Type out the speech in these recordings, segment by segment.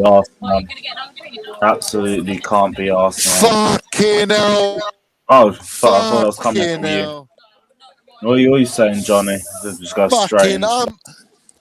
be asked, man. Absolutely can't be asked, man. Fucking hell. Oh, fuck, I thought I was coming for you. Hell. What are you saying, Johnny? Just go straight into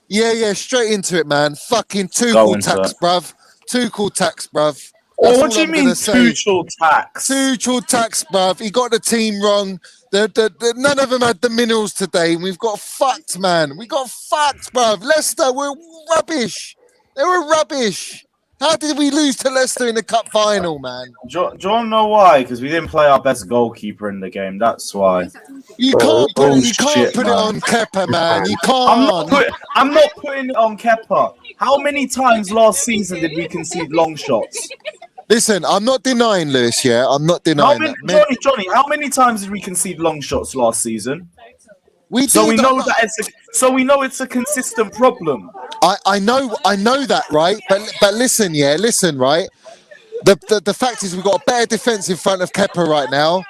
Yeah, straight into it, man. Fucking Go Tuchel into tax, it. bruv. Tuchel tax, bruv. Oh, what do you mean, Tuchel tax? Tuchel tax, bruv. He got the team wrong. None of them had the minerals today. And we've got fucked, man. We got fucked, bruv. Leicester were rubbish. They were rubbish. How did we lose to Leicester in the cup final, man? Do you want to know why? Because we didn't play our best goalkeeper in the game. That's why. You can't put it on Kepa, man. You can't. I'm not putting it on Kepa. How many times last season did we concede long shots? Listen, I'm not denying Lewis, yeah? I'm not denying that. Johnny, how many times did we concede long shots last season? We know it's a consistent problem. I know that, right? But listen, right? The fact is we've got a better defence in front of Kepa right now.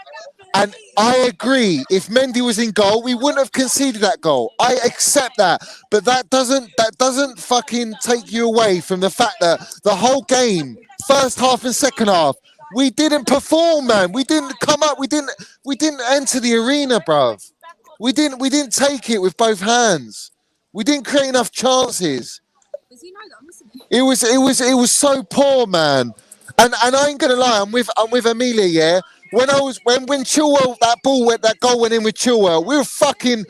And I agree, if Mendy was in goal, we wouldn't have conceded that goal. I accept that. But that doesn't fucking take you away from the fact that the whole game, first half and second half, we didn't perform, man. We didn't come up, we didn't enter the arena, bruv. We didn't take it with both hands. We didn't create enough chances. It was so poor, man. And I ain't gonna lie, I'm with Amelia, yeah. When Chilwell, that goal went in with Chilwell, we were fucking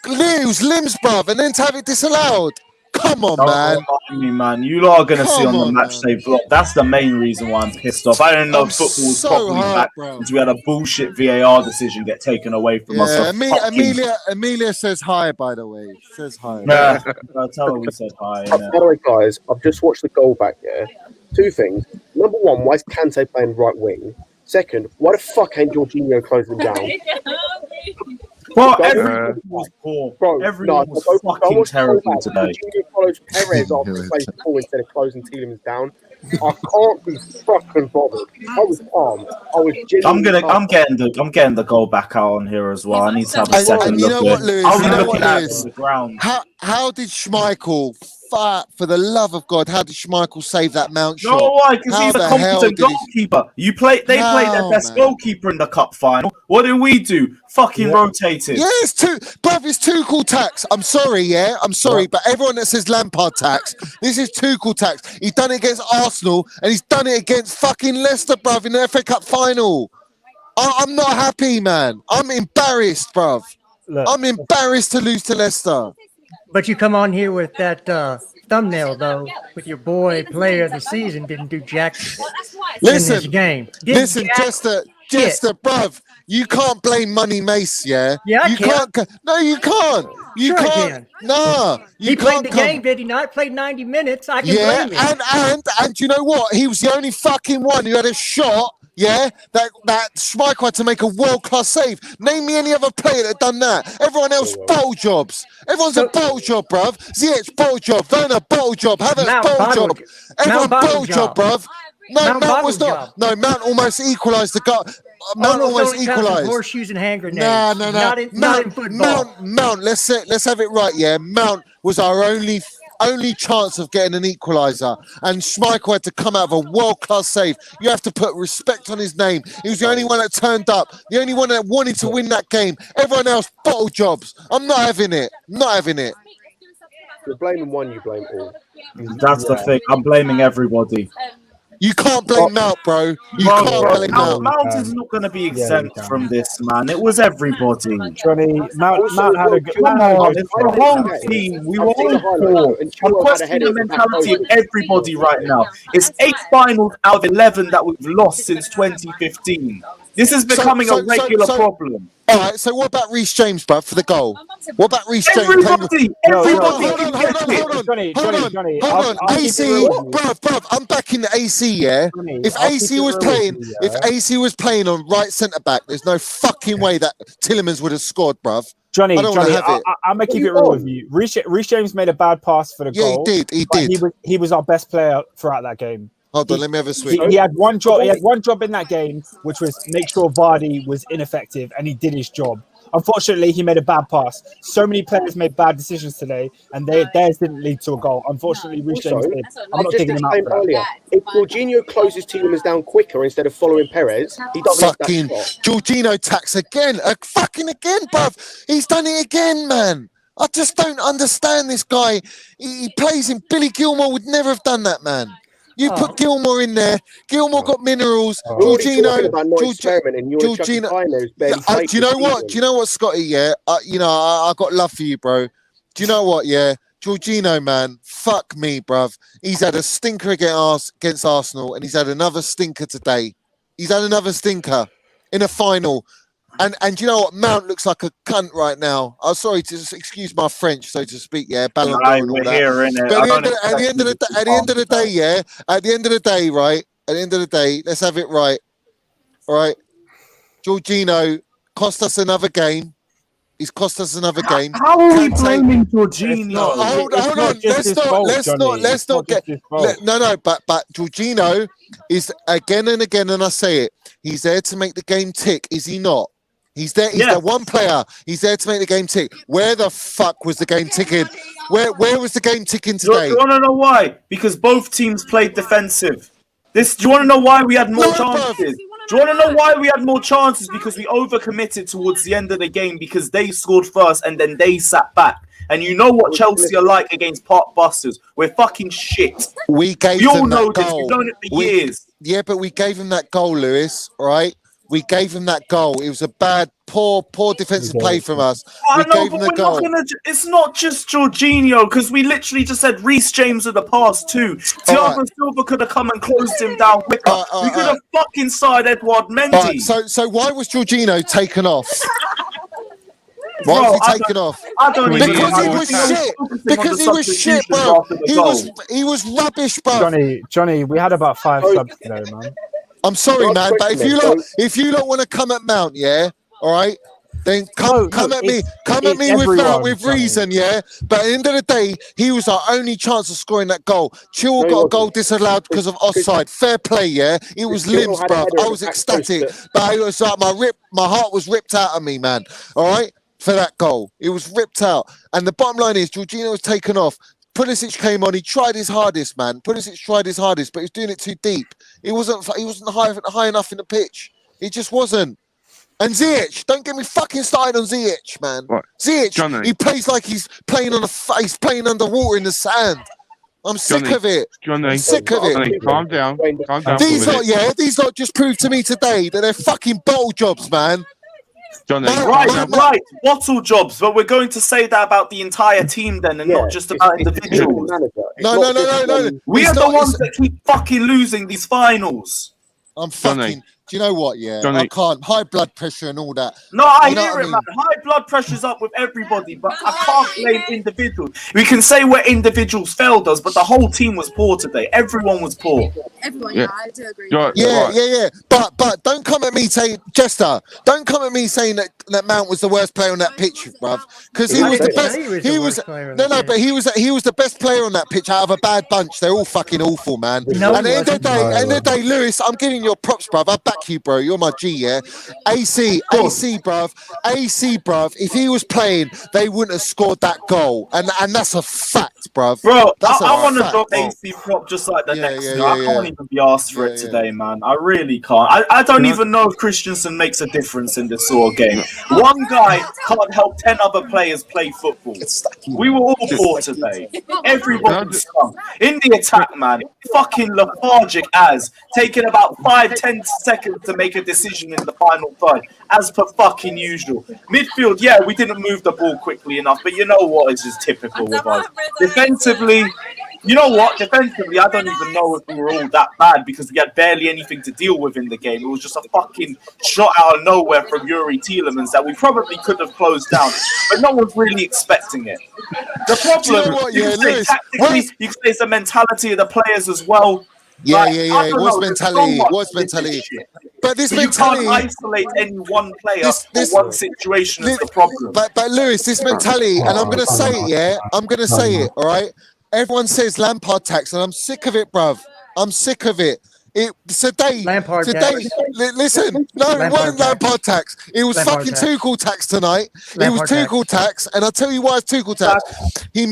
lose limbs, bruv, and then to have it disallowed. Come on, man. Me, man. You lot are going to see on the match day vlog. That's the main reason why I'm pissed off. I don't know if football was properly back because we had a bullshit VAR decision get taken away from us. Amelia says hi, by the way. She says hi. Yeah, tell her we said hi. By the way, guys, I've just watched the goal back, yeah? Two things. Number one, why is Kante playing right wing? Second, why the fuck ain't Jorginho closing down? Bro, everyone was poor. Bro, everyone was fucking terrible today. Jorginho follows Perez after he plays ball instead of closing Tielemans down. I can't be fucking bothered. I was calm. I'm getting the goal back out on here as well. I need to have a second look at it. I was looking at the ground. How did Schmeichel? For the love of God, how did Schmeichel save that Mount shot? No, why? Because he's a competent goalkeeper. They played their best goalkeeper in the cup final. What did we do? Fucking rotated. Yeah, it's Tuchel tax. I'm sorry, but everyone that says Lampard tax, this is Tuchel tax. He's done it against Arsenal and he's done it against fucking Leicester, bruv, in the FA Cup final. I'm not happy, man. I'm embarrassed, bruv. I'm embarrassed to lose to Leicester. But you come on here with that thumbnail, though, with your boy player of the season didn't do jack in this game. Listen, Jester, bruv, you can't blame Money Mace, yeah? Yeah, you can't. No, you can't. You can't. No, he played the game, did he not? Played 90 minutes. I can blame him. And you know what? He was the only fucking one who had a shot. Yeah, that Schmeichel had to make a world-class save. Name me any other player that done that. Everyone else, bottle jobs. Everyone's a bottle job, bruv. Ziyech, bottle job. Werner, bottle job. Havertz, bottle job. Everyone, bottle job, bruv. No, Mount was not. No, Mount almost equalised the goal. Mount almost equalised. Horseshoes and hand grenades. No. Not in football. Mount. Let's have it right. Yeah, Mount was our only chance of getting an equaliser, and Schmeichel had to come out of a world-class save. You have to put respect on his name. He was the only one that turned up, the only one that wanted to win that game. Everyone else, bottle jobs. I'm not having it. You're blaming one, you blame all. That's the thing. I'm blaming everybody. You can't blame Mount, bro. You can't blame Mount. Mount is not going to be exempt from this, man. It was everybody. Johnny, Mount had a good... It's the whole team. We were all poor. I'm questioning the mentality of everybody right now. It's 8 finals out of 11 that we've lost since 2015. This is becoming a regular problem. All right, so what about Reece James, bruv, for the goal? What about Reece James? Everybody! Hold on. AC, bruv, I'm back in the AC, yeah? If AC was playing on right centre-back, there's no fucking way that Tielemans would have scored, bruv. Johnny, I'm going to keep it real with you. Reece James made a bad pass for the goal. Yeah, he did. He was our best player throughout that game. Hold on, let me have a switch. He had one job. He had one job in that game, which was make sure Vardy was ineffective, and he did his job. Unfortunately, he made a bad pass. So many players made bad decisions today, and theirs didn't lead to a goal. Unfortunately, Reece James did. I'm not digging him out for that. Earlier, if Jorginho closes Tielemans down quicker instead of following Perez, he doesn't have that shot. Jorginho tacks again, bruv. He's done it again, man. I just don't understand this guy. He plays in. Billy Gilmore would never have done that, man. You put Gilmore in there. Gilmore got minerals. Jorginho. Do you know what? Do you know what, Scotty? Yeah, I got love for you, bro. Do you know what? Yeah, Jorginho, man. Fuck me, bruv. He's had a stinker against Arsenal, and he's had another stinker today. He's had another stinker in a final. And you know what? Mount looks like a cunt right now. I'm sorry to excuse my French, so to speak. Yeah, Ballon d'Or and all that. But at the end of the day, yeah. At the end of the day, right? At the end of the day, let's have it right. All right. Jorginho cost us another game. He's cost us another game. How are we blaming Jorginho? No, hold on. Let's not get. But Jorginho is again and again, and I say it. He's there to make the game tick. Is he not? He's there. He's the one player. He's there to make the game tick. Where the fuck was the game ticking? Where was the game ticking today? Do you want to know why? Because both teams played defensive. Do you want to know why we had more chances? Do you want to know why we had more chances? Because we overcommitted towards the end of the game because they scored first and then they sat back. And you know what Chelsea are like against park busters. We're fucking shit. We all know this. We've known it for years. Yeah, but we gave him that goal, Lewis. All right? We gave him that goal. It was a bad, poor defensive play from us. We gave him the goal. It's not just Jorginho, because we literally just said Reece James in the past too. Thiago Silva could have come and closed him down quicker. We could have fucking signed Edouard Mendy. So why was Jorginho taken off? Why was he taken off? Because he was shit. Because he was shit, bro. He was rubbish, bro. Johnny, we had about 5 subs today, man. I'm sorry, man, but if you don't want to come at Mount, yeah, all right, then come at me with reason, yeah. But at the end of the day, he was our only chance of scoring that goal. Chilwell got a goal disallowed because of offside. Fair play, yeah. It was limbs, bro. I was ecstatic, but it was like my heart was ripped out of me, man. All right, for that goal, it was ripped out. And the bottom line is, Jorginho was taken off. Pulisic came on. He tried his hardest, man. Pulisic tried his hardest, but he was doing it too deep. He wasn't high enough in the pitch. He just wasn't. And Ziyech, don't get me fucking started on Ziyech, man. What? Ziyech, Johnny. He plays like he's playing on he's playing underwater in the sand. I'm sick of it. I'm sick of it. Johnny, calm down. These lot just proved to me today that they're fucking bottle jobs, man. Johnny, right, bottle jobs, but we're going to say that about the entire team then, and not just about individuals. No. We are the ones that keep fucking losing these finals. I'm fucking. Do you know what? Yeah, Johnny. I can't. High blood pressure and all that. No, I hear it, man. High blood pressure's up with everybody, but I can't blame individuals. We can say where individuals failed us, but the whole team was poor today. Everyone was poor. Everyone, I do agree. Yeah. But don't come at me saying, Jester. Don't come at me saying that Mount was the worst player on that pitch, bruv. Because he was the best. But he was the best player on that pitch out of a bad bunch. They're all fucking awful, man. And at the end of the day, Lewis, I'm giving your props, bruv. I back you, bro. You're my G, yeah. AC, bruv. If he was playing, they wouldn't have scored that goal, and that's a fact, bruv. Bro, I want to drop AC prop just like the next. I can't even be asked for it today, man. I really can't. I don't even know if Christensen makes a difference in this sort of game. One guy can't help 10 other players play football. We were all poor today. Everyone was scum. In the attack, man, fucking lethargic as taking about 5-10 seconds to make a decision in the final third, as per fucking usual. Midfield, we didn't move the ball quickly enough, but you know what is just typical with us. Defensively, you know what? Defensively, I don't even know if we were all that bad because we had barely anything to deal with in the game. It was just a fucking shot out of nowhere from Youri Tielemans that we probably could have closed down, but no one's really expecting it. The problem, you can say it's the mentality of the players as well. It was mentality. But this mentality, you can't isolate any one player or one situation as the problem. But Lewis, this mentality, and I'm gonna say it, yeah. I'm gonna say it, all right. Everyone says Lampard tax, and I'm sick of it, bruv. I'm sick of it. Today, Lampard tax. listen, no, it wasn't Lampard tax. It was Lampard fucking tax. Tuchel tax tonight. It was Lampard tax. Tuchel tax, and I'll tell you why it's Tuchel tax. He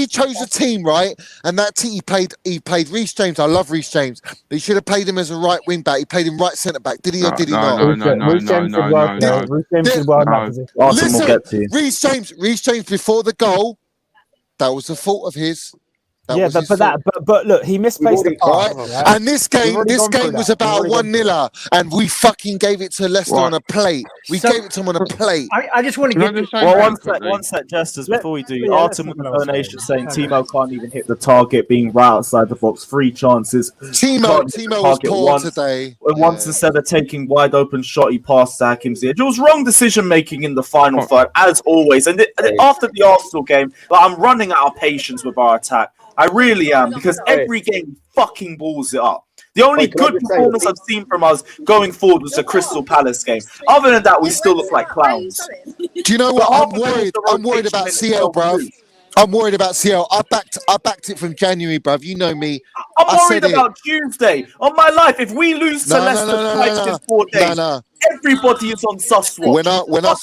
chose a team, right, and that team he played Reece James. I love Reece James, but he should have played him as a right wing back. He played him right centre back. Did he or did he not? Reece James did well in that position. Listen, Reece James before the goal, that was a fault of his. But look, he misplaced the pass. Right? And this game was about a 1-0, and we fucking gave it to Leicester on a plate. We gave it to them on a plate. I just want to get this. Well, one sec, Jesters, before we do. Artem with a donation saying Timo can't even hit the target, being right outside the box. 3 chances. Timo was poor today. Once instead of taking wide open shot, he passed to Hakim Ziyech. It was wrong decision making in the final third, as always. And after the Arsenal game, I'm running out of patience with our attack. I really am, because every game fucking balls it up. The only good performance I've seen from us going forward was the Crystal Palace game. Other than that, we still look like clowns. Do you know what? I'm worried about CL, bruv. I'm worried about CL. I backed it from January, bruv. You know me. I'm worried about Tuesday. On my life, if we lose to Leicester twice in 4 days, everybody is on sus watch. When I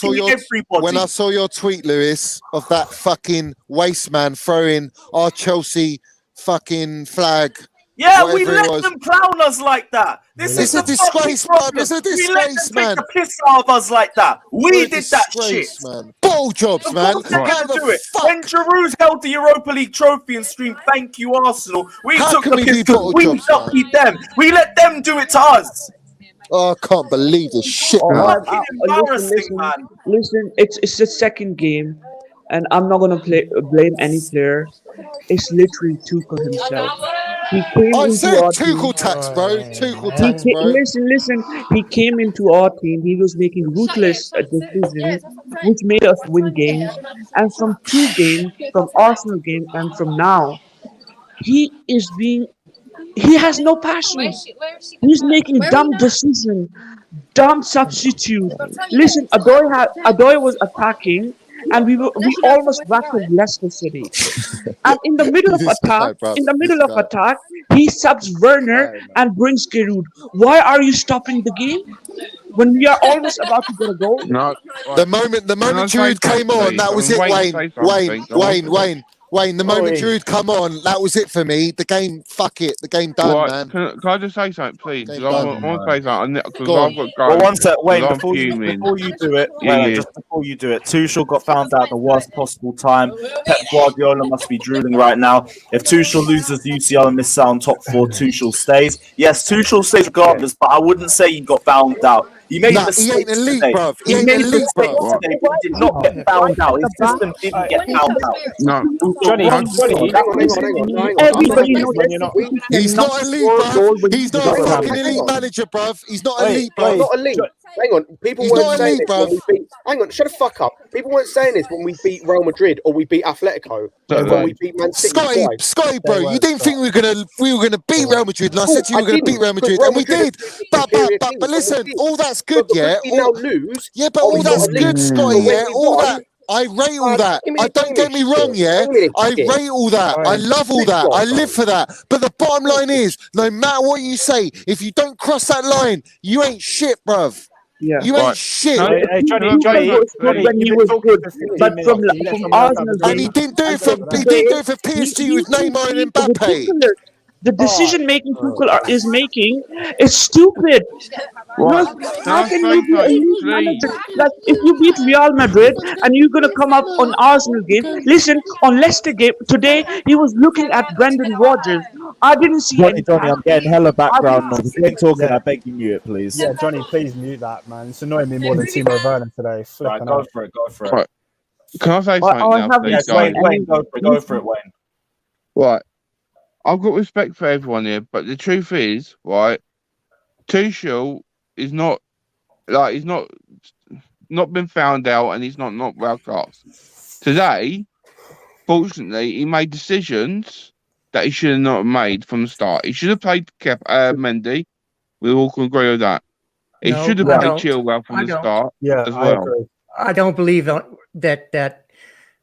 saw your tweet, Lewis, of that fucking waste man throwing our Chelsea fucking flag. Yeah, we let them clown us like that. This is a disgrace, man. It's a disgrace, man. We let them take the piss out of us like that. We did that shit. Man. Ball jobs, man. When Giroud's held the Europa League trophy and screamed, "Thank you, Arsenal," we took the piss because we duckied them. We let them do it to us. Oh, I can't believe this shit, man. Listen, it's the second game, and I'm not gonna blame any player. It's literally Tuchel himself. I said Tuchel tax, bro. Tuchel tax, bro. Listen. He came into our team. He was making ruthless decisions, which made us win games. And from 2 games, from Arsenal game, and from now, he has no passion. He's making dumb decisions, dumb substitutes. Listen, Adoy was attacking, and we almost rattled Leicester City. And in the middle of attack, he subs Werner and brings Giroud. Why are you stopping the game when we are almost about to get a goal? No, the moment Giroud came on, that was it. Wayne, the moment Giroud come on, that was it for me. The game, fuck it. The game done, man. Can I just say something, please? I want to say something. Because I've got to go. Well, one sec, Wayne, before you do it, just before you do it, Tuchel got found out at the worst possible time. Pep Guardiola must be drooling right now. If Tuchel loses the UCL and misses out on top 4, Tuchel stays. Yes, Tuchel stays regardless, but I wouldn't say he got found out. He made mistakes today. He made mistakes today, but he did not get found out. His system didn't get found out. No. Johnny, everybody knows he's not elite, bruv. He's not a fucking elite manager, bruv. He's not elite, bruv. Not elite. Hang on, people weren't saying this when we beat. Hang on, shut the fuck up. People weren't saying this when we beat Real Madrid or we beat Atletico. When we beat Man City. Scotty, bro, you didn't think we were gonna beat Real Madrid, and I said to you we were gonna beat Real Madrid, and we did. But listen, all that's good, yeah. Yeah, but all that's good, Scotty. Yeah, all that. I rate all that. Don't get me wrong, yeah. I rate all that. I love all that. I live for that. But the bottom line is, no matter what you say, if you don't cross that line, you ain't shit, bruv. Yeah. You ain't shit. Johnny, when he was good, but from Arsenal, and he didn't do it for PSG with Neymar and Mbappe. The decision making Tuchel is making is stupid. How can you be a elite manager? Like, if you beat Real Madrid and you're gonna come up on Arsenal game, listen, on Leicester game today, he was looking at Brendan Rodgers. I didn't see Johnny, I'm getting hella background noise. If you're talking, I beg you mute it, please. Yeah, Johnny, please mute that, man. It's annoying me more than Timo Werner today. Right, go for it. Right. Can I say something now, please, Wayne, go for it, Wayne. Right. I've got respect for everyone here, but the truth is, right, Tuchel is not been found out, and he's not well classed. Today, fortunately, he made decisions that he should have not made from the start. He should have played Mendy. We all can agree with that. He should have played Chilwell from the start as well. I don't believe that.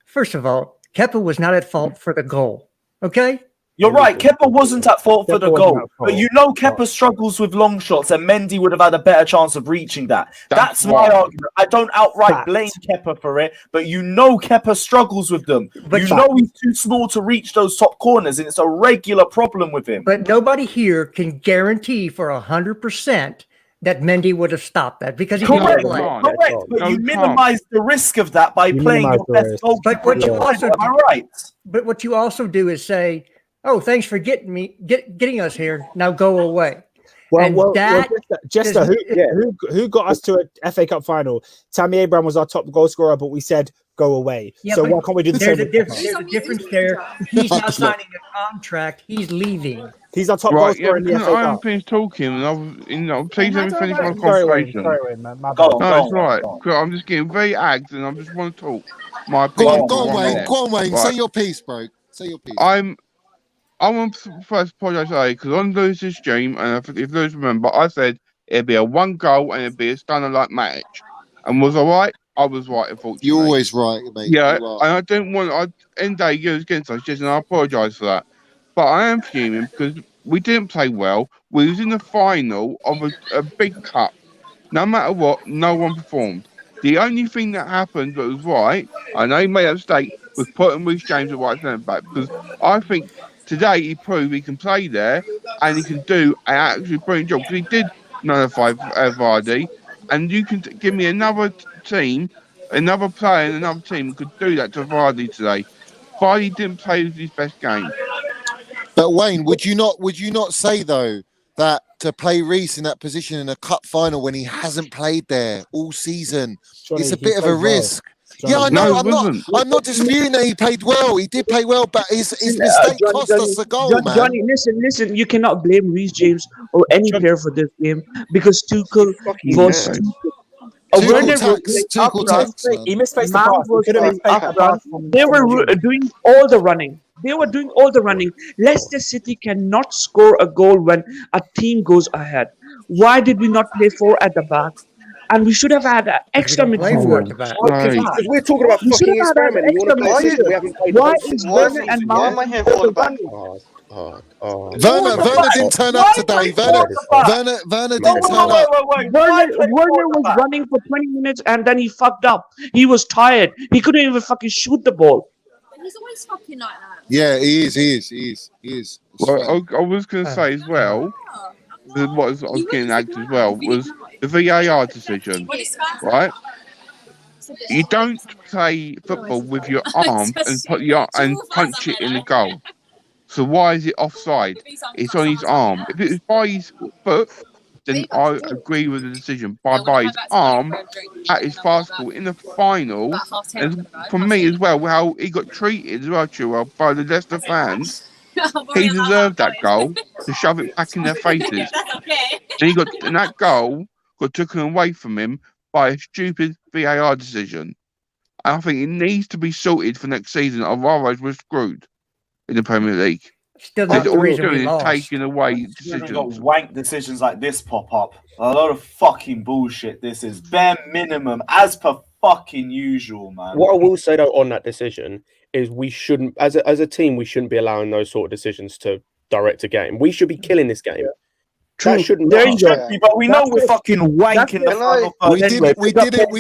First of all, Kepa was not at fault for the goal. Okay? You're right. Kepa wasn't at fault for Kepa the wasn't goal, at but fault. you know Kepa struggles with long shots, and Mendy would have had a better chance of reaching that. That's my why. argument. I don't outright Fact. blame Kepa for it, but you know Kepa struggles with them. But you know he's too small to reach those top corners, and it's a regular problem with him. But nobody here can guarantee for 100% that Mendy would have stopped that because he didn't Correct, play. correct. But No, you he minimize the risk of that by You playing minimise your the best risk. goalkeeper. But what you Am also I right? But what you also do is say, "Oh, thanks for getting us here. Now go away." Well, that Jester, is- who got us to a FA Cup final? Tammy Abraham was our top goal scorer, but we said go away. Yeah, so but why can't we do the there's same? there's a difference there. He's not signing a contract. He's leaving. He's our top goal Right, yeah, scorer in the because FA I haven't Cup. finished talking, and please let me finish my Sorry, Wayne. conversation. Sorry, Wayne, man. My Go bad. on, No, go it's on, right. go on. 'Cause I'm just getting very agged, and I just want to talk my Go opinion on, for go on, 1 Wayne. minute. Go on, Wayne. Right. Say your piece, bro. Say your piece. I want to first apologise because on Lewis's stream, and if Lewis remember, I said it'd be a 1 goal and it'd be a stunner like match. And was I right? I was right, unfortunately. You're always right, mate. Yeah, You are. and I don't want end day goes against us, Jason, and I apologise for that. But I am fuming because we didn't play well. We was in the final of a big cup. No matter what, no one performed. The only thing that happened that was right, I know he made a mistake, was putting Reece James at right centre back because I think today he proved he can play there and he can do an actually brilliant job because he did nullify Vardy. And you can give me another team, another player in another team who could do that to Vardy today. Vardy didn't play his best game. But Wayne, would you not say though that to play Reece in that position in a cup final when he hasn't played there all season, Johnny, it's a he bit of a played well. risk. Johnny. Yeah, I No, know. it wasn't. I'm not disputing that he played well. He did play well, but his mistake cost us the goal, man. Johnny, listen. You cannot blame Reece James or any player for this game because Tuchel was mad. stupid. Tuchel tax, man. He misplaced the Man pass. He was could have playing misplaced the up front. pass from They were Jorginho. doing all the running. They were doing all the running. Leicester City cannot score a goal when a team goes ahead. Why did we not play 4 at the back? And we should have had an extra we don't play midfield. for it at the back. Right. Because we're talking about We should fucking have had an experiment. You want to play a extra system we haven't played. Why the whole is season. Werner and Why Mount am I here for the back? Werner didn't turn up today. Werner didn't turn up. Werner was running for 20 minutes and then he fucked up. He was tired. He couldn't even fucking shoot the ball. He's always fucking like that. Yeah, he is. It's Well, fine. I was going to say as well, I was getting agged as well, was the VAR decision, right? You don't play football with your arm and punch it in the goal. So why is it offside? It's on his arm. If it was by his foot, then I agree with the decision. By his arm, that is farcical in the final. And for me as well, how he got treated as well, Chilwell, by the Leicester fans. He deserved that goal to shove it back in their faces. And that goal got taken away from him by a stupid VAR decision. And I think it needs to be sorted for next season, otherwise we're screwed in the Premier League. Still not the All we're reason we doing is lost. taking away You've got decisions. wank decisions like this pop up. A lot of fucking bullshit. This is bare minimum, as per fucking usual, man. What I will say though on that decision is we shouldn't, as a team, we shouldn't be allowing those sort of decisions to direct a game. We should be killing this game. True. That shouldn't There matter. you go. But we know we're fucking wanking the final third We anyway.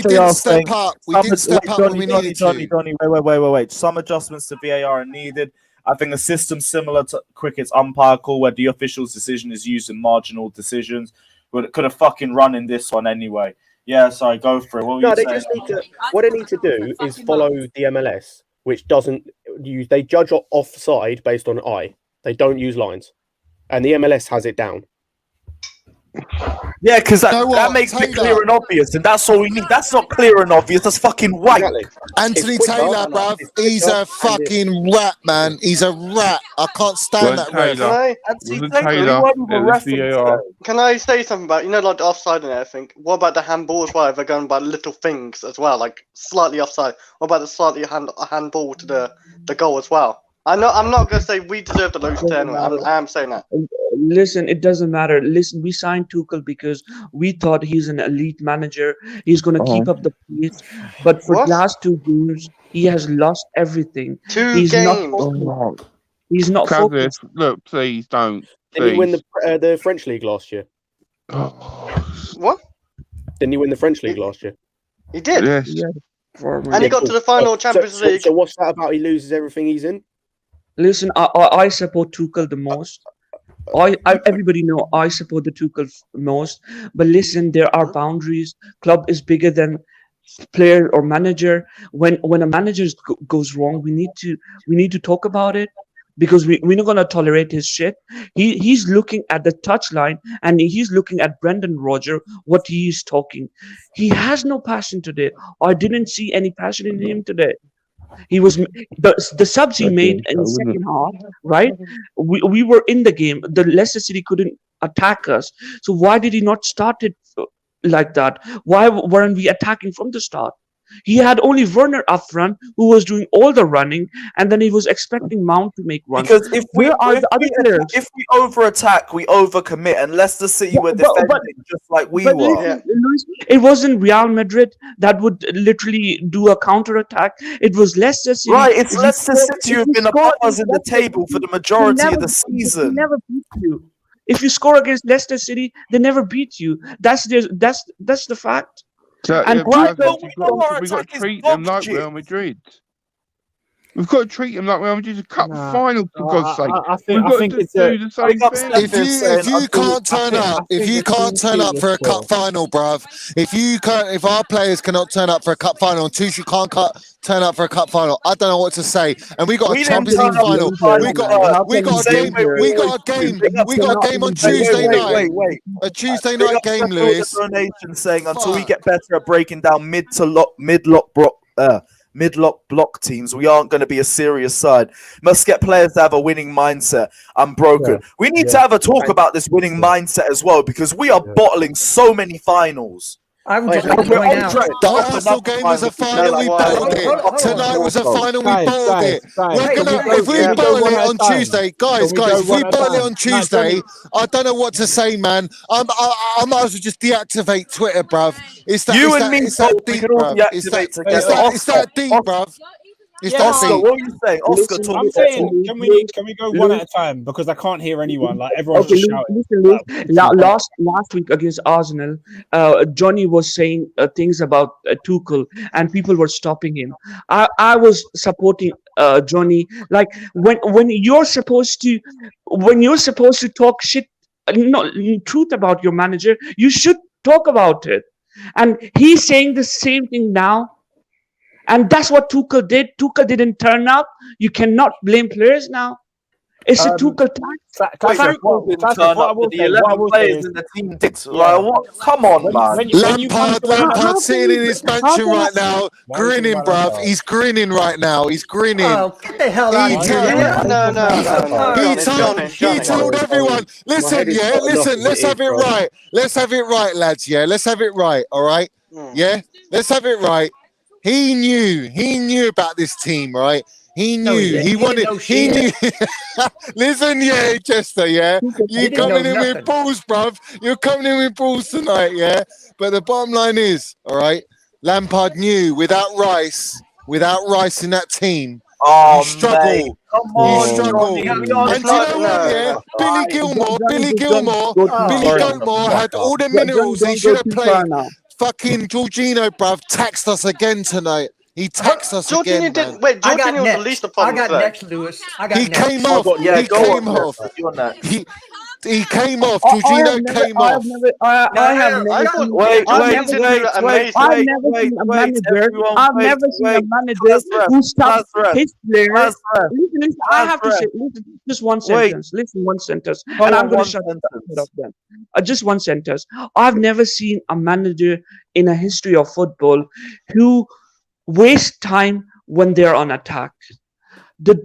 didn't step up. We didn't step up when we needed to. Johnny, wait. Some adjustments to VAR are needed. I think a system similar to cricket's umpire call, where the official's decision is used in marginal decisions, but it could have fucking run in this one anyway. Yeah, sorry, go for it. What They just need to. What they need to do is follow the MLS, which doesn't use. They judge offside based on eye. They don't use lines, and the MLS has it down. Yeah, because that, You know what? that makes it Taylor. clear and obvious, and that's all we need. That's not clear and obvious. That's fucking wank. Exactly. Anthony It's quicker, Taylor, bruv, it's he's quicker, a fucking rat, man. He's a rat. I can't stand that ref. Can I say something about, like the offside and everything? What about the handball as well? If they're going by little things as well, like slightly offside. What about the slightly handball to the goal as well? I'm not going to say we deserve to lose to anyway. I am saying that. Listen, it doesn't matter. Listen, we signed Tuchel because we thought he's an elite manager. He's going to keep up the pace. But for the last 2 games, he has lost everything. Two He's games. not. He's not Travis, focused. look, please don't. Didn't he win Please. the French league last year? What? Didn't he win the French league last year? He did. Yes. Yeah. And he got to the final Champions League. So what's that about? He loses everything he's in. Listen, I support Tuchel the most. Everybody know I support the Tuchel most. But listen, there are boundaries. Club is bigger than player or manager. When a manager goes wrong, we need to talk about it, because we're not gonna tolerate his shit. He's looking at the touchline and he's looking at Brendan Rodgers, what he is talking. He has no passion today. I didn't see any passion in him today. He was the subs he made in the second half, right? We were in the game. The Leicester City couldn't attack us. So why did he not start it like that? Why weren't we attacking from the start? He had only Werner up front, who was doing all the running, and then he was expecting Mount to make runs. Because if we over attack, we overcommit, and Leicester City were defending just like we were. Listen, Luis, it wasn't Real Madrid that would literally do a counter attack. It was Leicester City. Right, it's Leicester City who've been above us in the table for the majority of the season. They never beat you. If you score against Leicester City, they never beat you. That's the fact. So, And we've got to treat them like Real Madrid. We've got to treat them like Real Madrid. A cup final, for God's sake. I think it's do the same thing. If you can't turn up for a cup final, bruv. If our players cannot turn up for a cup final, and Tuchel can't turn up for a cup final, I don't know what to say. And we got a Champions League final. We got a game on Tuesday night. A Tuesday night game, Lewis. Donation saying until we get better at breaking down mid-lock block teams, we aren't going to be a serious side. Must get players to have a winning mindset. I'm broken. We need to have a talk about this winning mindset as well, because we are bottling so many finals. I would just like to point out. The Arsenal game was a final, we bottled it. Tonight was a final, we bottled it. If we bottle it on Tuesday, guys, if we bottle it on Tuesday, I don't know what to say, man. I might as well just deactivate Twitter, bruv. It's that deep, bruv. It's that deep, bruv. It's Oscar, what are you saying? Oscar, I'm saying, can we go one at a time, because I can't hear anyone. Like everyone's just shouting. Listen, last week against Arsenal, Johnny was saying things about Tuchel, and people were stopping him. I was supporting Johnny. Like when you're supposed to talk shit, not truth about your manager, you should talk about it. And he's saying the same thing now. And that's what Tuchel did. Tuchel didn't turn up. You cannot blame players now. It's a Tuchel tax. The 11 players in the team dicks. Come on, man. Lampard sitting in his mansion right now, grinning, bruv. He's grinning right now. He's grinning. Oh, get the hell out of here. No. He told everyone, listen, let's have it right. Let's have it right, lads, yeah? Let's have it right, all right? Yeah? Let's have it right. He knew about this team, right? He knew. He knew. Listen, yeah, Chester, yeah? You're coming in with balls, bruv. You're coming in with balls tonight, yeah? But the bottom line is, all right, Lampard knew without Rice in that team, you struggle. Come on, you struggle. And do you know what, yeah? Billy Gilmore had all the minerals he should have played. Fucking Jorginho, bruv, taxed us again tonight. He taxed us again. Jorginho was the least of problems. I got next, Lewis. He came off. He came off. Jorginho came off. I've never seen a manager who stops his players. Listen, I have to say, just one sentence. Listen, one sentence. And I'm going to shut up then. Just one sentence. I've never seen a manager in a history of football who wastes time when they're on attack.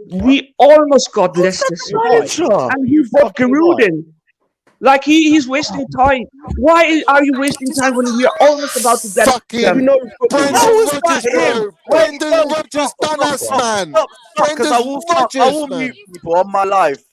We almost got Leicester City, and he got Gruden. Like he's wasting time. Why are you wasting time when we are almost about to get Brendan Rodgers done us, man. I will mute people on my life.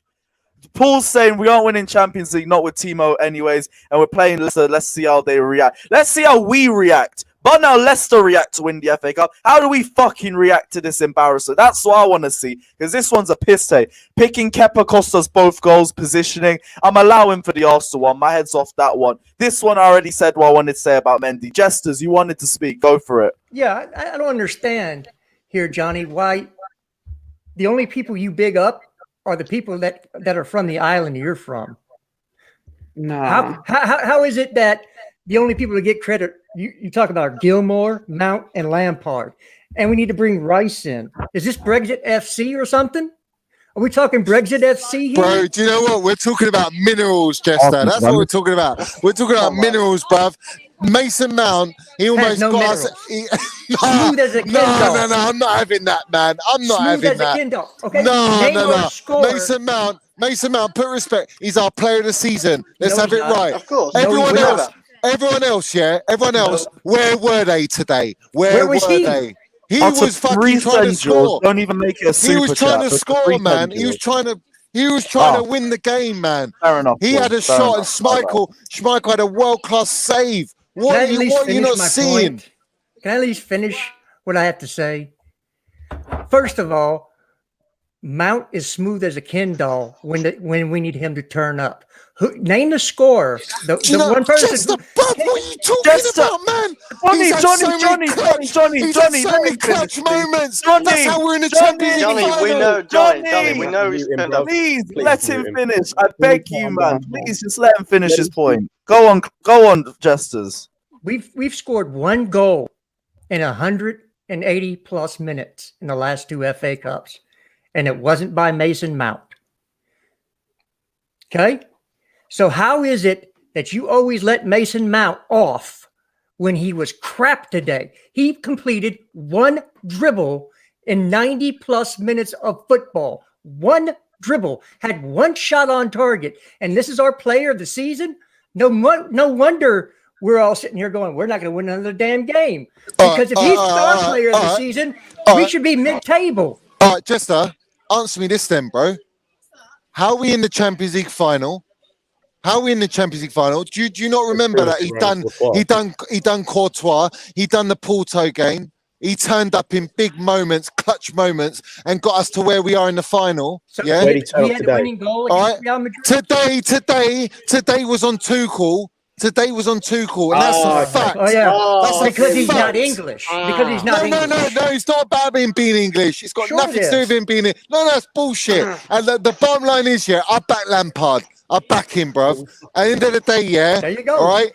Paul's saying we aren't winning Champions League, not with Timo anyways, and we're playing Leicester. Let's see how they react. Let's see how we react. But now Leicester react to win the FA Cup. How do we fucking react to this embarrassment? That's what I want to see, because this one's a piss take. Picking Kepa cost us both goals, positioning. I'm allowing for the Arsenal one. My head's off that one. This one, I already said what I wanted to say about Mendy. Jesters, you wanted to speak. Go for it. Yeah, I don't understand here, Johnny, why the only people you big up are the people that are from the island you're from. Nah. How is it that the only people to get credit, you talk about Gilmore, Mount, and Lampard, and we need to bring Rice in? Is this Brexit FC or something? Are we talking Brexit FC here? Bro, do you know what? We're talking about minerals, Jester. That's what we're talking about. We're talking about minerals, bruv. Mason Mount, he almost no got us. Smooth as a Kindle. No, I'm not having that, man. I'm not Smooth having as that. a Kindle. Okay? No. Scorer. Mason Mount, put respect. He's our player of the season. Let's have it right. Of course. Everyone else, where were they today? Where was were he? they? He was fucking trying to score. Don't even make it a super He was trying chat, to score, man. He was trying to win the game, man. Fair enough. He had a shot, and Schmeichel had a world-class save. What are you not seeing? Can I at least finish what I have to say? First of all, Mount is smooth as a Ken doll when we need him to turn up. Name the scorer. The one person. Jester, what are you talking about, man? Johnny, so many clutch moments. That's how we're in the Champions League final. Johnny, we know he's turned up. Please let him finish. I beg you, man. Please just let him finish his point. Go on, Jesters. We've scored one goal in 180 plus minutes in the last two FA Cups, and it wasn't by Mason Mount. Okay? So how is it that you always let Mason Mount off when he was crap today? He completed one dribble in 90 plus minutes of football. One dribble, had one shot on target, and this is our player of the season? No wonder we're all sitting here going, we're not going to win another damn game. Because if he's our player of the season, we should be mid-table. All right, Jester, answer me this then, bro. How are we in the Champions League final? Do you not remember that he done Courtois, he done the Porto game, he turned up in big moments, clutch moments, and got us to where we are in the final. So yeah, he had the winning goal against Real Madrid. Today was on Tuchel. And that's a fact. Oh yeah, that's because he's not English. Because he's not English. No, it's not about him being English. It's got nothing to do with him being. No, that's bullshit. And the bottom line is, I back Lampard. I back him, bruv. At the end of the day, there you go. All right.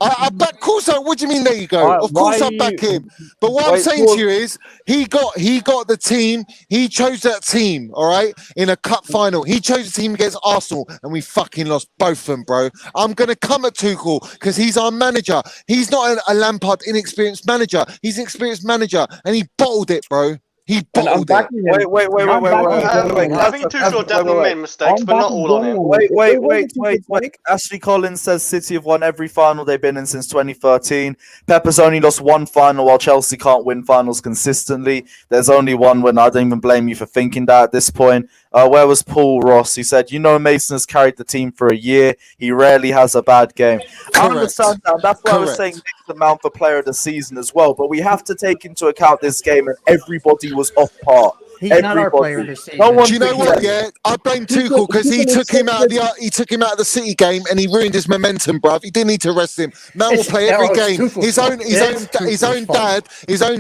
I back. What do you mean? There you go. Of course, I back him. But what I'm saying to you is, he got the team. He chose that team. All right, in a cup final, he chose the team against Arsenal, and we fucking lost both of them, bro. I'm gonna come at Tuchel because he's our manager. He's not a Lampard inexperienced manager. He's an experienced manager, and he bottled it, bro. He bottled it. Wait. I think Tuchel definitely made mistakes, but not all on him. Wait. Ashley Collins says City have won every final they've been in since 2013. Pepper's only lost one final, while Chelsea can't win finals consistently. There's only one win. I don't even blame you for thinking that at this point. Where was Paul Ross? He said, Mason has carried the team for a year. He rarely has a bad game. Correct. I understand that. That's why I was saying Mason Mount for player of the season as well. But we have to take into account this game, and everybody was off par. He's not our player of the season. Do you know what? Yeah, I blame Tuchel because he took him out of the City game and he ruined his momentum, bruv. He didn't need to rest him. Man will play every game. His own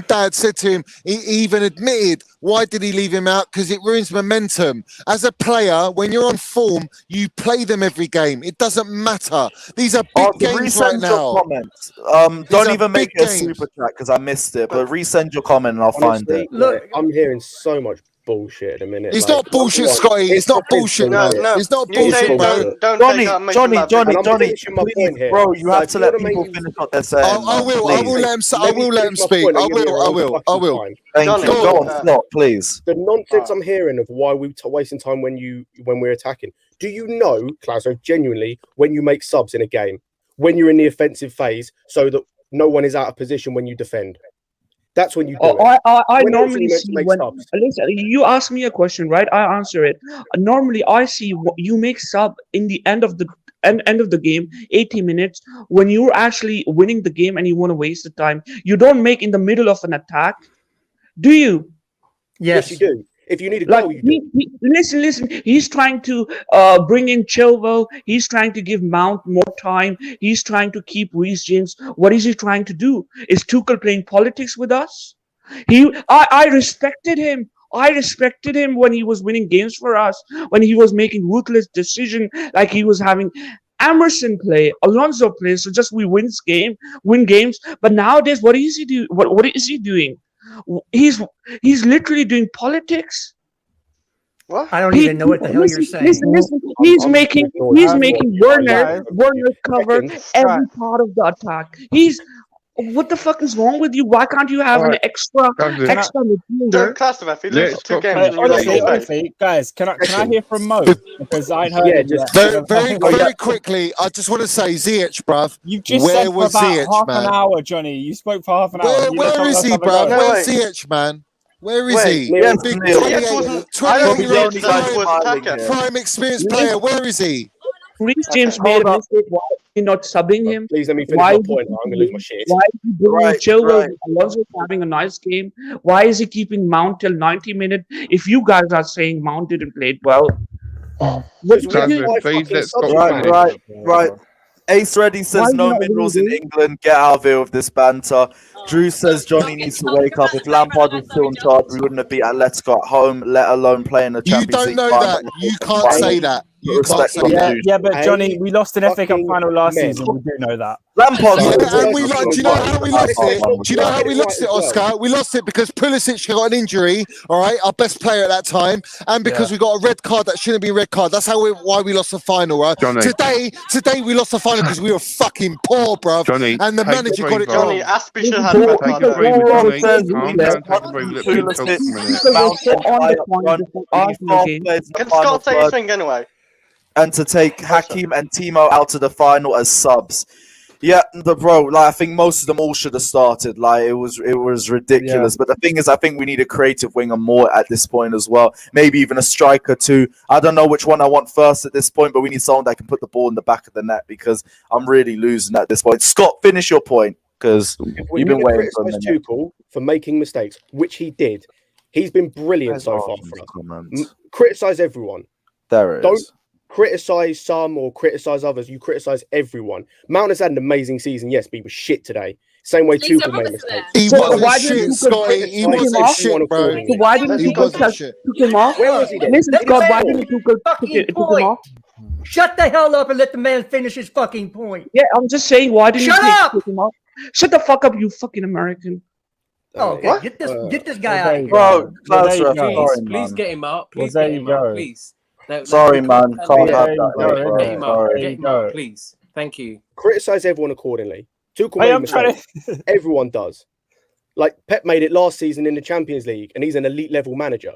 dad said to him. He even admitted. Why did he leave him out? Because it ruins momentum. As a player, when you're on form, you play them every game. It doesn't matter. These are big games right now. Don't even make it a super chat because I missed it. But resend your comment and I'll find it. Look, I'm hearing so much bullshit at a minute. It's not bullshit, Scotty. It's not bullshit. No. It's not bullshit, bro. Johnny, please, bro, you have to let people finish what they're saying. I will let them speak. I will. Thank you. Go on, Scott, please. The nonsense I'm hearing of why we're wasting time when we're attacking. Do you know, Clazo, genuinely, when you make subs in a game, when you're in the offensive phase, so that no one is out of position when you defend? That's when you do it. I normally see when listen, you ask me a question, right? I answer it. Normally, I see you make sub in the end of the end of the game, 80 minutes, when you're actually winning the game and you want to waste the time, you don't make in the middle of an attack, do you? Yes, you do. If you need a goal, you do. Listen. He's trying to bring in Chilwell. He's trying to give Mount more time. He's trying to keep Reece James. What is he trying to do? Is Tuchel playing politics with us? I respected him. I respected him when he was winning games for us, when he was making ruthless decisions, like he was having Emerson play, Alonso play, so just we win games. But nowadays, what is he do? What is he doing? He's literally doing politics. What? I don't even know what the hell you're saying. Listen. He's making Werner cover every part of the attack. What the fuck is wrong with you? Why can't you have an extra midfielder? If he loses 2 games, honestly, guys, can I hear from Mo? Because I ain't heard him yet. Very quickly, I just want to say, Ziyech, bruv. You've just where said for was about Ziyech, half man? an hour, Johnny. You spoke for half an hour. Where is he, bruv? Where's Ziyech, man? Where is he? Yes, Big Neil. 28 prime experienced player. Where is he? Reece James made a mistake. Why are you not subbing him? Please let me finish my point. I'm going to lose my shit. Why is he bringing Chilwell? Alonso having a nice game. Why is he keeping Mount till 90 minutes? If you guys are saying Mount didn't play well, Right. Ace Ready says no minerals in England. Get out of here with this banter. Drew says Johnny needs to wake up. If Lampard was still in charge, we wouldn't have beat Atletico at home, let alone playing the Champions League. You don't know that. You can't say that. You can't say that. Yeah, but Johnny, we lost an FA Cup final last season. We do know that. Lampard. And we do you know how we lost it? Do you know how we lost it, Oscar? We lost it because Pulisic got an injury, all right, our best player at that time, and because we got a red card that shouldn't be a red card. That's why we lost the final, right? Johnny. Today we lost the final because we were fucking poor, bruv. Johnny, and the manager got it wrong. Johnny, Aspie should have red card. Can Scott say anything anyway? And to take Hakim and Timo out of the final as subs. Yeah, I think most of them all should have started. Like it was ridiculous. Yeah. But the thing is, I think we need a creative winger more at this point as well. Maybe even a striker too. I don't know which one I want first at this point, but we need someone that can put the ball in the back of the net because I'm really losing at this point. Scott, finish your point because you've been waiting for a minute. Tuchel for making mistakes, which he did. He's been brilliant so far for us. Criticize everyone. There it is. Don't criticize some or criticize others. You criticize everyone. Mount has had an amazing season, yes, but he was shit today. Same way Tuchel made mistakes. He wasn't shit, Scotty. He wasn't shit, bro. So why didn't Tuchel took him off? Where was he then? Listen, Scott, why didn't Tuchel took him off? Shut the hell up and let the man finish his fucking point. Yeah, I'm just saying, why didn't you take him off? Shut the fuck up, you fucking American. Oh, okay. Get this guy out of here. Bro, please get him up. Please Well, get him up, please. Sorry, man. Can't have that. Get him up. Get him up, please. Thank you. Criticize everyone accordingly. Tuchel made mistakes. Everyone does. Like Pep made it last season in the Champions League, and he's an elite level manager.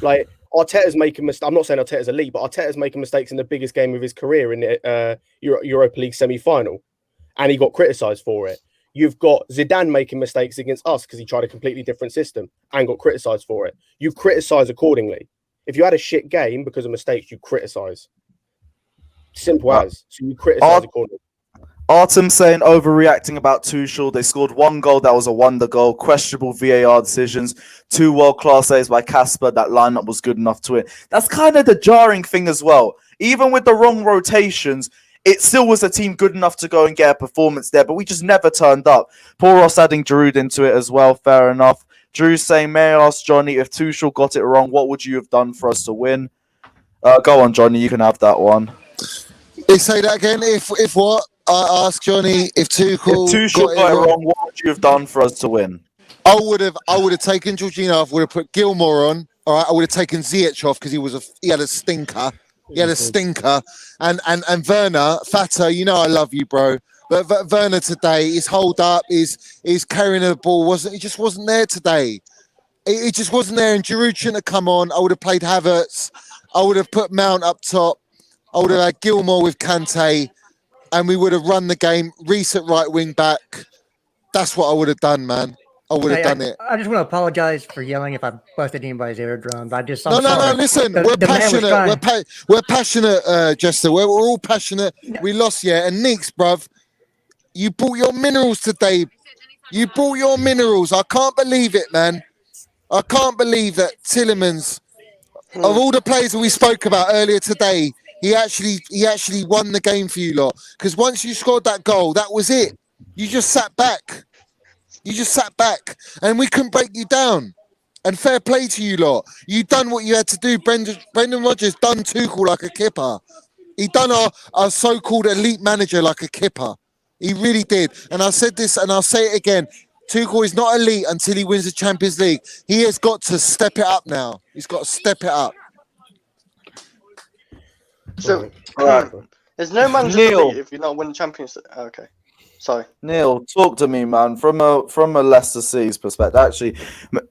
Like Arteta's making mistakes. I'm not saying Arteta's elite, but Arteta's making mistakes in the biggest game of his career in the Europa League semi-final, and he got criticised for it. You've got Zidane making mistakes against us because he tried a completely different system and got criticised for it. You criticise accordingly. If you had a shit game because of mistakes, you criticise. Simple as. So you criticise accordingly. Artem saying overreacting about Tuchel. They scored one goal that was a wonder goal. Questionable VAR decisions. 2 world-class saves by Casper. That lineup was good enough to win. That's kind of the jarring thing as well. Even with the wrong rotations, it still was a team good enough to go and get a performance there, but we just never turned up. Paul Ross adding Giroud into it as well. Fair enough. Drew saying, may I ask Johnny, if Tuchel got it wrong, what would you have done for us to win? Go on, Johnny. You can have that one. Say that again. If what? I asked Johnny if Tuchel got it wrong, what would you have done for us to win? I would have taken Jorginho off. Would have put Gilmore on. All right. I would have taken Ziyech off because he had a stinker. He had a stinker. And Werner, Fata, you know I love you, bro. But Werner today, his hold up, his carrying the ball he just wasn't there today. He just wasn't there. And Giroud shouldn't have come on. I would have played Havertz. I would have put Mount up top. I would have had Gilmore with Kante, and we would have run the game. Reece at right wing back. That's what I would have done, man. I would have done it. I just want to apologize for yelling if I busted anybody's eardrums. I'm No. sorry. Listen, The we're man was passionate. trying. We're passionate, Jester. We're all passionate. We lost, yeah. And Neeks, bruv, you brought your minerals today. You brought your minerals. I can't believe it, man. I can't believe that Tielemans, of all the players that we spoke about earlier today, he actually won the game for you lot. Because once you scored that goal, that was it. You just sat back. And we couldn't break you down. And fair play to you lot. You done what you had to do. Brendan Rodgers done Tuchel like a kipper. He done our so-called elite manager like a kipper. He really did. And I said this and I'll say it again. Tuchel is not elite until he wins the Champions League. He has got to step it up now. He's got to step it up. So, there's no man's elite if you're not winning Champions League. Okay. Sorry, Neil, talk to me, man. From a Leicester City's perspective, actually,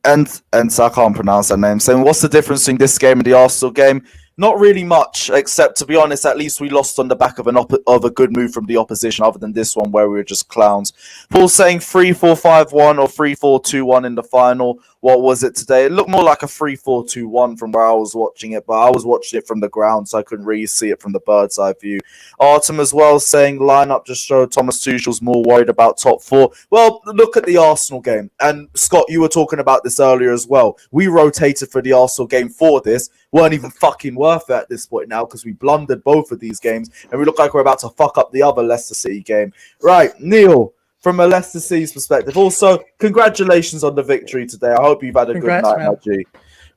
and so I can't pronounce that name. Saying, what's the difference between this game and the Arsenal game? Not really much, except to be honest, at least we lost on the back of a good move from the opposition, other than this one where we were just clowns. Paul's saying 3-4-5-1 or 3-4-2-1 in the final. What was it today? It looked more like a 3-4-2-1 from where I was watching it, but I was watching it from the ground, so I couldn't really see it from the bird's eye view. Artem as well saying lineup just showed Thomas Tuchel's more worried about top four. Well, look at the Arsenal game. And Scott, you were talking about this earlier as well. We rotated for the Arsenal game for this. Weren't even fucking worth it at this point now because we blundered both of these games and we look like we're about to fuck up the other Leicester City game. Right, Neil, from a Leicester City's perspective, also, congratulations on the victory today. I hope you've had a good night, my G.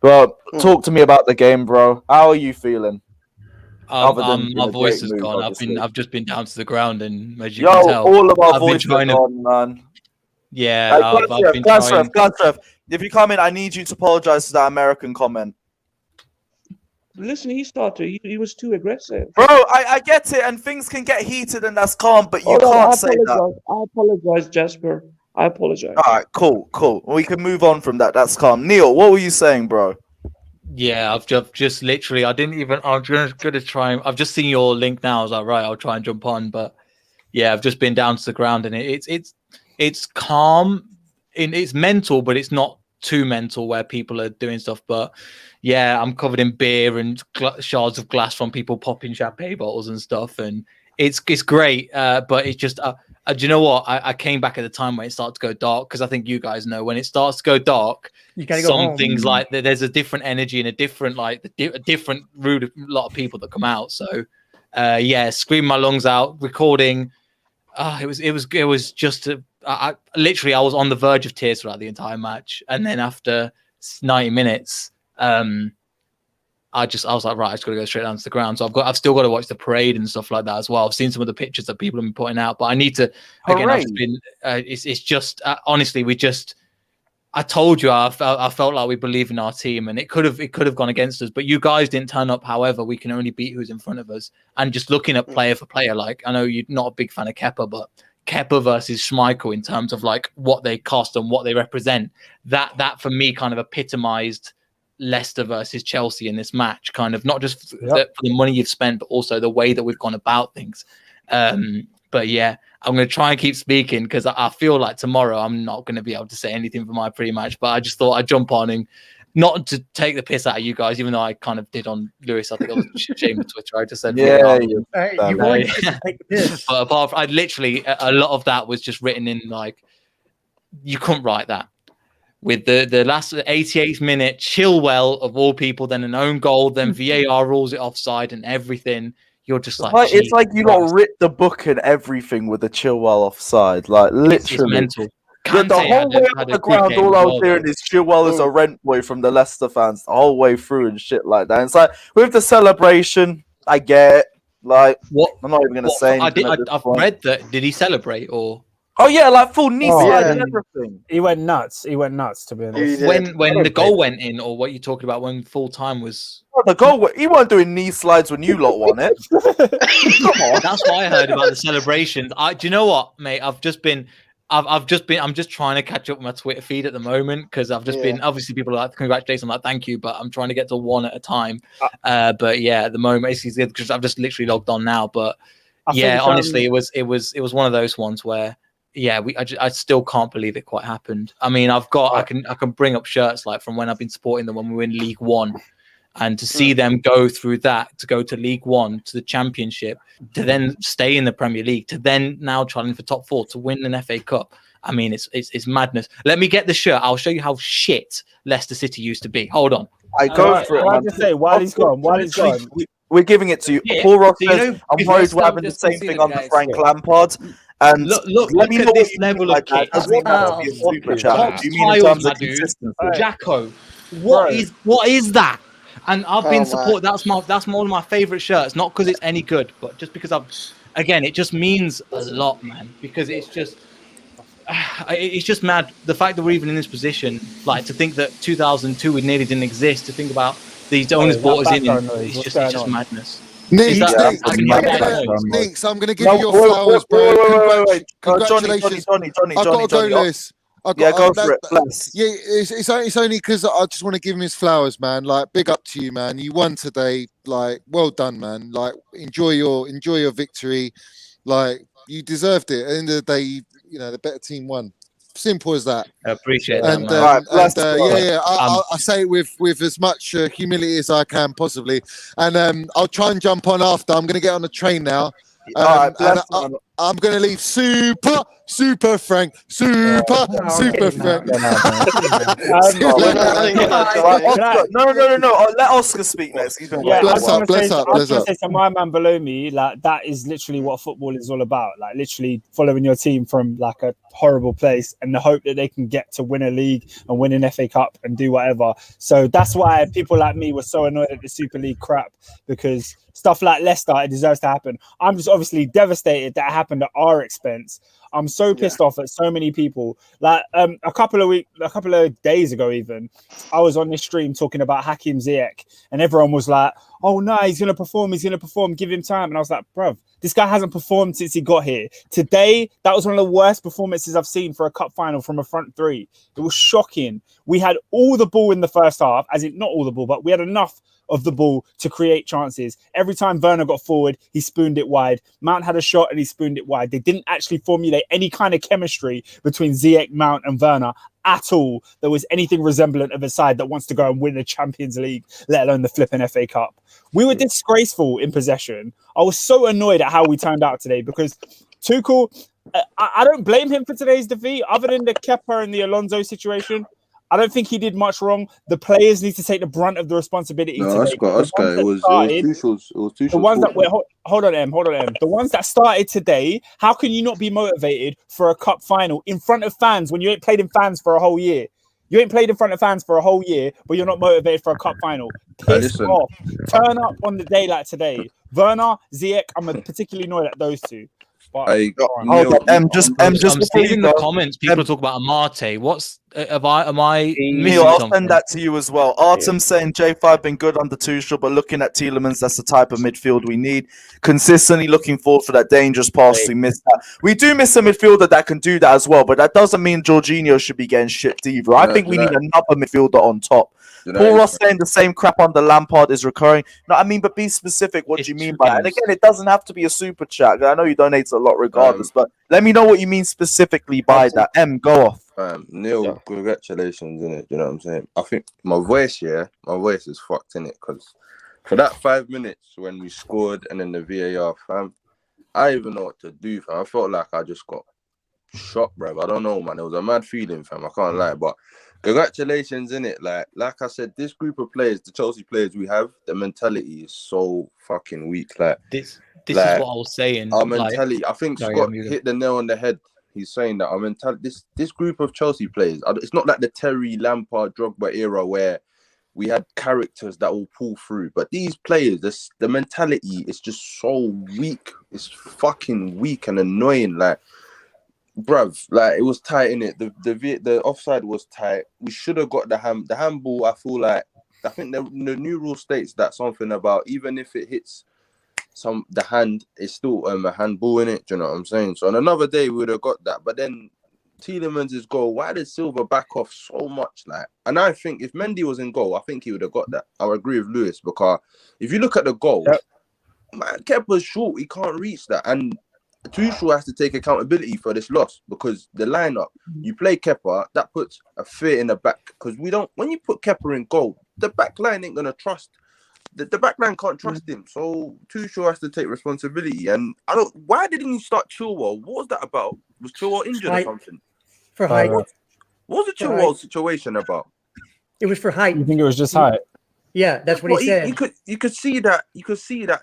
But talk to me about the game, bro. How are you feeling? My voice has gone. I've just been down to the ground, and as you can tell, all of our voices are gone, man. Yeah, I've been trying. Glassref, if you come in, I need you to apologize for that American comment. Listen, he started. He was too aggressive. Bro, I get it, and things can get heated, and that's calm, but you can't say that. I apologize, Jasper. I apologize. All right, cool. We can move on from that. That's calm. Neil, what were you saying, bro? Yeah, I've just literally, I'm gonna try. I've just seen your link now. I was like, right, I'll try and jump on, but yeah, I've just been down to the ground, and it's calm. It's mental, but it's not too mental where people are doing stuff. But yeah, I'm covered in beer and shards of glass from people popping champagne bottles and stuff, and it's great. But it's just, do you know what? I came back at the time when it started to go dark, because I think you guys know when it starts to go dark, you gotta go home. Things like there's a different energy and a different rude lot of people that come out. So yeah, scream my lungs out, recording. It was just I was on the verge of tears throughout the entire match, and then after 90 minutes, I was like, right, I just got to go straight down to the ground. So I've still got to watch the parade and stuff like that as well. I've seen some of the pictures that people have been putting out, but I need to again. It's just honestly, I told you I felt like we believe in our team, and it could have gone against us, but you guys didn't turn up. However, we can only beat who's in front of us. And just looking at player for player, like, I know you're not a big fan of Kepa, but Kepa versus Schmeichel in terms of like what they cost and what they represent, that for me kind of epitomized Leicester versus Chelsea in this match, kind of not just for the money you've spent, but also the way that we've gone about things. But yeah, I'm going to try and keep speaking because I feel like tomorrow I'm not going to be able to say anything for my pre-match, but I just thought I'd jump on, and not to take the piss out of you guys, even though I kind of did on Lewis. I think I was ashamed of Twitter. I just said, you wanted to take the piss. But apart from, I literally, a lot of that was just written in, like, you couldn't write that. With the last 88th minute, Chilwell, of all people, then an own goal, then VAR rules it offside and everything. You're just like, it's like you got writ the book and everything with the Chilwell offside. Like, literally. It's mental. The whole way up the ground, all I was hearing is Chilwell is a rent boy from the Leicester fans the whole way through and shit like that. And it's like, with the celebration, I get it. Like, what? I'm not even going to say anything. I've read that. Did he celebrate or? Oh yeah, like full knee slide and everything. He went nuts. To be honest. When the goal went in, or what you talking about when full time was? Oh, the goal. He weren't doing knee slides when you lot won it. Come on. That's what I heard about the celebrations. Do you know what, mate? I'm just trying to catch up with my Twitter feed at the moment because I've just been, obviously people are like, congratulations, I'm like, thank you, but I'm trying to get to one at a time. But yeah, at the moment, it's because I've just literally logged on now. But yeah, honestly, it was one of those ones where I still can't believe it quite happened. I mean, I can bring up shirts like from when I've been supporting them when we were in League One, and to see them go through that, to go to League One, to the Championship, to then stay in the Premier League, to then now challenge for top 4, to win an FA Cup. I mean, it's madness. Let me get the shirt. I'll show you how shit Leicester City used to be. Hold on. I go for it. I just say while he's gone. We're giving it to you. Yeah, Paul Ross so says, I'm worried we're having the same thing under Frank Lampard. And look let me at know this what you level mean of by that. kit. Does it have to be a super challenge? Do you mean in Tiles, terms my of dude. consistency? Jacko, what is that? And I've been support. That's one of my favorite shirts. Not because it's any good, but just because it just means a lot, man. Because it's just mad. The fact that we're even in this position, like to think that 2002 we nearly didn't exist. To think about these owners brought us in. It's just madness. Ninks, I'm going to give you your flowers, bro. Congratulations. Johnny, I've got to go, Lewis. Go for it. Bless. Yeah, it's only because I just want to give him his flowers, man. Like, big up to you, man. You won today. Like, well done, man. Like, enjoy your victory. Like, you deserved it. At the end of the day, the better team won. Simple as that. I appreciate that, man. I say it with as much humility as I can possibly, and I'll try and jump on after. I'm going to get on the train now. I'm going to leave super Frank. Super Frank. No. Let Oscar speak next. Bless up. To my man below me, like that is literally what football is all about. Like literally following your team from like a horrible place and the hope that they can get to win a league and win an FA Cup and do whatever. So that's why people like me were so annoyed at the Super League crap, because stuff like Leicester, it deserves to happen. I'm just obviously devastated that it happened at our expense. I'm so pissed off at so many people. Like a couple of days ago, even I was on this stream talking about Hakim Ziyech, and everyone was like, "Oh no, he's gonna perform. Give him time." And I was like, "Bruv, this guy hasn't performed since he got here. Today, that was one of the worst performances I've seen for a cup final from a front three. It was shocking. We had all the ball in the first half, as in not all the ball, but we had enough of the ball to create chances. Every time Werner got forward, he spooned it wide. Mount had a shot and he spooned it wide. They didn't actually formulate any kind of chemistry between Ziyech, Mount and Werner at all. There was anything resemblant of a side that wants to go and win the Champions League, let alone the flipping FA Cup. We were disgraceful in possession. I was so annoyed at how we turned out today because Tuchel, I don't blame him for today's defeat other than the Kepa and the Alonso situation. I don't think he did much wrong. The players need to take the brunt of the responsibility. No, Oscar. It was Tuchel's. The ones that were hold on, M. The ones that started today. How can you not be motivated for a cup final in front of fans when you ain't played in fans for a whole year? You ain't played in front of fans for a whole year, but you're not motivated for a cup final. Piss off. Turn up on the day like today. Werner, Ziyech. I'm particularly annoyed at those two. Just seeing in the comments, people talk about Amate. Am I Neil, I'll send that to you as well. Artem saying J5 been good under Tuchel, but looking at Tielemans, that's the type of midfield we need. Consistently looking forward for that dangerous pass. We miss that. We do miss a midfielder that can do that as well, but that doesn't mean Jorginho should be getting shipped either. I think we need another midfielder on top. Paul Ross saying the same crap under Lampard is recurring. No, I mean, but be specific. What do you mean by that? And again, it doesn't have to be a super chat. I know you donate a lot regardless, but let me know what you mean specifically by that. M, go off. Neil, congratulations, innit? You know what I'm saying? I think my voice is fucked, innit? Because for that 5 minutes when we scored and then the VAR, fam, I didn't even know what to do, fam. I felt like I just got shot, bruv. I don't know, man. It was a mad feeling, fam. I can't lie, but congratulations, innit? Like I said, this group of players, the Chelsea players we have, the mentality is so fucking weak. Like this is what I was saying. Our mentality, I think Scott hit the nail on the head. He's saying that our mentality, this group of Chelsea players, it's not like the Terry, Lampard, Drogba era where we had characters that will pull through. But these players, the mentality is just so weak. It's fucking weak and annoying. Like, bruv, like it was tight in it. The offside was tight. We should have got the handball. I think the new rule states that something about even if it hits the hand, it's still a handball in it. Do you know what I'm saying? So on another day we would have got that. But then Tielemans' goal, why did Silva back off so much? Like, and I think if Mendy was in goal, I think he would have got that. I agree with Lewis because if you look at the goal, man, Kepa's short. He can't reach that. And Tuchel has to take accountability for this loss because the lineup, you play Kepa, that puts a fear in the back because when you put Kepa in goal, the back line ain't gonna trust. The back line can't trust him, so Tuchel has to take responsibility. And why didn't he start Chilwell? What was that about? Was Chilwell injured or something? For height. What was the Chilwell situation about? It was for height. You think it was just height? Yeah, that's what he said. You could see that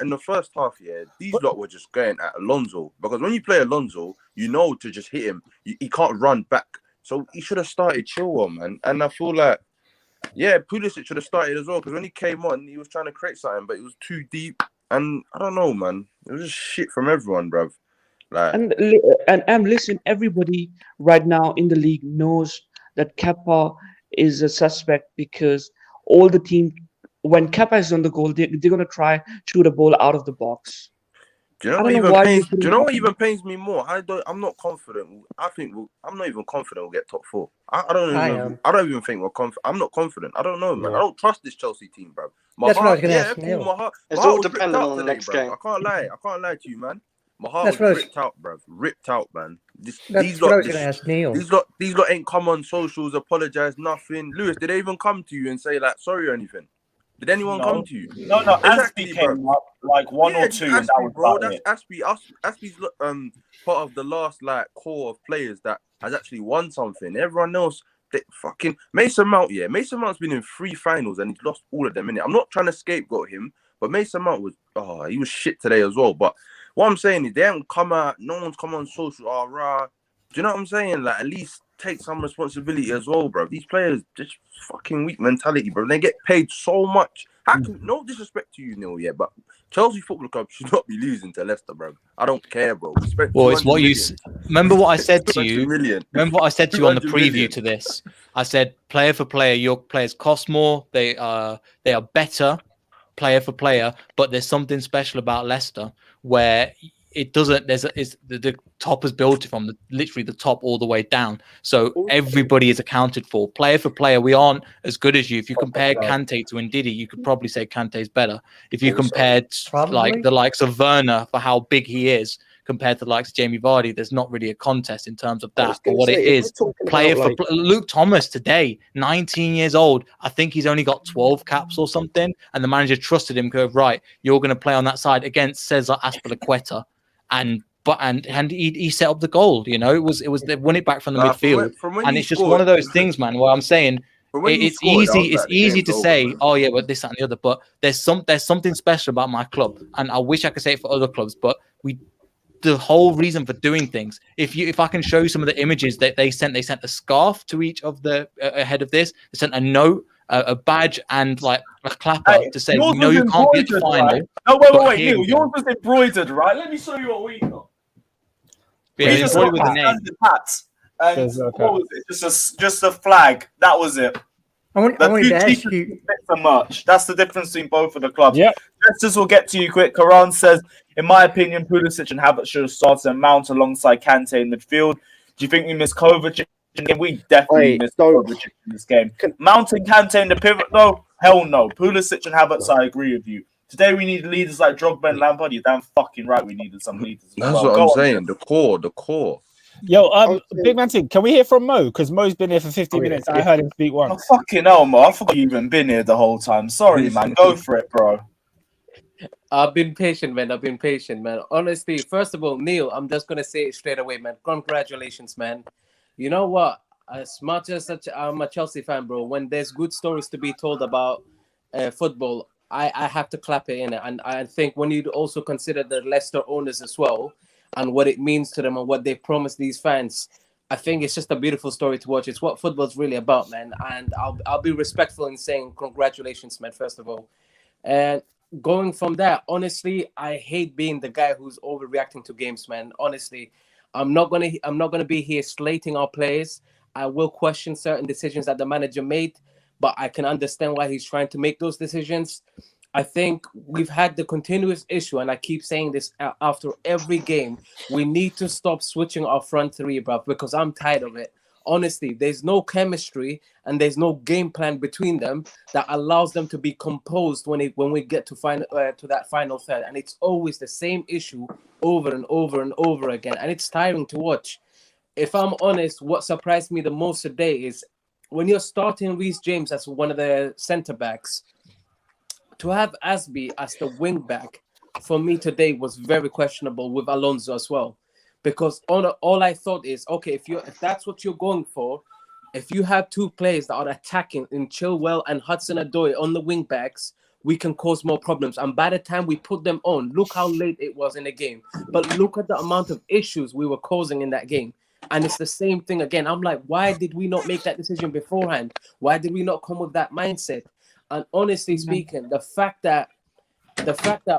in the first half. Yeah, these lot were just going at Alonso because when you play Alonso, you know to just hit him. He can't run back, so he should have started Chilwell, man. And I feel like, yeah, Pulisic should have started as well because when he came on, he was trying to create something, but it was too deep. And I don't know, man. It was just shit from everyone, bruv. Like, and listen, everybody right now in the league knows that Kepa is a suspect because all the team, when Kepa is on the goal, they're gonna try shoot a ball out of the box. Do you know what even pains me more? I'm not confident. I'm not even confident we'll get top 4. I don't even think we're confident. I'm not confident. I don't know, man. I don't trust this Chelsea team, bro. That's what I was gonna ask Neil. It's all dependent on the next game. I can't lie to you, man. My heart was ripped out, bro. Ripped out, man. That's what I was going to ask Neil. These lot ain't come on socials, apologize, nothing. Lewis, did they even come to you and say like sorry or anything? Did anyone come to you? No. Aspie came up like one or two, and that was bro. about That's it. Aspie's part of the last like core of players that has actually won something. Everyone else, they fucking Mason Mount. Yeah, Mason Mount's been in 3 finals and he's lost all of them. Innit? I'm not trying to scapegoat him, but Mason Mount he was shit today as well. But what I'm saying is they haven't come out. No one's come on social. Rah. Do you know what I'm saying? Like at least take some responsibility as well, bro. These players just fucking weak mentality, bro. They get paid so much. No disrespect to you, Neil, yeah, but Chelsea Football Club should not be losing to Leicester, bro. I don't care, bro. Well, it's what you remember. What I said to you. Remember what I said to you on the preview to this. I said, player for player, your players cost more. They are better, player for player. But there's something special about Leicester where it doesn't. The top is built from literally the top all the way down. So everybody is accounted for. Player for player, we aren't as good as you. If you compare Kante to Ndidi, you could probably say Kante's better. If you compared like the likes of Werner for how big he is compared to the likes of Jamie Vardy, there's not really a contest in terms of that. But what it is, player for Luke Thomas today, 19 years old. I think he's only got 12 caps or something, and the manager trusted him. Go right, you're going to play on that side against Cesar Azpilicueta, and he set up the goal. You know, it was they won it back from the midfield, and it's just one of those things, man. Where I'm saying it's easy to say, oh yeah, but this that, and the other. But there's something special about my club, and I wish I could say it for other clubs, but the whole reason for doing things. If I can show you some of the images that they sent a scarf to each of the ahead of this. They sent a note, a badge, and like a clapper to say, no, you can't be at the final. Right? No, wait, Neil, yours was embroidered, right? Let me show you what we got. Yeah, we just got with the name. Hats. And what was it? Just a flag. That was it. I wanted to ask you so much. That's the difference between both of the clubs. Yeah. Justice will get to you quick. Karan says, in my opinion, Pulisic and Havertz should have started and Mount alongside Kante in midfield. Do you think we missed Kovacic? We definitely missed Kovacic in this game. Mount and Kante in the pivot, though? Hell no. Pulisic and Havertz, I agree with you. Today we need leaders like Drogba and Lampard. You're damn fucking right. We needed some leaders. That's what I'm saying. The core. Yo, big man thing. Can we hear from Mo? Because Mo's been here for 15 minutes. I heard him speak once. Oh, fucking hell, Mo. I forgot you even been here the whole time. Sorry, man. Go for it, bro. I've been patient, man. Honestly, first of all, Neil, I'm just gonna say it straight away, man. Congratulations, man. You know what? As much as I'm a Chelsea fan, bro, when there's good stories to be told about football, I have to clap it in it. And I think when you also consider the Leicester owners as well, and what it means to them and what they promise these fans, I think it's just a beautiful story to watch. It's what football's really about, man. And I'll be respectful in saying congratulations, man, first of all. And going from that, honestly, I hate being the guy who's overreacting to games, man. Honestly, I'm not gonna be here slating our players. I will question certain decisions that the manager made, but I can understand why he's trying to make those decisions. I think we've had the continuous issue, and I keep saying this after every game. We need to stop switching our front three, bro, because I'm tired of it. honestly, there's no chemistry and there's no game plan between them that allows them to be composed when we get to that final third. And it's always the same issue over and over and over again, and it's tiring to watch. If I'm honest, what surprised me the most today is when you're starting Reece James as one of the centre backs, to have Asby as the wing back for me today was very questionable with Alonso as well. Because all I thought is, okay, if that's what you're going for, if you have two players that are attacking in Chilwell and Hudson-Odoi on the wing backs, we can cause more problems. And by the time we put them on, look how late it was in the game. But look at the amount of issues we were causing in that game. And it's the same thing again. I'm like, why did we not make that decision beforehand? Why did we not come with that mindset? And honestly speaking, the fact that,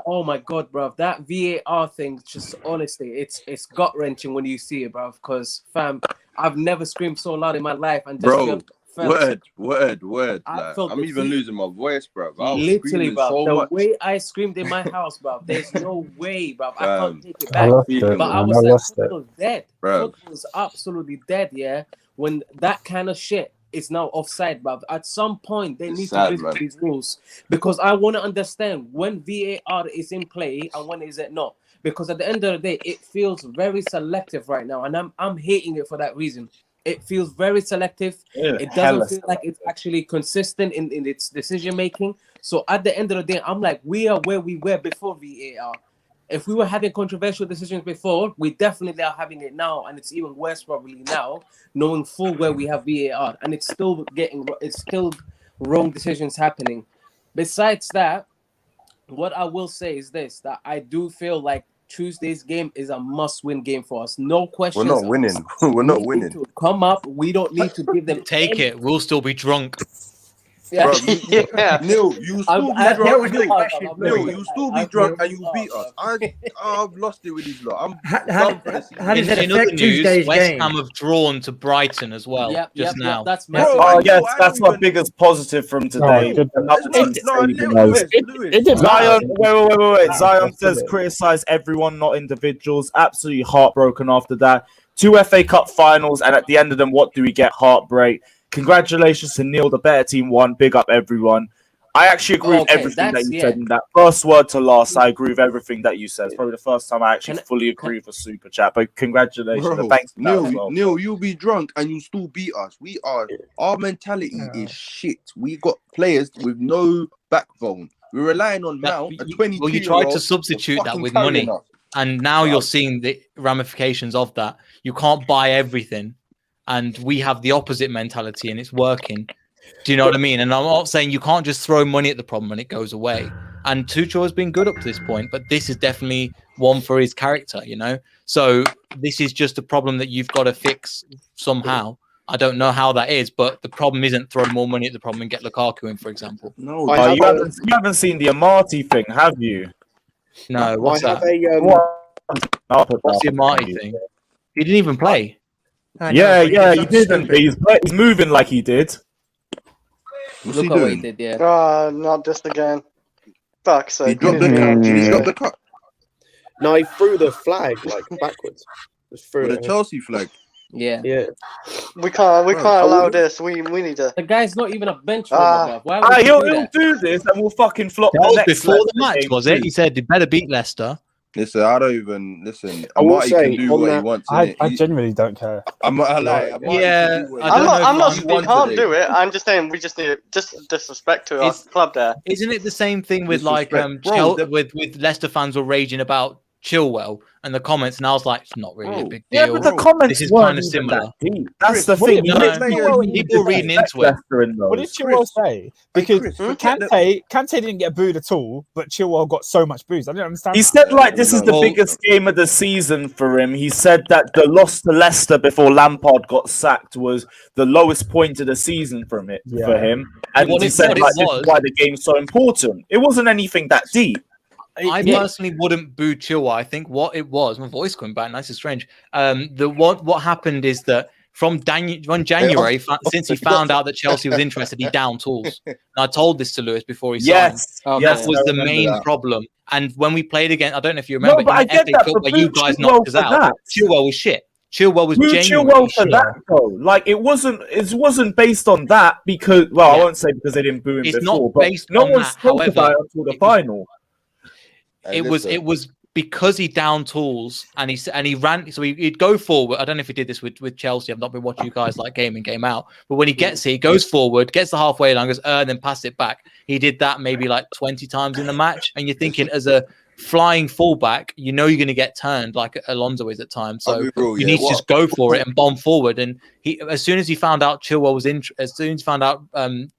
oh my God, bro, that VAR thing, just honestly, it's gut wrenching when you see it, bro. Because fam, I've never screamed so loud in my life. And just word. Like, I'm even losing my voice, bro. Literally, bro. The way I screamed in my house, bro. There's no way, bro. I can't take it back. But I was like, football's dead. Football's absolutely dead, yeah. When that kind of shit is now offside, bruv. At some point, they need to visit these rules, because I want to understand when VAR is in play and when is it not. Because at the end of the day, it feels very selective right now, and I'm hating it for that reason. It feels very selective. Yeah, it doesn't feel like it's actually consistent in its decision making. So at the end of the day, I'm like, we are where we were before VAR. If we were having controversial decisions before, we definitely are having it now, and it's even worse probably now, knowing full well we have VAR, and it's still wrong decisions happening. Besides that, what I will say is this: that I do feel like Tuesday's game is a must-win game for us. No questions. We're not winning. We're not winning. Come up. We don't need to give them. Take it. We'll still be drunk. Yeah. Bro, Neil, you still be drunk. Neil, you still be drunk and you beat us. I've lost it with these lot. How does that affect Tuesday's West game? Ham have drawn to Brighton as well just now. That's yes, that's our biggest positive from today. Zion, wait. Zion says criticize everyone, not individuals. Absolutely heartbroken after that. 2 FA Cup finals, and at the end of them, what do we get? Heartbreak. Congratulations to Neil, the better team won. Big up everyone. I actually agree with everything that you said in that first word to last. I agree with everything that you said. It's probably the first time I actually fully agree with a super chat. But congratulations. Bro, thanks Neil, you'll be drunk and you still beat us. Our mentality is shit. We got players with no backbone. We're relying on Mount, a 22-year-old. Well, you tried to substitute that with money, and now you're seeing the ramifications of that. You can't buy everything. And we have the opposite mentality, and it's working. Do you know what I mean? And I'm not saying you can't just throw money at the problem and it goes away. And Tuchel has been good up to this point, but this is definitely one for his character, you know? So this is just a problem that you've got to fix somehow. I don't know how that is, but the problem isn't throw more money at the problem and get Lukaku in, for example. No, you haven't seen the Amati thing, have you? No, what's that? What's the Amati thing? He didn't even play. Yeah, he didn't. He's moving like he did. Look at what he did, yeah. Not just again. Fuck's sake. He dropped the cut. No, he threw the flag like backwards. The Chelsea flag. Yeah. We can't allow this. We need to. The guy's not even a bench warmer. Why would he'll do this and we'll fucking flop the next before the match, was it? He said he better beat Leicester. Listen, I don't even listen. Amati can do what he wants. I genuinely don't care. I'm not. We can't do it. I'm just saying we just need just disrespect to our club there. Isn't it the same thing with like with Leicester fans were raging about Chilwell and the comments, and I was like, it's not really a big deal. Yeah, but the comments this is kind of similar. That's the thing. People reading into it. What did Chilwell say? Because Kante didn't get booed at all, but Chilwell got so much booze. I don't understand. He said like this is the biggest game of the season for him. He said that the loss to Leicester before Lampard got sacked was the lowest point of the season for him. And he said like this is why the game's so important. It wasn't anything that deep. I personally wouldn't boo Chilwell. I think what it was, my voice coming back, nice and strange. What happened is that from January, since he found out that Chelsea was interested, he downed tools. And I told this to Lewis before he signed. That was the main problem. And when we played again, I don't know if you remember, in the FA Cup where you guys knocked us out, Chilwell was shit. Chilwell was Who genuinely Chilwell for shit. that though? Like it wasn't based on that because I won't say because they didn't boo him It's before, not but based no on one that. spoke However, about it until the final. It was because he down tools and he ran. So he'd go forward. I don't know if he did this with Chelsea. I've not been watching you guys like game in, game out. But when he gets it, he goes forward, gets the halfway line, goes, and then pass it back. He did that maybe like 20 times in the match. And you're thinking as a flying fullback, you know you're going to get turned like Alonso is at times. So you need to just go for it and bomb forward. And he, as soon as he found out Chilwell was as soon as he found out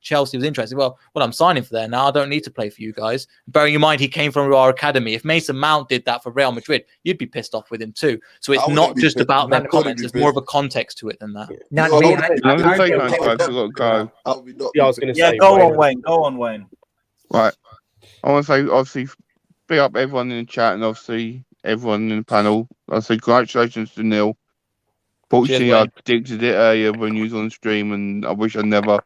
Chelsea was interested, well, I'm signing for there now. I don't need to play for you guys. Bearing in mind he came from our academy. If Mason Mount did that for Real Madrid, you'd be pissed off with him too. So it's not just about their comments. There's more of a context to it than that. Yeah, I was going to say. Go on, Wayne. Right. I want to say, obviously, big up everyone in the chat and obviously everyone in the panel. I say congratulations to Neil. Fortunately, I predicted it earlier when you was on stream, and I wish I never.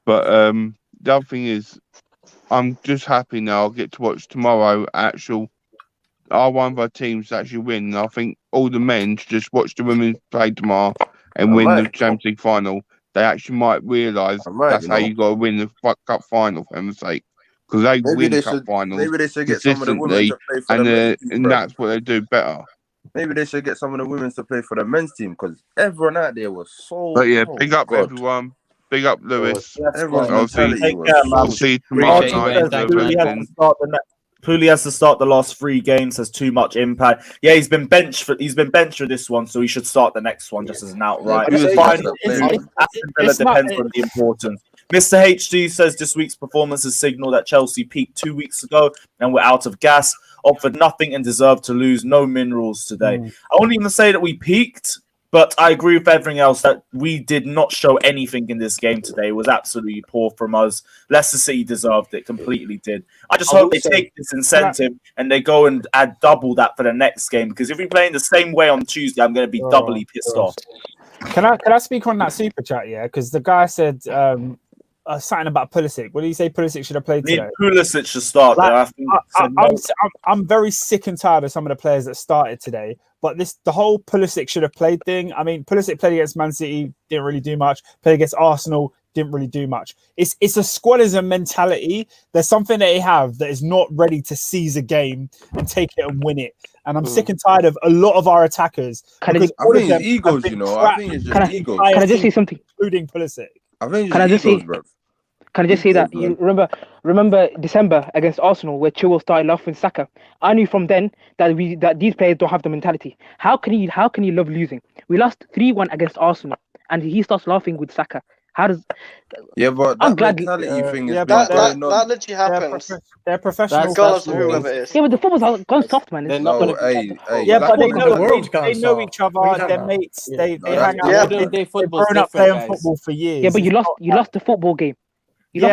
But the other thing is, I'm just happy now. I'll get to watch tomorrow. One of our teams actually win. And I think all the men should just watch the women play tomorrow and win the Champions League final. They actually might realise that's how you got to win the Cup final, for heaven's sake. Because they win Cup finals. Maybe they should get some of the women to play for the men's team, and that's what they do better. Maybe they should get some of the women to play for the men's team because everyone out there was so. But yeah, big up everyone. Big up Lewis. Everyone's mentality was see tomorrow night. Pooley has to start the last 3 games. Has too much impact. Yeah, he's been benched for this one, so he should start the next one just as an outright. Aston Villa depends on the importance. Mr. HD says this week's performance is signal that Chelsea peaked 2 weeks ago and we're out of gas, offered nothing and deserved to lose. No minerals today. I won't even say that we peaked, but I agree with everything else that we did not show anything in this game today. It was absolutely poor from us. Leicester City deserved it, completely did. I just hope they take this incentive and they go and add double that for the next game, because if we play in the same way on Tuesday, I'm going to be doubly pissed off. Can I speak on that super chat? Yeah, because the guy said something about Pulisic. What did he say? Pulisic should have played today. Pulisic should start. I'm very sick and tired of some of the players that started today. But the whole Pulisic should have played thing. I mean, Pulisic played against Man City, didn't really do much. Played against Arsenal, didn't really do much. It's a squadism mentality. There's something that they have that is not ready to seize a game and take it and win it. And I'm sick and tired of a lot of our attackers. I think it's egos, you know. I think it's just egos. Can I just say something? Including Pulisic. I think it's egos, bro. Can I just say that you remember December against Arsenal where Chilwell started off with Saka? I knew from then that these players don't have the mentality. How can you love losing? We lost 3-1 against Arsenal, and he starts laughing with Saka. How does? Yeah, but I'm glad mentality thing is that literally happens. They're professional. Regardless of whoever it is. Yeah, but the football's gone soft, man. They're not but they know each other. They're mates. They hang out. They've grown up playing football for years. Yeah, but you lost the football game. If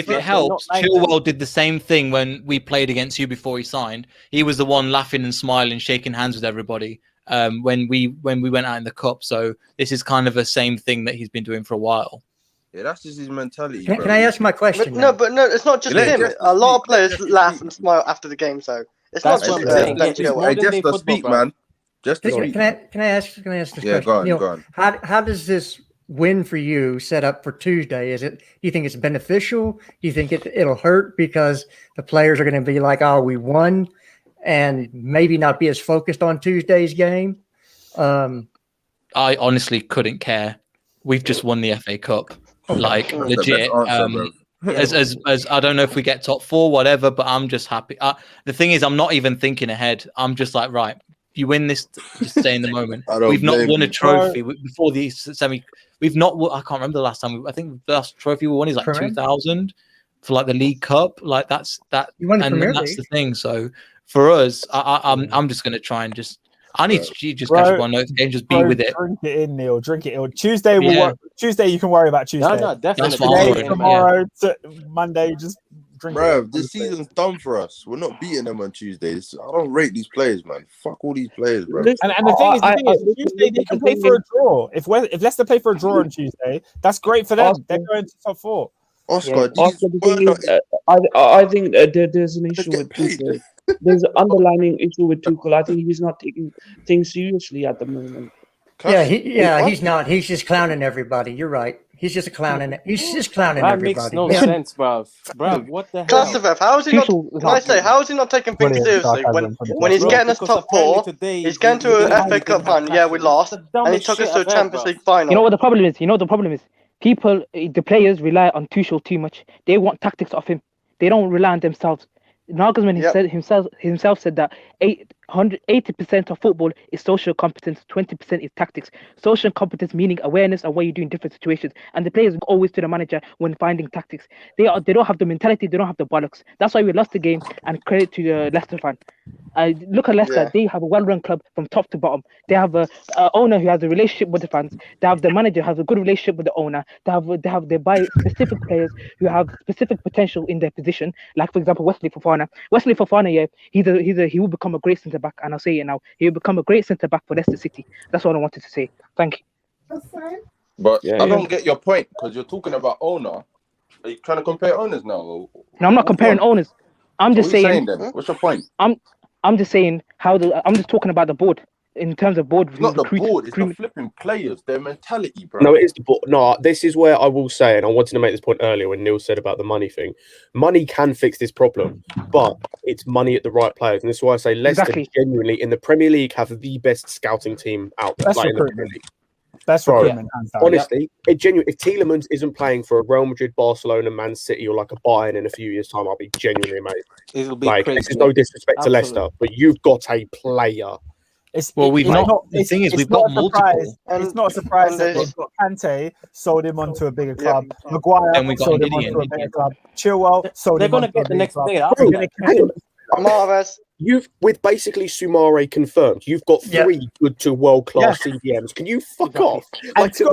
it helps, Chilwell did the same thing when we played against you before he signed. He was the one laughing and smiling, shaking hands with everybody when we went out in the cup. So this is kind of the same thing that he's been doing for a while. Yeah, that's just his mentality. Can I ask my question? But no, it's not just him. A lot of players laugh and smile after the game, so it's not just just to speak, man. Just to speak. Can I ask this question? Yeah, go on. How does this win for you set up for Tuesday? Do you think it's beneficial? Do you think it'll hurt because the players are going to be like, oh, we won, and maybe not be as focused on Tuesday's game? I honestly couldn't care. We've just won the FA Cup, like legit. As I don't know if we get top 4, whatever, but I'm just happy. The thing is, I'm not even thinking ahead. I'm just like, right, if you win this, just stay in the moment. We've not won a trophy before the semi. We've not. I can't remember the last time. I think the last trophy we won is like 2000 for like the League Cup. Like that's that. You won the Premier that's League. the thing. So for us, I'm just gonna try and just. I need to just catch up on notes and just be with it. Drink it in, Neil. Drink it in. Tuesday will work. Tuesday you can worry about Tuesday. No, definitely. Today, tomorrow, Monday, just drink. Bro, this season's done for us. We're not beating them on Tuesdays. I don't rate these players, man. Fuck all these players, bro. And the thing is, Tuesday they can play for a draw. If Leicester play for a draw on Tuesday, that's great for them. They're going to top 4. Oscar, I think there's an issue with Tuesday. there's an underlining issue with Tuchel. I think he's not taking things seriously at the moment. He's not. He's just clowning everybody. You're right. He's just He's just clowning that everybody. Makes no sense, bruv. What the hell? Clusterfuck, how is he not? Can I say, how is he not taking things seriously when he's getting us top 4? He's getting to an FA Cup run. Yeah, we lost, and he took us to a Champions League final. You know what the problem is? People, the players rely on Tuchel too much. They want tactics off him. They don't rely on themselves. Nagelsmann himself said that 80% of football is social competence, 20% is tactics. Social competence meaning awareness of what you do in different situations. And the players go always to the manager when finding tactics. They don't have the mentality, they don't have the bollocks. That's why we lost the game, and credit to the Leicester fan. Look at Leicester, They have a well-run club from top to bottom. They have a owner who has a relationship with the fans. They have the manager who has a good relationship with the owner. They buy specific players who have specific potential in their position. Like for example, Wesley Fofana. He will become a great centre back, and I'll say it now. He will become a great centre back for Leicester City. That's what I wanted to say. Thank you. But I don't get your point, because you're talking about owner. Are you trying to compare owners now? No, I'm not comparing owners. I'm just saying. What's your point? I'm just saying I'm just talking about the board in terms of board. It's not the board, it's the flipping players, their mentality, bro. No, it is the board. No, this is where I will say, and I wanted to make this point earlier when Neil said about the money thing. Money can fix this problem, but it's money at the right players. And this is why I say Leicester genuinely in the Premier League have the best scouting team out there. Best recruitment. Best recruitment. Honestly, it genuinely. If Tielemans isn't playing for a Real Madrid, Barcelona, Man City, or like a Bayern in a few years' time, I'll be genuinely amazed. It'll be like, crazy. this is no disrespect to Leicester, but you've got a player. We've got multiple. And it's not a surprise that they've got Kante, sold him onto a bigger club. Maguire, sold him onto a bigger club. Chilwell, sold him onto a bigger club. Mahrez. You've, with basically Soumare confirmed, you've got 3 good to world-class CDMs. Can you fuck off? Excuse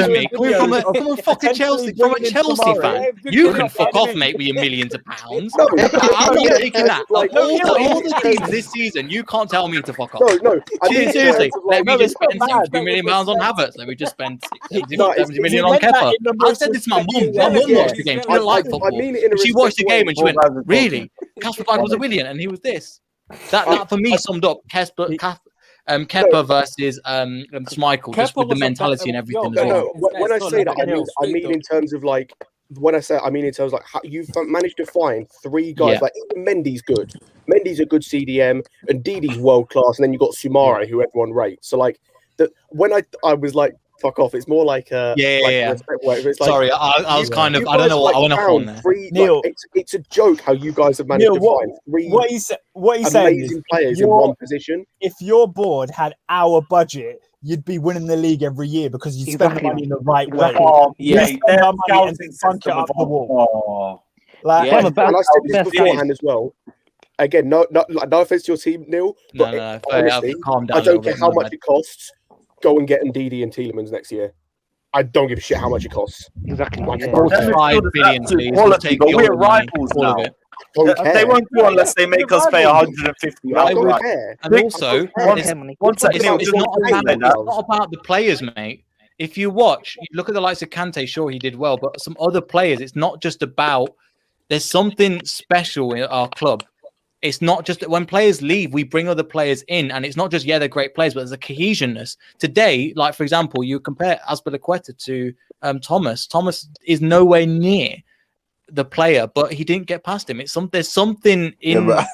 me. From a fucking Chelsea fan, you can fuck off, mate, with your millions of pounds. I'm not taking that. All the teams this season, you can't tell me to fuck off. No. Seriously, let me just spend £70 million on Havertz. Let me just spend £70 million on Kepa. I said this to my mum. My mum watched the game. She didn't like football. She watched the game and she went, really? Kasper Schmeichel was a Willian, and he was this. That for me summed up Kepa versus Schmeichel, just with the mentality and everything as well. When I say that, I mean in terms of like. When I say, I mean in terms of like how you've managed to find 3 guys. Like Mendy's good. Mendy's a good CDM, and Didi's world class, and then you got Soumare, who everyone rates. So like, when I was like. Fuck off! It's more like it's like, sorry, I was kind of. I don't know what I went off on there. Neil, it's a joke how you guys have managed to find 3 what he's saying is players in one position. If your board had our budget, you'd be winning the league every year because you spend the money in the right way. You spend our money and then funk it up the wall. And I said this beforehand as well. Again, no offense to your team, Neil, but honestly, I don't care how much it costs. Go and get Ndidi and Tielemans next year. I don't give a shit how much it costs. Exactly. Like, 5 billion, please. We'll take but we're rivals now. They won't do unless they make us pay 150. I don't care. And also, it's not about the players, mate. If you look at the likes of Kante, sure, he did well, but some other players, it's not just about, there's something special in our club. It's not just that when players leave, we bring other players in, and it's not just, they're great players, but there's a cohesionness. Today, like, for example, you compare Azpilicueta to Thomas. Thomas is nowhere near the player, but he didn't get past him. There's something in at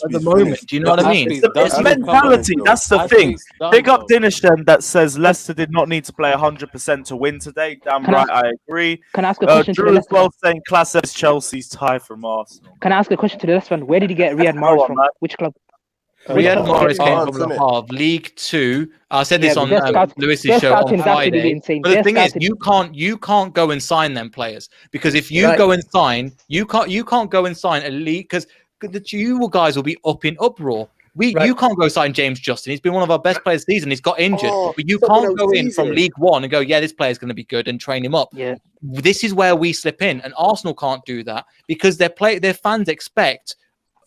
the moment. Do you know what I mean? It's mentality. That's the thing. Big up Dinishan that says Leicester did not need to play 100% to win today. Damn right, I agree. Can I ask a question? Drew as well saying class is Chelsea's tie from Arsenal. Can I ask a question to the Leicester fan? Where did he get Riyad Mahrez from? Which club? Riyad Mahrez came from Le Havre, League 2. I said this on Lewis's show on Friday. But the thing is, you can't go and sign them players, because if you go and sign, you can't go and sign a league, because you guys will be up in uproar. You can't go sign James Justin. He's been one of our best players this season. He's got injured, but you can't go in from League 1 and go, this player's going to be good, and train him up. Yeah, this is where we slip in, and Arsenal can't do that because their fans expect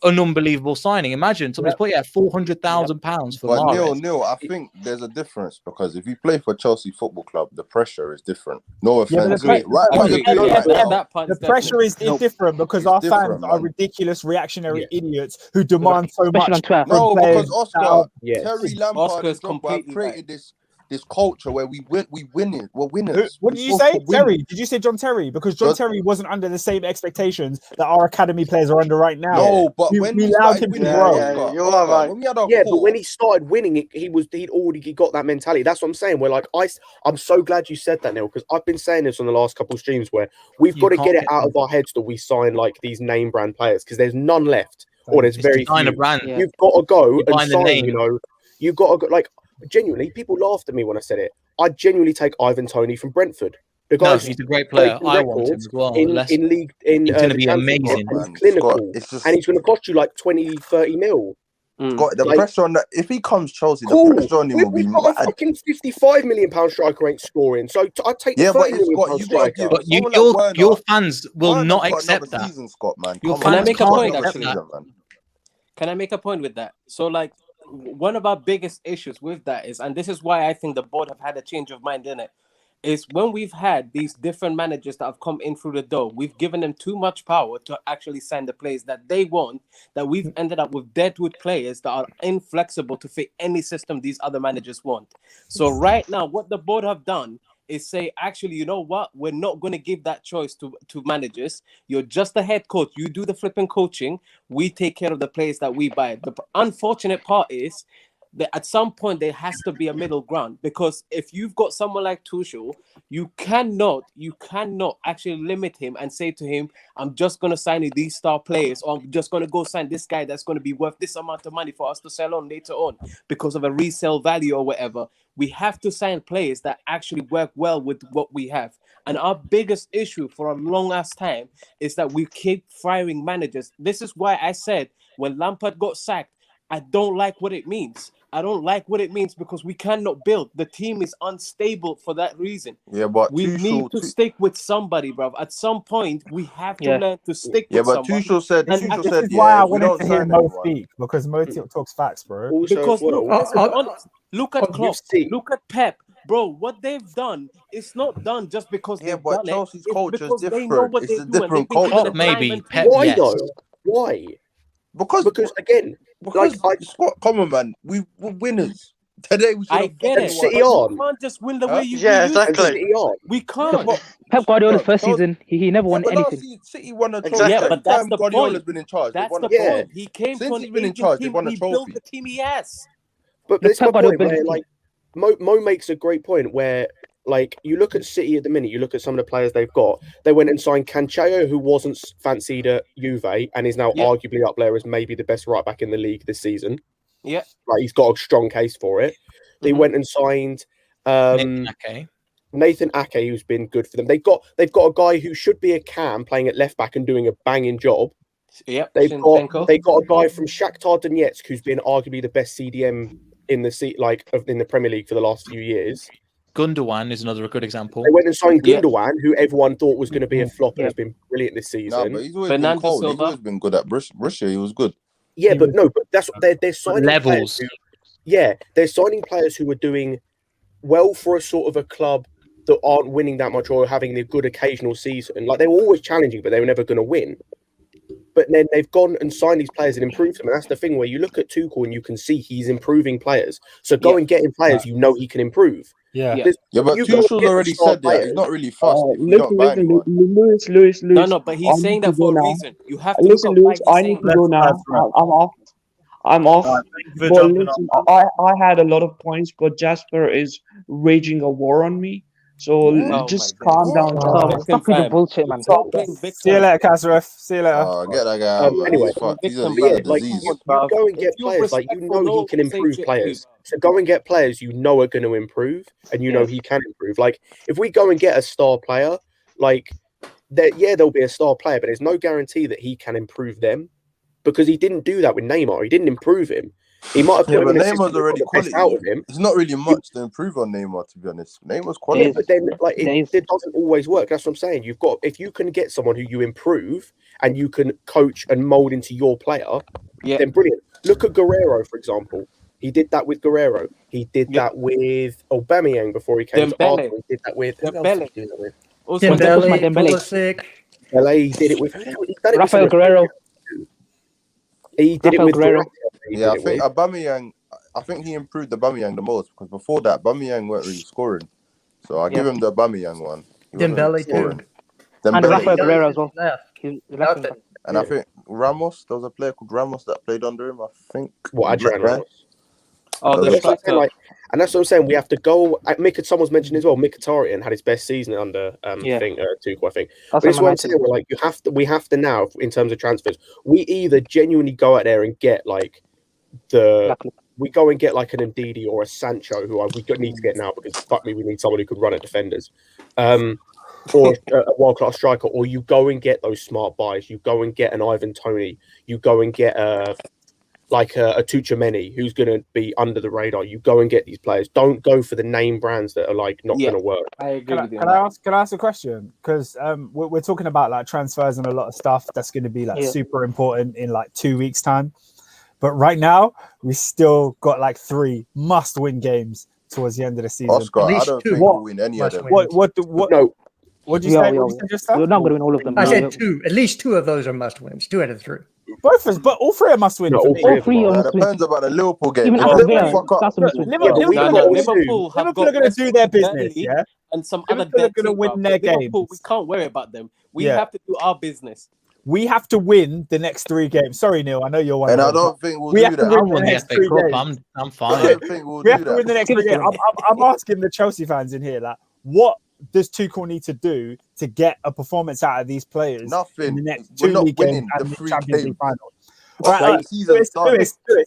an unbelievable signing. Imagine somebody's put £400,000 for Mahrez. Neil, I think there's a difference because if you play for Chelsea Football Club, the pressure is different. No offense. The pressure is different because our fans are ridiculous reactionary idiots who demand so much. No, because Oscar, Terry Lampard and Drogba created this culture where we're winners. What did you say, Terry? Did you say John Terry? Because John Terry wasn't under the same expectations that our academy players are under right now. No, but when we allowed him to grow, you're right. But when he started winning, he'd already got that mentality. That's what I'm saying. We're like, I'm so glad you said that, Neil, because I've been saying this on the last couple of streams where we've got to get it out of our heads that we sign like these name brand players because there's none left, or there's very few. You've got to go and sign. You've got to go like. Genuinely, people laughed at me when I said it. I'd genuinely take Ivan Toney from Brentford. The guy's he's a great player. I want him as well. In league, he's going to be amazing. He's clinical, and he's going to cost you like 20-30 mil. Got the pressure on that. If he comes Chelsea, the pressure on him will be mad. A fucking £55 million striker ain't scoring, so I'd take the £30 million striker. But your fans will not accept that. Season, Scott, man. Can I make a point? Actually, can I make a point with that? So, like, one of our biggest issues with that is, and this is why I think the board have had a change of mind in it, is when we've had these different managers that have come in through the door, we've given them too much power to actually sign the players that they want, that we've ended up with deadwood players that are inflexible to fit any system these other managers want. So right now, what the board have done is say, actually, you know what? We're not going to give that choice to managers. You're just the head coach. You do the flipping coaching. We take care of the players that we buy. The unfortunate part is that at some point there has to be a middle ground, because if you've got someone like Tuchel, you cannot actually limit him and say to him, I'm just going to sign you these star players, or I'm just going to go sign this guy that's going to be worth this amount of money for us to sell on later on because of a resale value or whatever. We have to sign players that actually work well with what we have. And our biggest issue for a long ass time is that we keep firing managers. This is why I said when Lampard got sacked, I don't like what it means. I don't like what it means because we cannot build. The team is unstable for that reason. Yeah, but we need to stick with somebody, bro. At some point, we have to learn to stick with somebody. Yeah, but Tuchel said, this is why I wanted to hear Mo speak, because Mo talks facts, bro. Because look at Klopp, look at Pep. Bro, what they've done, it's not done just because they've done Chelsea's it. culture Because is they know different. what It's they a do. different culture. Maybe Pep, why though? Why? Because again, Scott, come on, man. We're winners. Today we should have get it. City on. We can't just win the way you exactly. We can't. Pep Guardiola's first season, he never won anything. City won a trophy. Yeah, but that's the Guardiola's point. been in charge. That's the point. He came since to he's been in charge. They won a he built trophy. the team he has. But this is my point where, like, Mo makes a great point where, like, you look at City at the minute, you look at some of the players they've got. They went and signed Cancelo, who wasn't fancied at Juve and is now arguably up there as maybe the best right back in the league this season. Yeah, like he's got a strong case for it. They went and signed Nathan Ake, who's been good for them. They've got a guy who should be a cam playing at left back and doing a banging job. Yep, they got a guy from Shakhtar Donetsk who's been arguably the best CDM in the Premier League for the last few years. Gundogan is another good example. They went and signed Gundogan, who everyone thought was going to be a flop and has been brilliant this season. No, but he's always been cold. He's always been good at Borussia. He was good. Yeah, but that's they're signing levels. They're signing players who are doing well for a sort of a club that aren't winning that much or having a good occasional season. Like, they were always challenging, but they were never going to win. But then they've gone and signed these players and improved them. And that's the thing where you look at Tuchel and you can see he's improving players. So go and get him players you know he can improve. Yeah, but Tuchel's already said that. He's not really fast. Lewis. No, but he's saying that for a reason. You have to listen, Lewis. I need to go now. I'm off. But listen, I had a lot of points, but Jasper is waging a war on me. So just calm down. Stop with the bullshit, man. See you later, Kasref. See you later. Oh, get that guy out. Anyway, he's a disease. You go and get players, like, you know he can improve players. So go and get players you know are going to improve, and you know he can improve. Like, if we go and get a star player, like, there'll be a star player, but there's no guarantee that he can improve them, because he didn't do that with Neymar. He didn't improve him. He might have put him but in a Neymar's system already that got the best quality. out of him. It's not really much to improve on Neymar, to be honest. Neymar's quality. Yeah, but then like it doesn't always work. That's what I'm saying. If you can get someone who you improve and you can coach and mold into your player, then brilliant. Look at Guerrero, for example. He did that with Guerrero. He did that with Aubameyang before he came to Arsenal. He did that with Dembele, Pulisic. He did it with Rafael Guerrero. He did it with Guerrero. Yeah, I think Aubameyang. I think he improved Aubameyang the most because before that, Aubameyang weren't really scoring. So I give him the Aubameyang one. Dembele too. And Rafael Guerrero as well. And I think Ramos. There was a player called Ramos that played under him. I think. Adrian Ramos? Oh, and that's what I'm saying. We have to go. Someone's mentioned as well. Mkhitaryan had his best season under Tuchel, I think. But that's what I'm saying. We're like, we have to now, in terms of transfers, we either genuinely go out there and get like we go and get like an Ndidi or a Sancho, who we need to get now because fuck me, we need someone who can run at defenders, or a world class striker, or you go and get those smart buys. You go and get an Ivan Toney. You go and get a Tuchemeni who's going to be under the radar. You go and get these players. Don't go for the name brands that are like not going to work. I agree with you. Can I ask a question? Because we're talking about like transfers and a lot of stuff that's going to be like super important in like 2 weeks' time. But right now, we still got like 3 must-win games towards the end of the season. Oscar, I don't think we'll win any of them. What did you say? We're not going to win all of them. I said 2. At least 2 of those are must-wins. 2 out of 3. Both of us, but all 3 are must-win. All 3 are must-win. Depends about the Liverpool game. Liverpool are going to do their business, yeah? And some Liverpool other are going to win their games. We can't worry about them. We have to do our business. We have to win the next 3 games. Sorry, Neil, I know you're one. And I don't think we'll do that. I'm fine. I don't think we'll we have do to win the next 3 games. I'm asking the Chelsea fans in here, like, what does Tuchel need to do to get a performance out of these players? Nothing. In the next We're 2 not league winning games the and the 3 Champions League games. final. Lewis,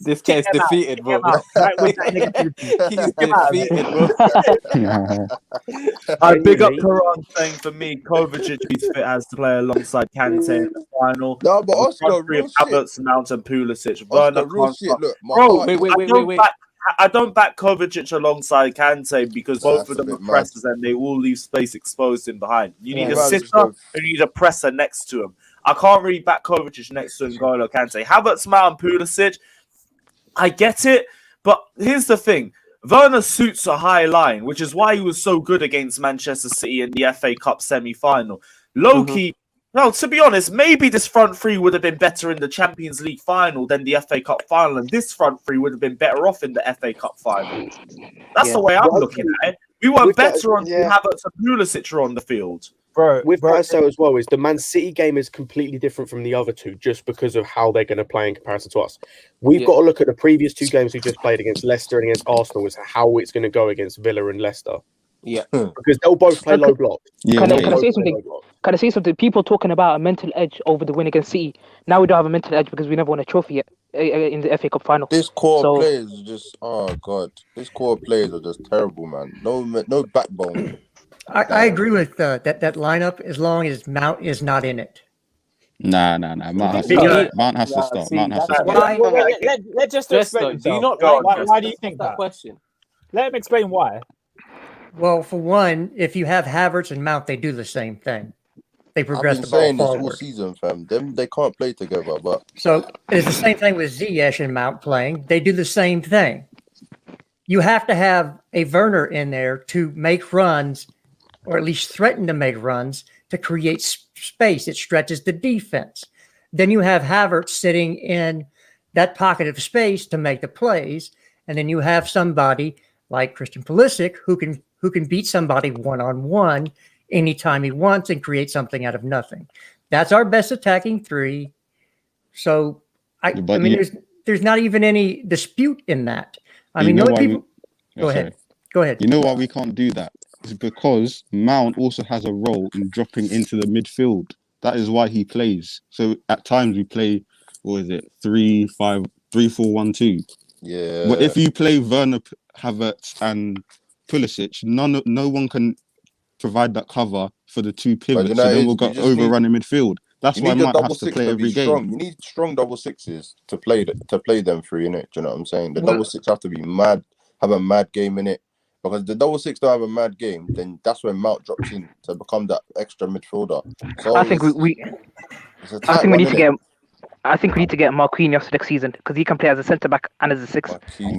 this guy's defeated, bro. He's defeated, bro. I big up Karan saying for me, Kovacic is fit as to play alongside Kante in the final. No, but Oscar, real shit. Havertz, Mount, and Pulisic. Oscar, real shit. Look, wait. I don't back Kovacic alongside Kante because both of them are pressers and they all leave space exposed in behind. You need a sitter and you need a presser next to him. I can't really back Kovacic next to N'Golo Kante. Havertz, Mount, and Pulisic, I get it, but here's the thing. Werner suits a high line, which is why he was so good against Manchester City in the FA Cup semi-final. Low-key, well, to be honest, maybe this front 3 would have been better in the Champions League final than the FA Cup final, and this front 3 would have been better off in the FA Cup final. That's the way I'm looking at it. We were better on Havertz and Pulisic are on the field. With Barca as well, is the Man City game is completely different from the other 2 just because of how they're going to play in comparison to us. We've got to look at the previous 2 games we just played against Leicester and against Arsenal as how it's going to go against Villa and Leicester. Yeah, because they'll both play low block. Can I say something? Can I say something? People talking about a mental edge over the win against City. Now we don't have a mental edge because we never won a trophy yet in the FA Cup final. This core players are just These core players are just terrible, man. No backbone. I agree with that lineup as long as Mount is not in it. Nah. Mount has to start. Mount has to start. Let's just explain. Why do you think that? Question. Let him explain why. Well, for one, if you have Havertz and Mount, they do the same thing. They progress the ball forward. I've been saying this all season, fam. They can't play together, but so it's the same thing with Ziyech and Mount playing. They do the same thing. You have to have a Werner in there to make runs, or at least threaten to make runs, to create space. It stretches the defense. Then you have Havertz sitting in that pocket of space to make the plays, and then you have somebody like Christian Pulisic who can beat somebody one-on-one anytime he wants and create something out of nothing. That's our best attacking 3. So there's not even any dispute in that. I mean, Go ahead. You know why we can't do that? It's because Mount also has a role in dropping into the midfield. That is why he plays. So at times we play, 3-4-1-2. Yeah. But if you play Werner, Havertz, and Pulisic, no one can provide that cover for the 2 pivots. So then we'll go overrun in midfield. That's You why need a Mount double has to six play to every be game. strong. You need strong double sixes to play them through, innit? Do you know what I'm saying? The Well- double six have to be mad, have a mad game in it. Because the double six don't have a mad game, then that's when Mount drops in to become that extra midfielder. So I think it's a I tight think we one, need to innit? get. I think we need to get Marquinhos next season because he can play as a centre back and as a six.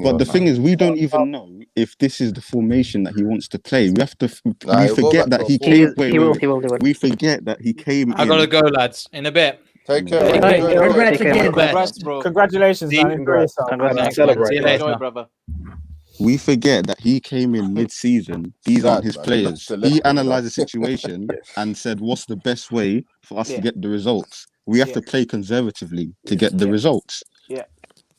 But the thing is, we don't even know if this is the formation that he wants to play. We have to. Nah, we he'll go forget back that to a he 4. came. He will. We forget that he came I in. gotta go, lads. In a bit. Take care. Hey, man. Enjoy the congrats game. again. Congrats, bro. Congratulations, man. Enjoy yourself. Thanks, Celebrate. man. See you later. Enjoy, brother. We forget that he came in mid-season. These aren't his Man. players. To He Leicester, analysed the situation and said, "What's the best way for us to get the results? We have to play conservatively to get the results." Yeah.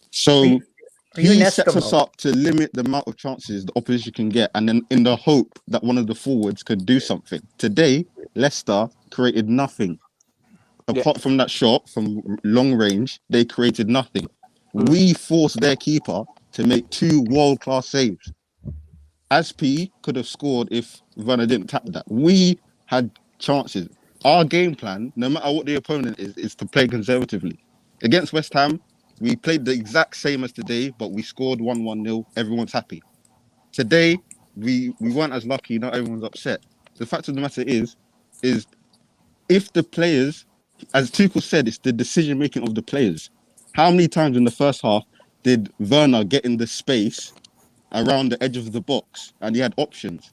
So Are you he an sets us Eskimo? up to limit the amount of chances the opposition can get, and then in the hope that one of the forwards could do something. Today, Leicester created nothing. Apart from that shot from long range, they created nothing. We forced their keeper to make 2 world-class saves. Aspi could have scored if Werner didn't tap that. We had chances. Our game plan, no matter what the opponent is to play conservatively. Against West Ham, we played the exact same as today, but we scored 1-1-0. Everyone's happy. Today, we weren't as lucky. Not everyone's upset. The fact of the matter is if the players, as Tuchel said, it's the decision making of the players. How many times in the first half did Werner get in the space around the edge of the box and he had options?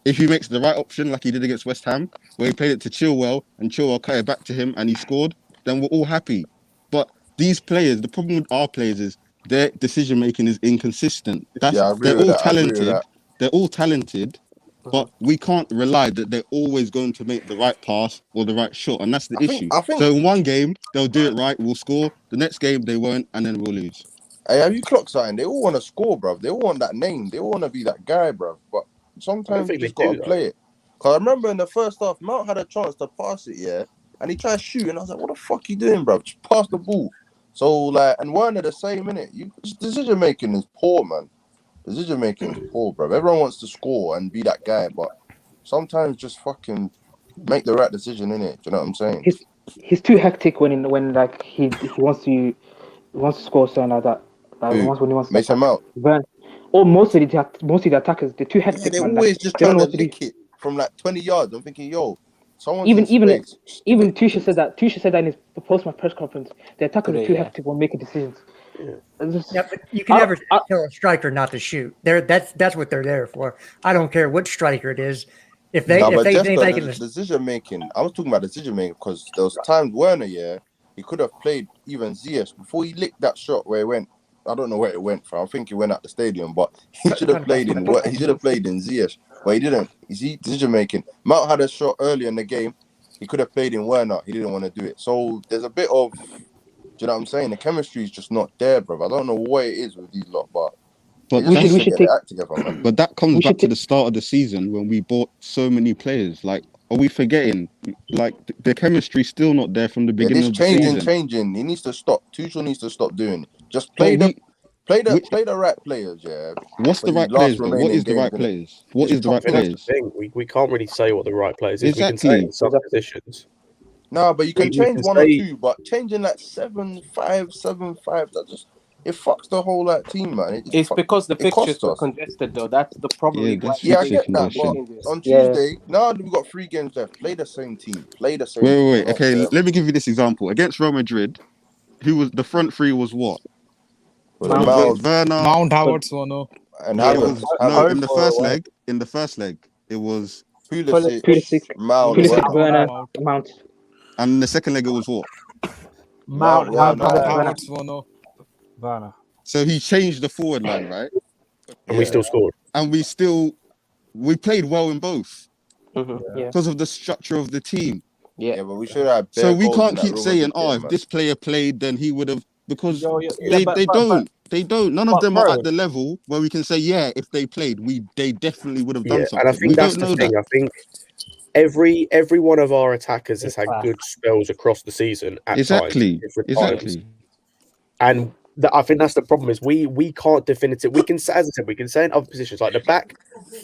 If he makes the right option, like he did against West Ham, where he played it to Chilwell and Chilwell cut it back to him and he scored, then we're all happy. But these players, the problem with our players is their decision making is inconsistent. They're all talented. They're all talented, but we can't rely that they're always going to make the right pass or the right shot, and that's the issue. So in one game they'll do it right, we'll score. The next game they won't, and then we'll lose. Hey, have you clocked something? They all want to score, bruv. They all want that name. They all want to be that guy, bruv. But sometimes you just got to play it. Because I remember in the first half, Mount had a chance to pass it, yeah, and he tried to shoot, and I was like, what the fuck you doing, bruv? Just pass the ball. So, like, and Werner the same, innit? Decision making is poor, man. Decision making is poor, bruv. Everyone wants to score and be that guy, but sometimes just fucking make the right decision, innit? Do you know what I'm saying? He's too hectic when like he wants to score something like that. Like when he wants to Mason Mount. Or most of the attackers, they're too hectic. Yeah, they're man. always Like, just they don't trying know to what to do. lick it from like 20 yards. I'm thinking, yo, someone's Even in space. even Tuchel said that. Tuchel said that in his post-match press conference. The attackers are too Yeah. hectic when making decisions. Yeah, but you can never tell a striker not to shoot. That's what they're there for. I don't care what striker it is. If they think they can decision making, I was talking about decision making because there was times Werner, yeah, he could have played even Ziyech before he licked that shot where he went. I don't know where it went from. I think he went out the stadium, but he should have played in Ziyech, but he didn't. You see, decision making. Mount had a shot earlier in the game. He could have played in Werner. He didn't want to do it. So there's a bit of, do you know what I'm saying? The chemistry is just not there, bro. I don't know what it is with these lot, but we should get their act together, man. But that comes back to the start of the season when we bought so many players. Like, are we forgetting? Like, the chemistry's still not there from the beginning of the season. Changing. He needs to stop. Tuchel needs to stop doing it. Just play the right players, yeah. What's the right players? What is the right players? What is the right players? We can't really say what the right players is. Exactly. We can say in some positions. No, but you can change one or two. But changing like 7-5, that just it fucks the whole team, man. It's because the fixtures are congested, though. That's the problem. I get that. But on Tuesday, now we've got 3 games left. Play the same team. Play the same. Wait. Okay, let me give you this example. Against Real Madrid, who was the front three was what? Werner, Mount, Howard, Sono, and in the first leg, it was Pulisic, Mount, Werner, Mount. And in the second leg, it was what? Mount, Howard, Sono, Werner. So he changed the forward line, right? And we still scored. And we played well in both Yeah. because of the structure of the team. Yeah, but we should have. So we can't keep saying, if this player played, then he would have. Because they don't. None of them are at the level where we can say, if they played, they definitely would have done something. And I think that's the thing. I think every one of our attackers has had good spells across the season. Exactly. And I think that's the problem is we can't definitively. We can, as I said, we can say in other positions like the back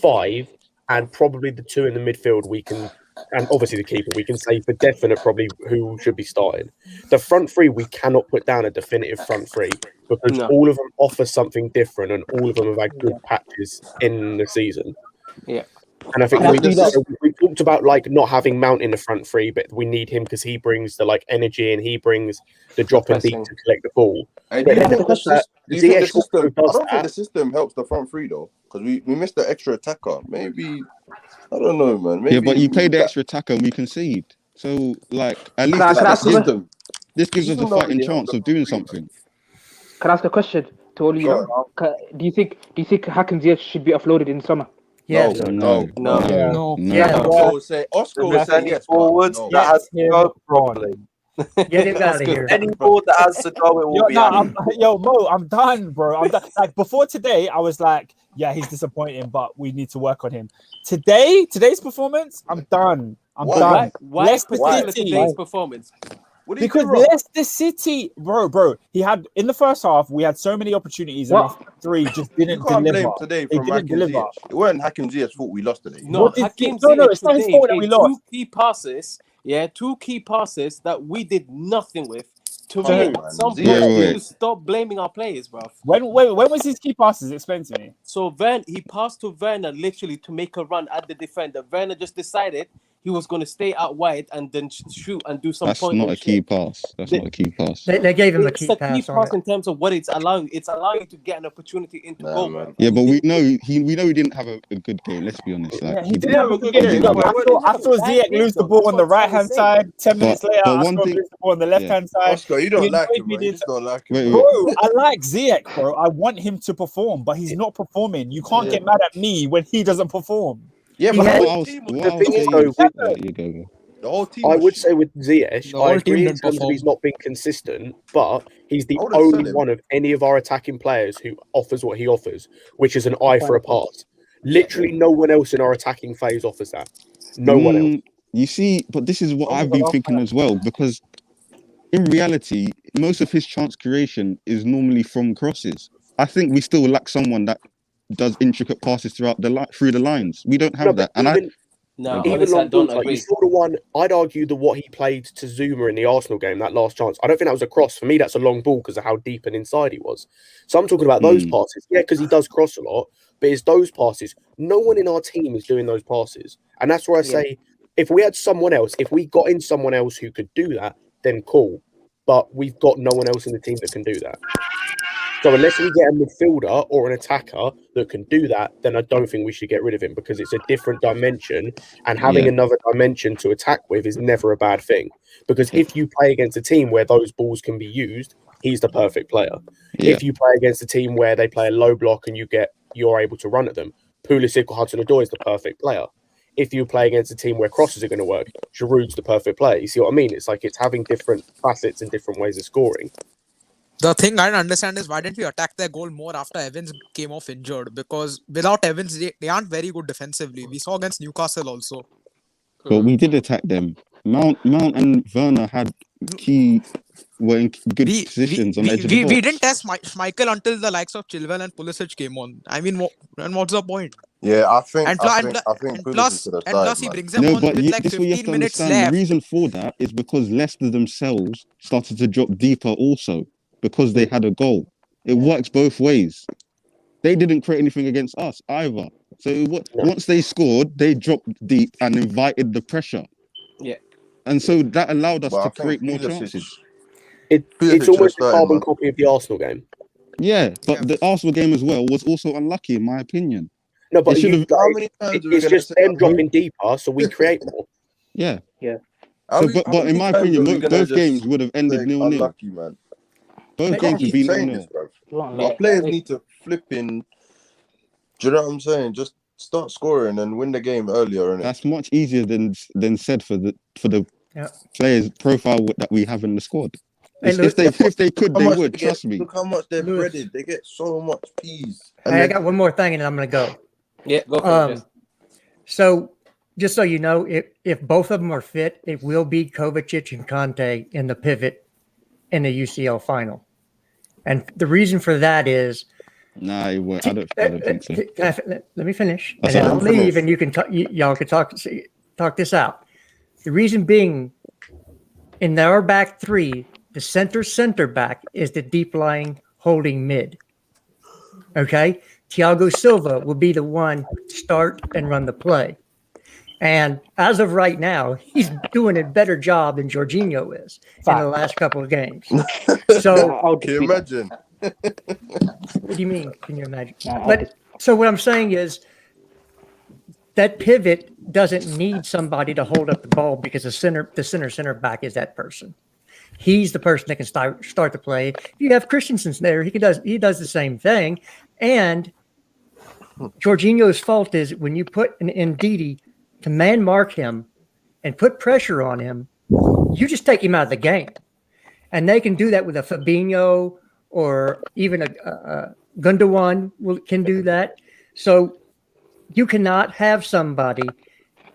5 and probably the 2 in the midfield. We can and obviously the keeper, we can say for definite probably who should be starting. The front three, we cannot put down a definitive front three because all of them offer something different and all of them have had good patches in the season. Yeah. And I think we talked about like not having Mount in the front three, but we need him because he brings the like energy and he brings the drop and deep to collect the ball. I don't think the system helps the front three though, because we missed the extra attacker. Maybe I don't know, man. Maybe but you play the extra attacker and we concede. So like at least this gives us a fighting chance of doing something. Can I ask a question to all you? Do you think Hakim Ziyech should be offloaded in summer? Yeah. No. Yeah. Oscar will say yes. Forwards that has to go properly. Get him out of here. Any board that has to go, it will be. Mo, I'm done, bro. I'm done. Like before today, I was like, yeah, he's disappointing, but we need to work on him. Today's performance, I'm done. I'm done. Why Leicester particularly City. today's performance? Because Leicester City, bro, he had in the first half we had so many opportunities and our three just didn't deliver. Blame today from Hakim Ziyech. It wasn't Hakim Ziyech's fault we lost today. No, Hakim Ziyech it's not his fault that we lost. Two key passes that we did nothing with. To me, at some point, we need to stop blaming our players, bro. When was his key passes? Explain to me. So he passed to Werner literally to make a run at the defender. Werner just decided he was going to stay out wide and then shoot and do some point. That's not a key pass. That's not a key pass. They gave him a key pass. It's a key pass in terms of what it's allowing. It's allowing you to get an opportunity into goal. Man. Yeah, but we know he didn't have a good game. Let's be honest. Like, he didn't have a good game. I saw Ziyech lose the ball on the right hand side. 10 minutes later, I saw him lose the ball on the left hand side. Oscar, you don't like him, man. You just don't like him. Bro, I like Ziyech, bro. I want him to perform, but he's not performing. You can't get mad at me when he doesn't perform. Yeah, but the whole team. I would say with Ziyech, I agree in terms of he's not been consistent, but he's the only one of any of our attacking players who offers what he offers, which is an eye for a pass. Literally, no one else in our attacking phase offers that. No one else. You see, but this is what I've been thinking as well, because in reality, most of his chance creation is normally from crosses. I think we still lack someone that does intricate passes through the lines. We don't have that. Even long balls, like you saw the one, I'd argue that what he played to Zuma in the Arsenal game, that last chance, I don't think that was a cross. For me, that's a long ball because of how deep and inside he was. So I'm talking about those passes. Yeah, because he does cross a lot, but it's those passes. No one in our team is doing those passes. And that's where I say, if we had someone else, if we got in someone else who could do that, then cool. But we've got no one else in the team that can do that. So unless we get a midfielder or an attacker that can do that, then I don't think we should get rid of him because it's a different dimension. And having another dimension to attack with is never a bad thing. Because if you play against a team where those balls can be used, he's the perfect player. Yeah. If you play against a team where they play a low block and you're able to run at them, Pulisic or Hudson-Odoi is the perfect player. If you play against a team where crosses are going to work, Giroud's the perfect player. You see what I mean? It's like it's having different facets and different ways of scoring. The thing I don't understand is why didn't we attack their goal more after Evans came off injured? Because without Evans, they aren't very good defensively. We saw against Newcastle also. But we did attack them. Mount and Werner were in good positions on the edge of the box. We didn't test Schmeichel until the likes of Chilwell and Pulisic came on. I mean, what's the point? Yeah, I think plus he brings them on with like 15 minutes left. The reason for that is because Leicester themselves started to drop deeper also. Because they had a goal. It works both ways. They didn't create anything against us either. So once they scored, they dropped deep and invited the pressure. Yeah. And so that allowed us to create more chances. It's almost a carbon copy of the Arsenal game. Yeah, but the Arsenal game as well was also unlucky in my opinion. No, but it's just them dropping deeper, so we create more. Yeah. Yeah. So, but in my opinion, both games would have ended 0-0. Unlucky, man. Both games have been 0-0. Our players need to flip in. Do you know what I'm saying? Just start scoring and win the game earlier. That's much easier than said for the players profile that we have in the squad. If they could, they would. Trust me. Look how much they're breaded. They get so much peas. Hey, I got one more thing, and I'm going to go. Yeah, go for it. So, just so you know, if both of them are fit, it will be Kovacic and Conte in the pivot in the UCL final. And the reason for that is... Nah, I don't think so. Let me finish. And then I'll leave, and you can y'all can talk this out. The reason being, in our back three, the center back is the deep lying holding mid. Okay? Thiago Silva will be the one to start and run the play. And as of right now, he's doing a better job than Jorginho is in the last couple of games. So, can you imagine? What do you mean? Can you imagine? But so what I'm saying is that pivot doesn't need somebody to hold up the ball because the center back is that person. He's the person that can start the play. If you have Christensen there, he does the same thing. And Jorginho's fault is when you put an Ndidi to man mark him and put pressure on him, you just take him out of the game. And they can do that with a Fabinho or even a Gundogan can do that. So you cannot have somebody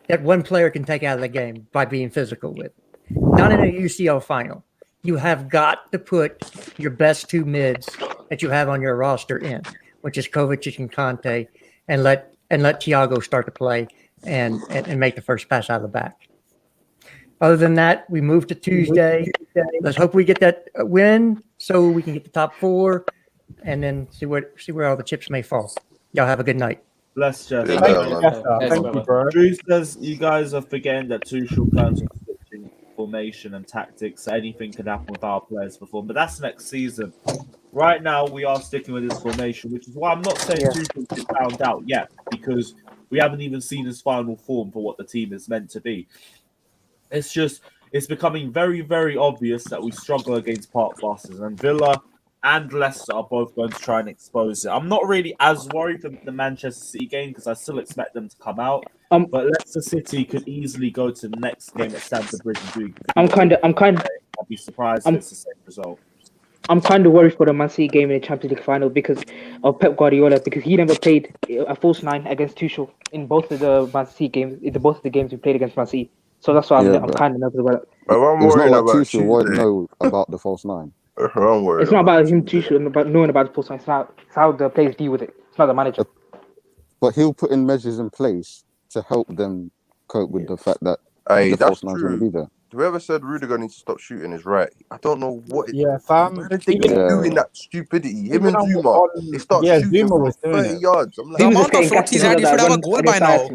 that one player can take out of the game by being physical with. Not in a UCL final. You have got to put your best two mids that you have on your roster in, which is Kovacic and Conte, and let Thiago start to play and make the first pass out of the back. Other than that, we move to Tuesday. Let's hope we get that win so we can get the top four, and then see where all the chips may fall. Y'all have a good night. Bless Jeff. Thank you, bro. Drew says you guys are forgetting that Tuchel plans on switching formation and tactics. So anything can happen with our players perform, but that's next season. Right now, we are sticking with this formation, which is why I'm not saying Tuchel is found out yet, because we haven't even seen his final form for what the team is meant to be. It's becoming very, very obvious that we struggle against park busters, and Villa and Leicester are both going to try and expose it. I'm not really as worried for the Manchester City game because I still expect them to come out. But Leicester City could easily go to the next game at Stamford Bridge and do. I'll be surprised if it's the same result. I'm kind of worried for the Man City game in the Champions League final because of Pep Guardiola, because he never played a false nine against Tuchel in both of the Man City games, in both of the games we played against Man City. So that's why I'm kind of nervous about it. It's not like Tuchel won't know about the false nine. It's not about him, Tuchel, about knowing about the false nine. It's how the players deal with it. It's not the manager. But he'll put in measures in place to help them cope with the fact that the false nine's going to be there. Whoever said Rudiger needs to stop shooting is right. I don't know what. Fam. Why did they keep doing that stupidity? Him and Zuma, they start shooting from 30 yards. I'm like, the amount of shots he's had, he should have a goal by now.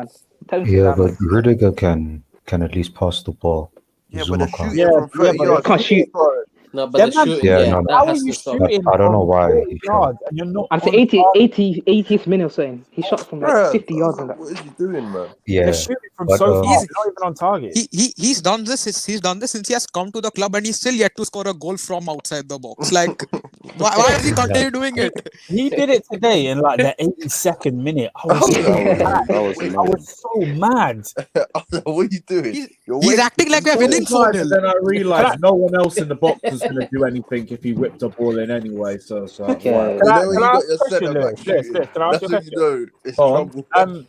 Yeah, but Rudiger can at least pass the ball. Yeah, but the shooting from 30 yards. Can't shoot. No, but the shooting, that has to stop. I don't know why. And for 80th minute or something, he shot from like 50 yards on that. What is he doing, man? Yeah, they're shooting from so far, not even on target. He's done this. He's done this since he has come to the club, and he's still yet to score a goal from outside the box. Like, why does he continue doing it? He did it today in like the 82nd minute. I was so mad. What are you doing? He's acting like we're winning 4-0. Then I realised no one else in the box was going to do anything if he whipped a ball in anyway. So Can I ask you a question?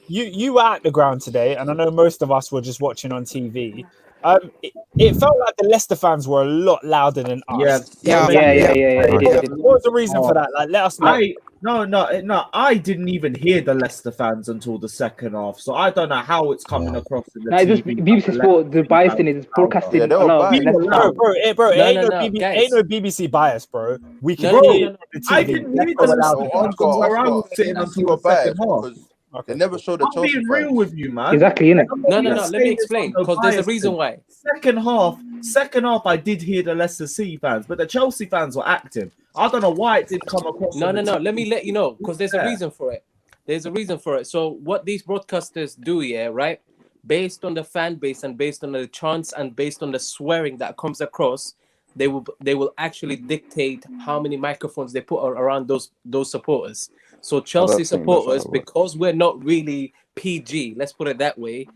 You were at the ground today, and I know most of us were just watching on TV. It felt like the Leicester fans were a lot louder than us. Yeah. What was the reason for that? Like, let us know. No. I didn't even hear the Leicester fans until the second half, so I don't know how it's coming across in the TV. Just BBC Sport, the bias in it is broadcasting. Bro, ain't no BBC bias, bro. We can hear the TV. I didn't hear the I was sitting until the second half. They never showed the Chelsea. I'm being real with you, man. Exactly, innit? No. Let me explain, because there's a reason why. Second half, I did hear the Leicester City fans, but the Chelsea fans were active. I don't know why it did come across. No. Let me let you know, because there's a reason for it. There's a reason for it. So what these broadcasters do, right? Based on the fan base and based on the chants and based on the swearing that comes across, they will actually dictate how many microphones they put around those supporters. So Chelsea supporters, because we're not really PG, let's put it that way,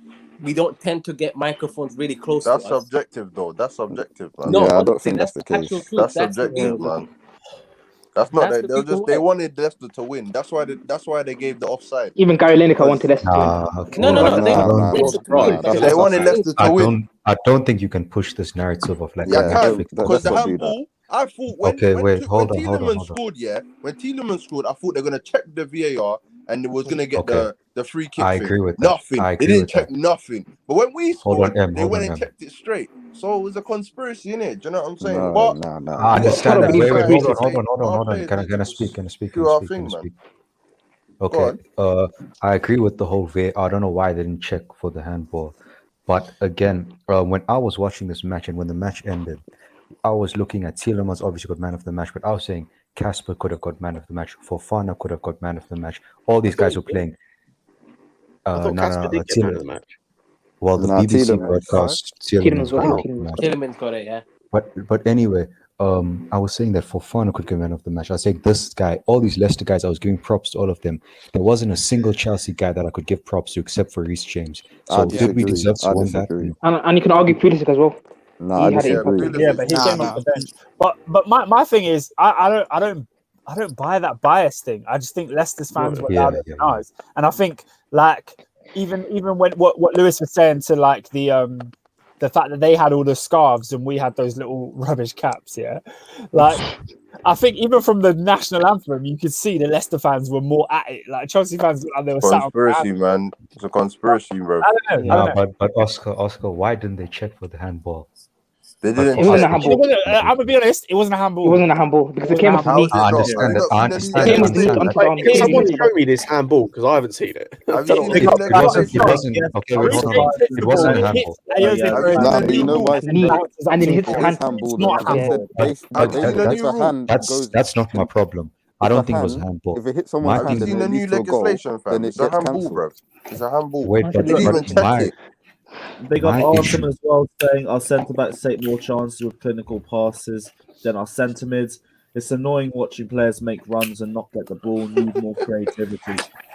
we don't tend to get microphones really close to us. That's subjective, though. That's subjective, man. No, I don't think that's the case. That's subjective, man. That's not that. They wanted Leicester to win. That's why they gave the offside. Even Gary Lineker wanted Leicester to win. No. They wanted Leicester to win. I don't think you can push this narrative of like. Because the handball. I thought when hold on. Tielemans scored, when Tielemans scored, I thought they're gonna check the VAR and it was gonna get the the free kick I thing. agree with that. Nothing. I They agree didn't with check that. nothing. But when we scored, Hold on, they went and Em. checked it straight. So it was a conspiracy, innit? Do you know what I'm saying? No, But no, no. I we got understand that. players Wait, like hold to on. our players Can need to I speak? Can I speak? do our thing, man. Go Okay. on. I agree with the whole VAR. I don't know why they didn't check for the handball. But again, when I was watching this match and when the match ended, I was looking at Tielemans obviously got man of the match, but I was saying Casper could have got man of the match. Fofana could have got man of the match. All these guys were playing. I thought Casper did get man of the match. Well, the Nah, BBC Tielemans. broadcast Tielemans got the match. Tielemans got it, yeah. But anyway, I was saying that Fofana could get man of the match. I was saying this guy, all these Leicester guys, I was giving props to all of them. There wasn't a single Chelsea guy that I could give props to except for Reece James. So did we deserve to win that? And you can argue Pulisic as well. Nah, He had an impact. Yeah, but he came off the bench. But my thing is, I don't buy that bias thing. I just think Leicester's fans were louder than ours, and I think like even when what Lewis was saying to like the fact that they had all the scarves and we had those little rubbish caps, yeah. Like, I think even from the national anthem, you could see the Leicester fans were more at it. Like Chelsea fans, they were Conspiracy, man. It's a conspiracy, bro. I don't know. But Oscar, why didn't they check for the handball? They didn't. It wasn't a handball. I'm gonna be honest. It wasn't a handball. It wasn't a handball because it came off the knee. I understand that. I understand It came off the knee onto the arm. Can someone show me this handball? Because I haven't seen it. It wasn't. Okay, wait, hold on. It wasn't a handball. Nah, but you know why? And then it hits his hand. That's not my problem. I don't think it was a handball. If it hits someone's hand, Have you seen the new legislation, fam? It's a handball, bro. It's a handball. Wait, They didn't even check it. They got My Arsenal issue- as well, saying our centre backs take more chances with clinical passes than our centre mids. It's annoying watching players make runs and not get the ball. Need more creativity.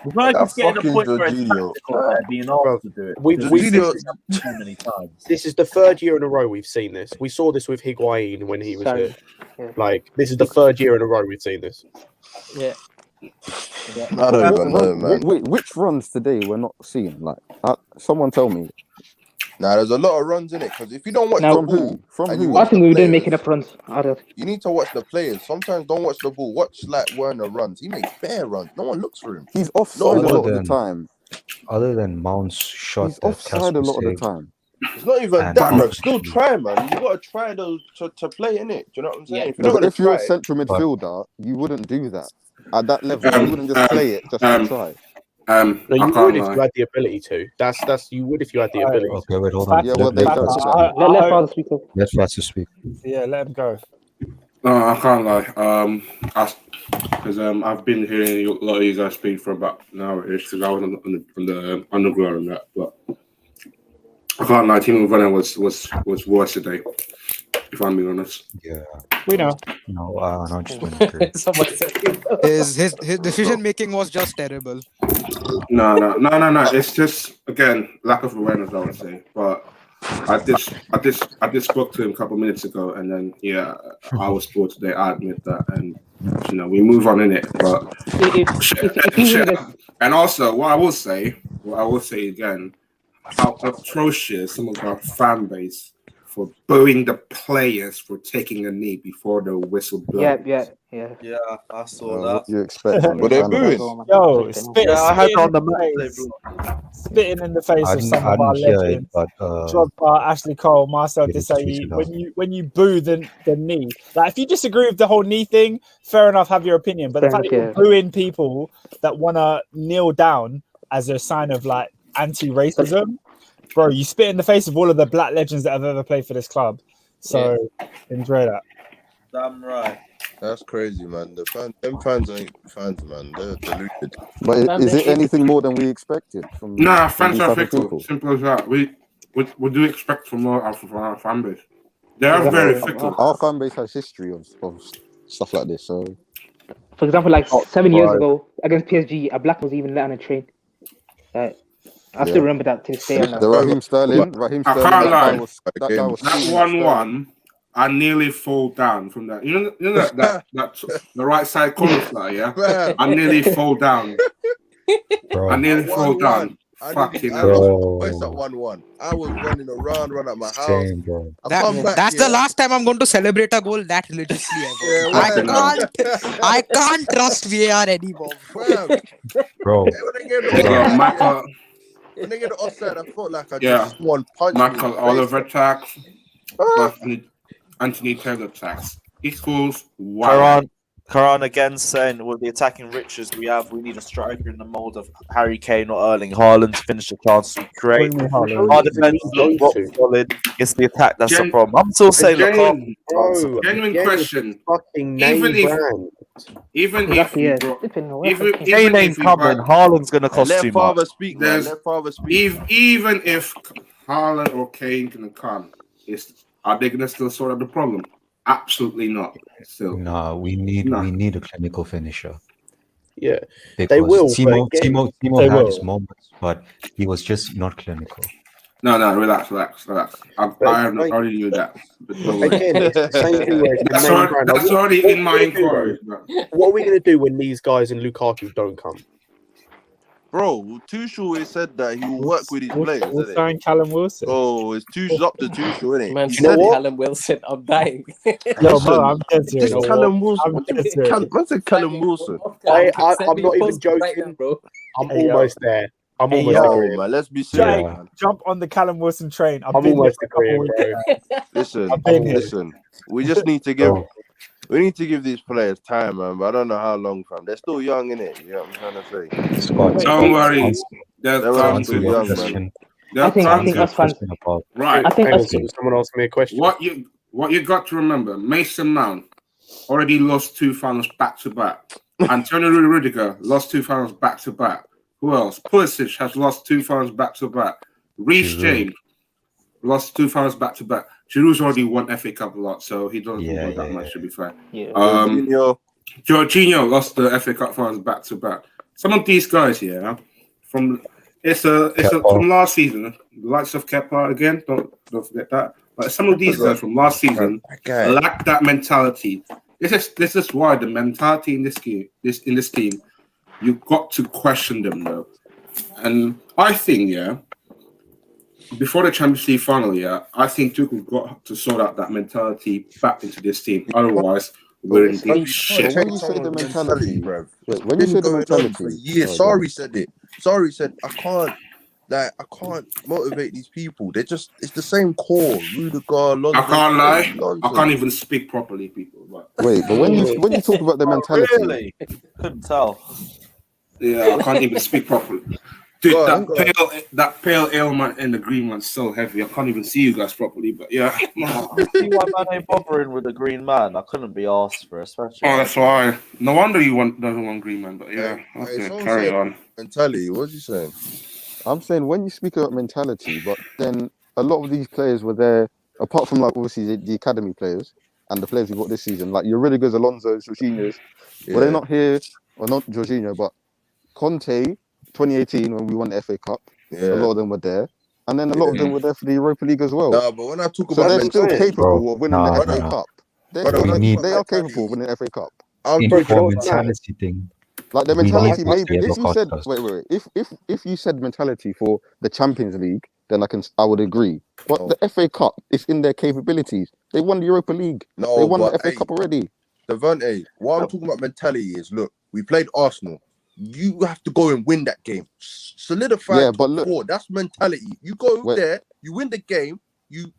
It's like That it's getting a fucking point where it's Jorginho. tactical, they're being asked to do it. We've Jorginho so many times. This is the third year in a row we've seen this. We saw this with Higuain when he was here. Like, this is the third year in a row we've seen this. Yeah. I don't even know, man. Wait, which runs today we're not seeing? Like, someone tell me. Nah, there's a lot of runs in it because if you don't watch Now, the ball, From and you who? watch I think the we didn't make players, enough runs. I don't. you need to watch the players. Sometimes don't watch the ball. Watch like Werner runs. He makes bare runs. No one looks for him. He's offside a No, lot of the time. Other than Mount's shot, He's that offside a Casper lot of the saved. time. It's not even And that, bro. obviously- Still try, man. You gotta try those to play in it. Do you know what I'm saying? Yeah. If you're No, not but gonna if you're a try, central midfielder, you wouldn't do that. At that level, you wouldn't just play it just to try. No, you I would can't if lie. you had the ability to. That's you would if you had the ability. Okay, wait, hold on. Yeah, well, they Let don't. Let Father speak. Let Father speak. Yeah, let him go. No, I can't lie. Because I've been hearing a lot of you guys speak for about an hour-ish because I was on the underground and that. But I can't lie. Team Werner was worse today. If I'm being honest. Yeah. We know. No, I just don't agree. His decision making was just terrible. No. It's just again lack of awareness, I would say. But I did spoke to him a couple of minutes ago, and then yeah, I was poor today. I admit that, and we move on in it. But and also, what I will say again, how atrocious some of our fan base for booing the players for taking a knee before the whistle blows. Yeah, I saw What that. do you expect? but they're booing. Yo, I had on the spitting in the face of some I of our didn't hear it, legends. but Drogba, Ashley Cole, Marcel it is Desailly. tweeted out. When you boo the knee, like if you disagree with the whole knee thing, fair enough, have your opinion. But the fact that you're booing people that want to kneel down as a sign of like anti-racism, bro, you spit in the face of all of the black legends that have ever played for this club. So enjoy that. Damn right. That's crazy, man. Them fans ain't fans, man. They're deluded. But is it anything more than we expected from? Nah, from fans these are type of fickle. people? Simple as that. We do expect from more from our fan base. They are very fickle. Our fan base has history of stuff like this. So, For example, like 7 years ago against PSG, a black was even let on a train. I still remember that to this day. the Raheem Sterling. I can't lie. That guy was That 1-1. I nearly fall down from that. You know that the right side corner fly, yeah. I nearly fall down. Bro. I nearly fall down Fucking Bro. Voice at 1-1. I was running around at my house. Same, bro. I come back That's here. the last time I'm going to celebrate a goal that religiously ever. Yeah, I can't trust VAR anymore, Bro. When they get the offside, I felt like I Yeah. just one punch. Michael Oliver attacks. Anthony Taylor attacks. He scores one. Karan again saying with the attacking riches we have, we need a striker in the mold of Harry Kane or Erling Haaland to finish the chances we create. Our defense is rock solid. It's the attack that's the problem. I'm still saying, Genuine question. Even if Kane ain't coming, Haaland's gonna cost Let too father much. speak, man. Let father speak. Even if Haaland or Kane can come, are they gonna still sort out the problem? Absolutely not. Still, No, we need a clinical finisher. Yeah, Because they will. Timo had his moments, but he was just not clinical. No, relax. I already knew that. Again, it's the same thing where it's the main brand. That's already in my inquiry. What are we going to do when these guys and Lukaku don't come? Bro, Tuchel has said that he will work with his players. We'll sign Callum Wilson. Oh, it's Tuchel's up to Tuchel, isn't it? Man, He you know said it. Callum Wilson, I'm dying. Yo, bro, I'm dead serious. This Callum Wilson. Man said Callum Wilson. I'm not even joking. I'm almost there. I'm almost agreeing. Man, let's be serious. Man. Jump on the Callum Wilson train. I'm almost agreeing, bro. Listen. We just need to give. We need to give these players time, man. But I don't know how long, fam. They're still young, innit? You know what I'm trying to say? Don't worry. They're still young, man. I think us fans. Right. I think someone asked me a question. What you got to remember, Mason Mount already lost 2 finals back to back. Antonio Rudiger lost 2 finals back to back. Who else? Pulisic has lost 2 finals back to back. Reece James lost 2 finals back to back. Giroud's already won FA Cup a lot, so he doesn't want that much, to be fair. Yeah. Jorginho lost the FA Cup finals back to back. Some of these guys here, from last season, the likes of Kepa again. Don't forget that. But some of these guys from last season lack that mentality. This is why the mentality in this team, you've got to question them though. And I think before the Champions League final, I think Tuchel got to sort out that mentality back into this team. Otherwise, we're in deep shit. When you say the mentality, bro. When you say the mentality, Sorry said it. Sorry said I can't motivate these people. It's the same core. Rudiger, Lonzo. I can't lie. I can't even speak properly, people. But Wait, but when you talk about the mentality, Really? Couldn't tell. Yeah, I can't even speak properly. Dude, that pale ale man and the green one's so heavy. I can't even see you guys properly. But yeah, See why man ain't bothering with the green man? I couldn't be asked for, especially. Oh, that's why. No wonder you doesn't want green man. But yeah, okay, carry on. Mentality. What's you saying? I'm saying when you speak about mentality, but then a lot of these players were there, apart from like obviously the academy players and the players we got this season, like your Rudigers, Alonso's, Jorginho's. Well, they're not here, or not Jorginho, but Conte. 2018 when we won the FA Cup, a lot of them were there, and then a lot of them were there for the Europa League as well. But when I talk about they're still capable of winning the FA Cup. They are capable of winning the FA Cup. Mentality thing. Like the mentality, maybe if you said if you said mentality for the Champions League, then I would agree. But the FA Cup is in their capabilities. They won the Europa League. They won the FA Cup already. Devante, what I'm talking about mentality is, look, we played Arsenal. You have to go and win that game. Solidify top 4. That's mentality. You go there, you win the game, you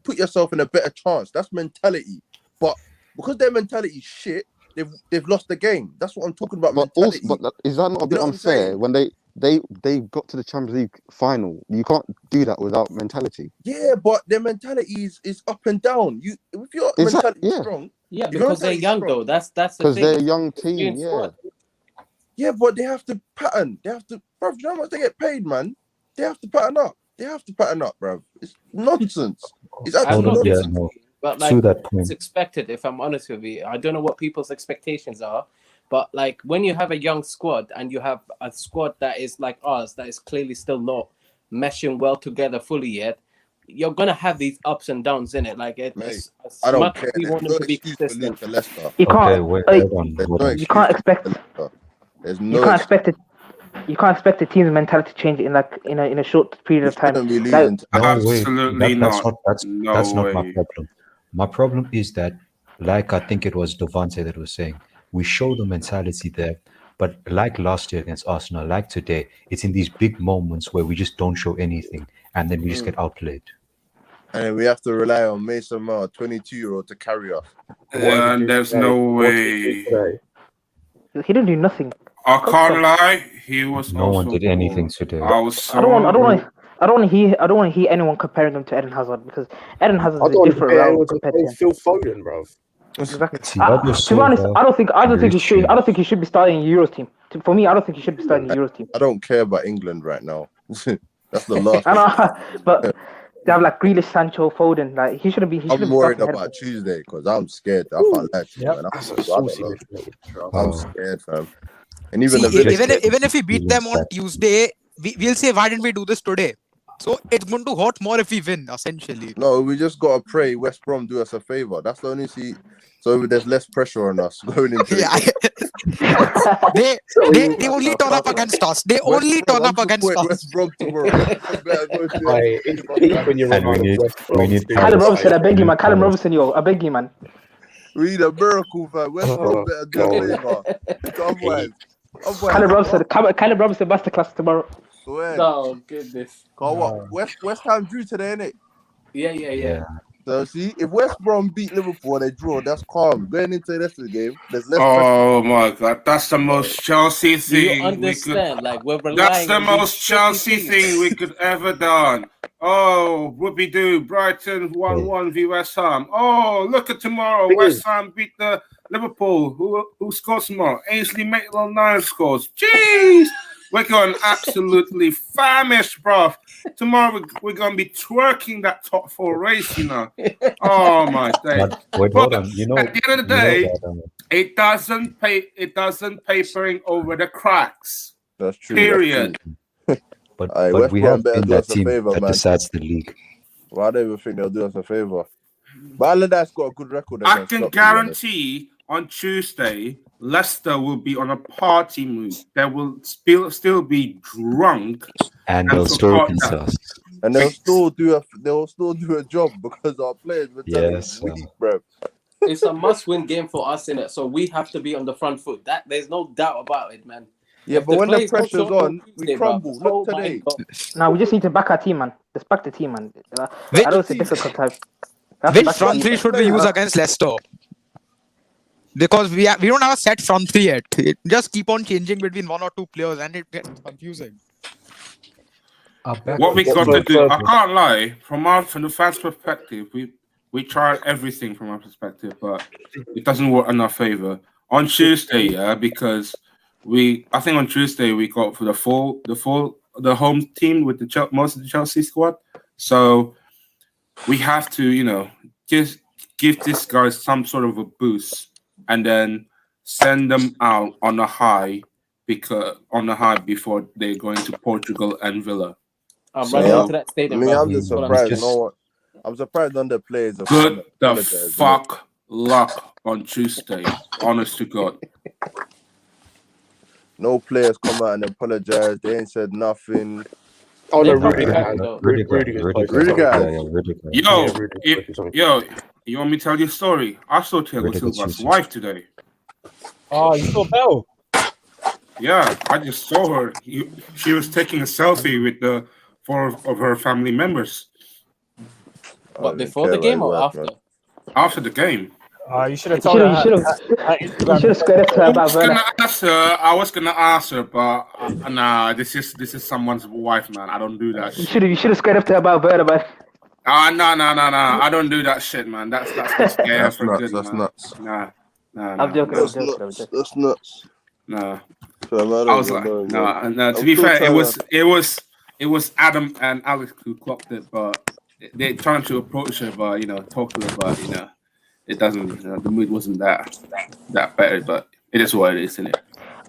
put yourself in a better chance. That's mentality. But because their mentality is shit, they've lost the game. That's what I'm talking about. But is that not a bit unfair when they got to the Champions League final? You can't do that without mentality. Yeah, but their mentality is up and down. If your mentality is strong, because they're young though. That's the thing. Because they're a young team. Yeah, but they have to pattern. They have to, bro. You know how much they get paid, man? They have to pattern up. Bro. It's nonsense. It's absolutely nonsense. But like, it's expected. If I'm honest with you, I don't know what people's expectations are, but like when you have a young squad and you have a squad that is like ours, that is clearly still not meshing well together fully yet, you're gonna have these ups and downs in it. Like I don't care. We want them to be consistent. You can't. You can't expect. There's You can't expect it. You can't expect the team's mentality to change in a short period of time. Absolutely That's not. That's not my way. problem. My problem is that, like I think it was Devante that was saying, we show the mentality there, but like last year against Arsenal, like today, it's in these big moments where we just don't show anything, and then we just get outplayed. And then we have to rely on Mason Mount, 22-year-old, to carry us. And there's no way. He didn't do nothing. I can't lie. He was No also one did anything today. I was so I don't want to hear anyone comparing him to Eden Hazard, because Eden Hazard is a different route compared to him. Phil Foden, bro. Exactly. To be honest, I don't think he should be starting in Euros team. For me, I don't think he should be starting in Euros team. I don't care about England right now. That's the last. I know, but they have like Grealish, Sancho, Foden. Like he shouldn't be. I'm worried about Tuesday because I'm scared. I can't lie to you, man. I'm scared, fam. And even if we beat them on Tuesday, we'll say, why didn't we do this today? So it's going to hurt more if we win, essentially. No, we just gotta pray West Brom do us a favor. That's the only so there's less pressure on us going into they only turn up against us. They only turn up against us. West Brom tomorrow. We need Callum Robinson, I beg you, man. Callum Robinson, I beg you, man. We need a miracle, fam. West Brom better do a favor. Callum Robinson masterclass tomorrow. Oh goodness. West Ham drew today, innit? Yeah. So see, if West Brom beat Liverpool and they draw, that's calm. Going into the rest of the game, there's less Oh my God, that's the most Chelsea thing. Do you understand? We're relying. That's the on most Chelsea thing we could ever done. Oh, whoopie doo, Brighton 1-1 v West Ham. Oh, look at tomorrow. West Ham beat the Liverpool. Who scores tomorrow? Ainsley Maitland-Niles scores. Jeez. We're going absolutely famished, bro. Tomorrow we're going to be twerking that top 4 race, you know. Oh my day. Wait, hold on. At the end of the day, it doesn't papering over the cracks. That's true. Period. But we have been that team that decides the league. Well, I don't even think they'll do us a favor. But Allardyce got a good record. I can guarantee on Tuesday, Leicester will be on a party mood. They will still be drunk, and they'll still beat us. And they'll still do a job because our players were weak, bro. It's a must-win game for us, innit? So we have to be on the front foot. There's no doubt about it, man. Yeah, but when the pressure's on, we crumble. Look today. Now we just need to back our team, man. Just back the team, man. I don't see difficult time. Which front three should we use against Leicester? Because we don't have a set front three yet. It just keep on changing between 1 or 2 players, and it gets confusing. What we got to do, I can't lie, from the fans' perspective, we tried everything from our perspective, but it doesn't work in our favor. On Tuesday, because I think on Tuesday we got for the home team with most of the Chelsea squad, so we have to, just give these guys some sort of a boost and then send them out on a high before they go into Portugal and Villa. I'm right into that stadium. I'm just surprised. You know what? I'm surprised none of the players are good the fuck luck on Tuesday. Honest to God. No players come out and apologize. They ain't said nothing. Oh no, Rudiger. Yo, you want me to tell you a story? I saw Thiago Silva's wife today. Oh, you saw Belle? Yeah, I just saw her. She was taking a selfie with 4 of her family members. What, before the game or after? After the game. You should have told her. You should have squared up to her about I was gonna ask her, but nah, this is someone's wife, man. I don't do that. You should have squared up to her about Verda, man. No. I don't do that shit, man. That's scary. That's nuts. Nah. I'm joking. That's nuts. Nah. So I was like, nah. To be fair, it was Adam and Alex who clocked it, but they're trying to approach her, but talk to her, but it doesn't. The mood wasn't that better, but it is what it is, isn't it?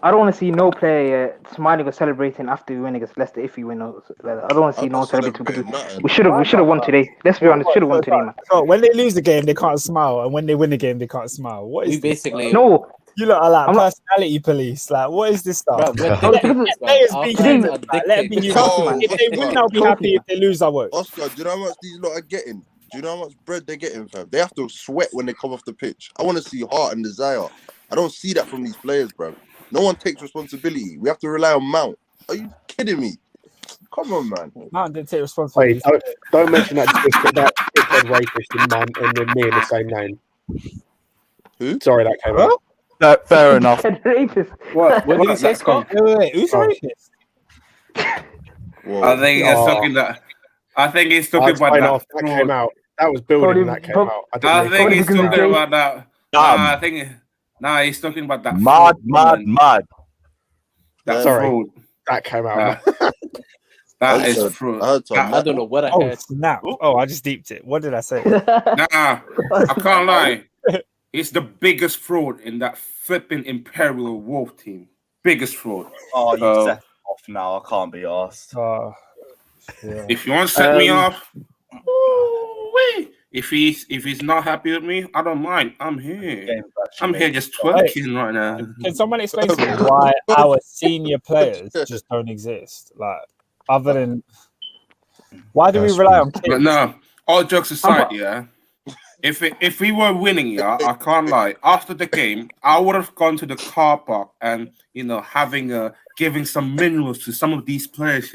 I don't want to see no player smiling or celebrating after we win against Leicester. If we win, I don't want to see no one celebrating because we should have won today. Let's be honest, should have won today, man. So when they lose the game, they can't smile, and when they win the game, they can't smile. What is basically no? You lot are like I'm not- personality police. Like, what is this stuff? Bro, Let us be human. Our Like, let it be human. Oh, If they win, I'll be happy. If they lose, I won't. Oscar, do you know how much these lot are getting? Do you know how much bread they're getting, fam? They have to sweat when they come off the pitch. I want to see heart and desire. I don't see that from these players, bro. No one takes responsibility. We have to rely on Mount. Are you kidding me? Come on, man. Mount didn't take responsibility. Wait, don't mention that dickhead rapist and me in the same name. Who? Sorry, that came out. Fair enough. What did you say, Scott? Wait, who's rapist? I think he's talking that. I think he's talking about that. That came out. That was building. That came out. I think he's talking about that. I think. He's talking about that. Mad. That's Sorry, fraud. that came out. That is fraud. I don't know what I heard. Now, I just deeped it. What did I say? I can't lie. He's the biggest fraud in that flipping Imperial Wolf team. Biggest fraud. Oh, you set off now. I can't be asked. If you want to set me off, if he's not happy with me, I don't mind. I'm here. I'm here just twerking right now. Can someone explain to me why our senior players just don't exist? Like, other than why do we rely on kids? But no, all jokes aside, yeah. If we were winning, yeah, I can't lie. After the game, I would have gone to the car park and giving some minerals to some of these players.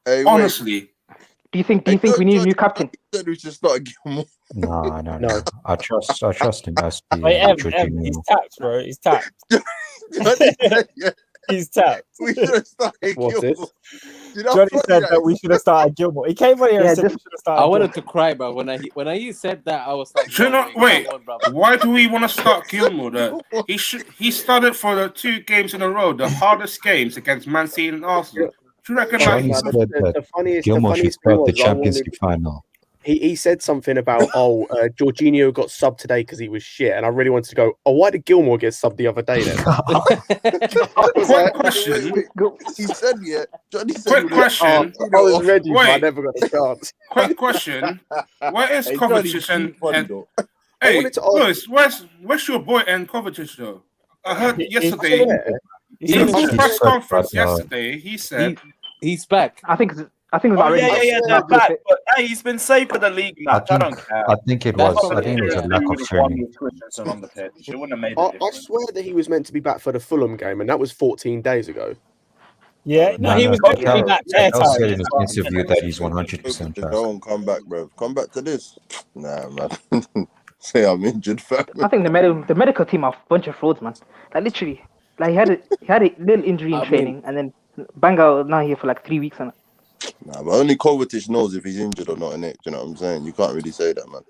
Hey, honestly. Do you think we need a new captain? We should start Gilmore. No. I trust him as the Wait, he's tapped, bro. He's tapped. He's tapped. We should have started What's Gilmore. Johnny said that we should have started Gilmore. He came on here and said we should have started. I wanted to cry, bro. When I said that, I was like, wait. Why do we want to start Gilmore? Though? He started for the 2 games in a row, the hardest games against Man City and Arsenal. Do you reckon Johnny said that Gilmore should start the Champions League final. He said something about Jorginho got subbed today because he was shit, and I really wanted to go. Why did Gilmore get subbed the other day then? Quick question. He said Johnny said. Quick question. I was ready, but I never got a chance. Quick question. Where is Kovacic and Hey, Lewis, where's your boy and Kovacic though? I heard yesterday in the press conference yesterday he said he's back. I think it's already. They're back. But hey, he's been saved for the league match. I don't care. I think it was a lack of training. On the pitch. It wouldn't have made I swear that he was meant to be back for the Fulham game, and that was 14 days ago. Yeah, no, he was meant to be back. Cal said in his interview that he's 100% back. Don't come back, bro. Come back to this. Nah, man. Say I'm injured, fam. I think the medical team are a bunch of frauds, man. Like literally, like he had a little injury in training, and then bang out now here for like 3 weeks. Nah, but only Kovacic knows if he's injured or not, innit? Do you know what I'm saying? You can't really say that, man.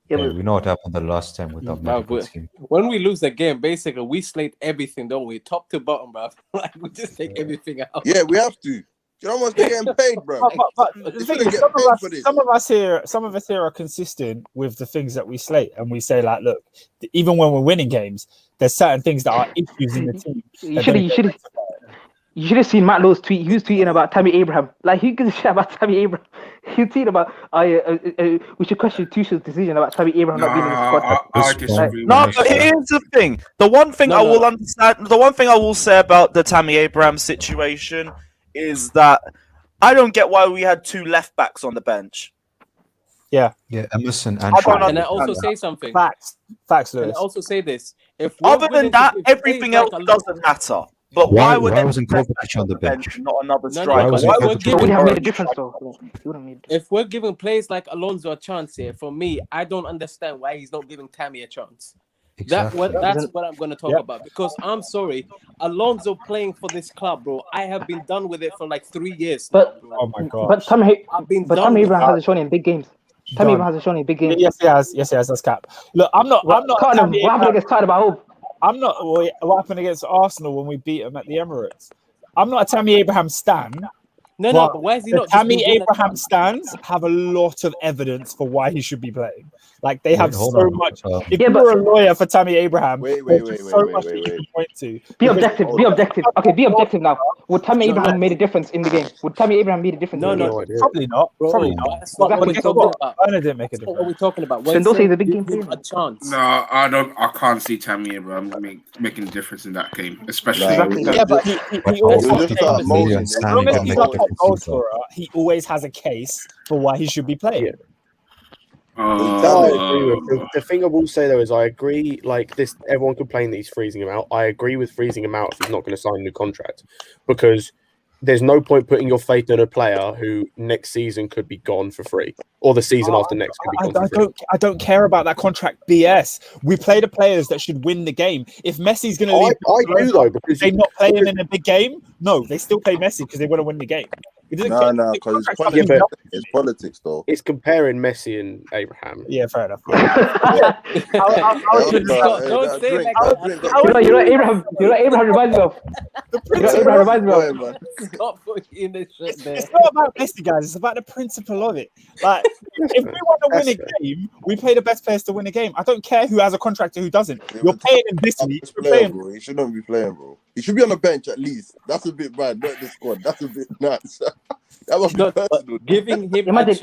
Yeah, we know what happened the last time with our medical team. When we lose the game, basically we slate everything, don't we? Top to bottom, bro. Like we just take everything out. Yeah, we have to. You know how much they're getting paid, bro. But the thing is, some of us here are consistent with the things that we slate, and we say like, look, even when we're winning games, there's certain things that are issues in the team. You should have seen Matt Lowe's tweet. He was tweeting about Tammy Abraham. Like, who gives a shit about Tammy Abraham? He was tweeting about, we should question Tuchel's decision about Tammy Abraham not being in the squad. No, but here's the thing. The one thing I will understand, the one thing I will say about the Tammy Abraham situation is that I don't get why we had 2 left backs on the bench. Yeah, Emerson and Can I also say something? Facts, Lewis. Lewis. Can I also say this? Other than that, everything else doesn't matter. But why wasn't Kovacic on the bench? Not another striker. If we're giving players like Alonso a chance here, for me, I don't understand why he's not giving Tammy a chance. Exactly. That's what I'm going to talk about. Because I'm sorry, Alonso playing for this club, bro. I have been done with it for like 3 years. But now, bro. Oh my god. But Tammy Abraham hasn't shown in big games. Tammy Abraham hasn't shown in big games. Yes, he has. That's cap. Look, I'm not. What happened against Tottenham at home? I'm not. What happened against Arsenal when we beat them at the Emirates? I'm not a Tammy Abraham stan. No, but why is he not? Tammy Abraham stans have a lot of evidence for why he should be playing. Like they have hold so on. much. If you were a lawyer for Tammy Abraham, wait, so much that you can point to. Be objective. Be objective. Okay, be objective now. Would Tammy Abraham made a difference in the game? Would Tammy Abraham made a difference? No, in the no, game? Probably not. Bro, Probably not. that's not what we're talking about. Werner didn't make a That's not difference. what we're talking about. Then don't say the big game give player. a chance. No, I can't see Tammy Abraham making a difference in that game, especially. Yeah, but he always has a case. As long as he's our top goal scorer, he always has a case for why he should be playing. The thing I will say though is I agree. Like this, everyone complained that he's freezing him out. I agree with freezing him out if he's not going to sign a new contract, because there's no point putting your faith in a player who next season could be gone for free, or the season after next could be gone for free. I don't care about that contract BS. We play the players that should win the game. If Messi's going to leave, I do though, because they not playing in a big game. No, they still play Messi because they want to win the game. No, because it's politics though. It's comparing Messi and Abraham. Yeah, fair enough. You know Abraham reminds me of. Abraham reminds me of. Stop putting this shit there. It's not about Messi, guys. It's about the principle of it. Like, if we want to win a game, we play the best players to win a game. I don't care who has a contract or who doesn't. You're paying him this week. Bro. He shouldn't be playing, bro. He should be on the bench at least. That's a bit bad. Not the squad. That's a bit nuts. That was personal. Giving him. Imagine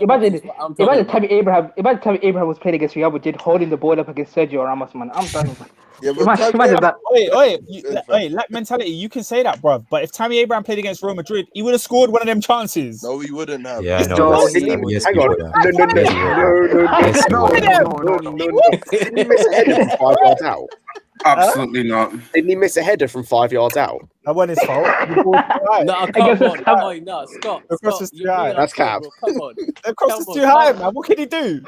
Tammy Abraham was playing against Real Madrid, holding the ball up against Sergio Ramos, man. I'm done. Yeah, imagine that. Wait, lack mentality. You can say that, bro. But if Tammy Abraham played against Real Madrid, he would have scored one of them chances. No, he wouldn't have. Yeah, Hang on. Didn't he miss a header from 5 yards out? Absolutely not. Didn't he miss a header from 5 yards out? That wasn't his fault. No, come on. No, Scott. The cross was too high. That's cap. Come on. The cross is too high, man. What can he do?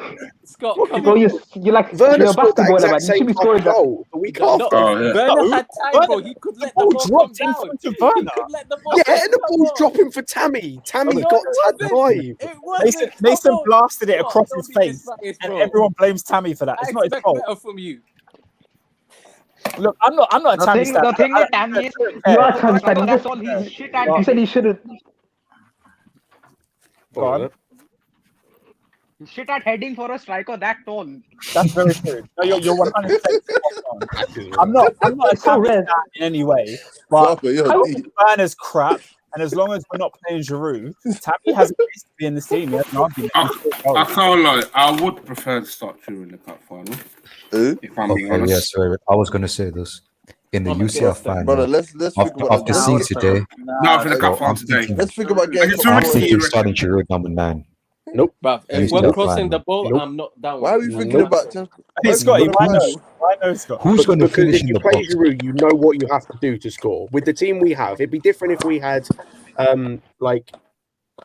Scott, come Bro, on. you're like Werner you're a scored that basketballer, exact man. You should same be scoring that. goal the week after. Werner had time, bro. He could let the ball dropped come in down. front of Werner. Yeah, and the ball's dropping for Tammy. Tammy got time. Mason blasted it across his face, and everyone blames Tammy for that. It's not his fault. Better from you. Look, I'm not a Tammy stan. The thing that Tammy is, you are Tammy stan. That's all he's shit at. You said he shouldn't. Go on. He's shit at heading for a striker that tall. That's very true. No, you're 100%. I'm not a Tammy stan in any way, but Werner's crap. And as long as we're not playing Giroud, Tammy has a case to be in this team. He has an argument. I can't lie. I would prefer to start during the cup final. If I'm being honest. Yes, sorry. I was going to say this. In the UCL final, brother, let's after seeing today, No, for the cup final today. Let's think about getting. I'm thinking starting Giroud number 9. Nope. Bruv, if we're crossing the ball, I'm not down. Why are we thinking about? Hey, Scotty, why no, Scott? Who's going to Because finish if in you the play box? Giroud, you know what you have to do to score. With the team we have, it'd be different if we had,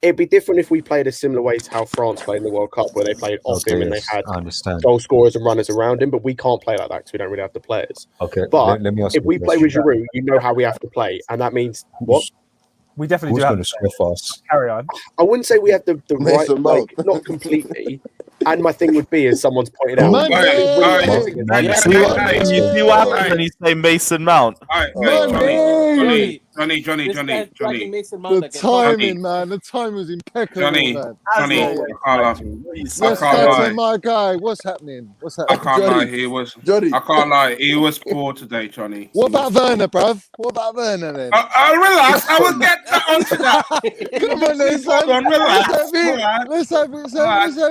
it'd be different if we played a similar way to how France played in the World Cup, where they played off him and they had I understand. goal scorers and runners around him. But we can't play like that because we don't really have the players. Okay, But let me ask if you we a play with question. Giroud, you know how we have to play, and that means what? We definitely Who's do have going to score fast? carry on. I wouldn't say we have the right, Mason Mount. not completely. And my thing would be, as someone's pointed out, You see what happens when you say Mason Mount? Johnny. The timing, man. The time was impeccable, Johnny, man. I can't lie. My guy, what's happening? What's I happening? can't lie. He was poor today, Johnny. What about Werner, bruv? What about Werner then? I'll relax. I will get onto that. Come on, let's have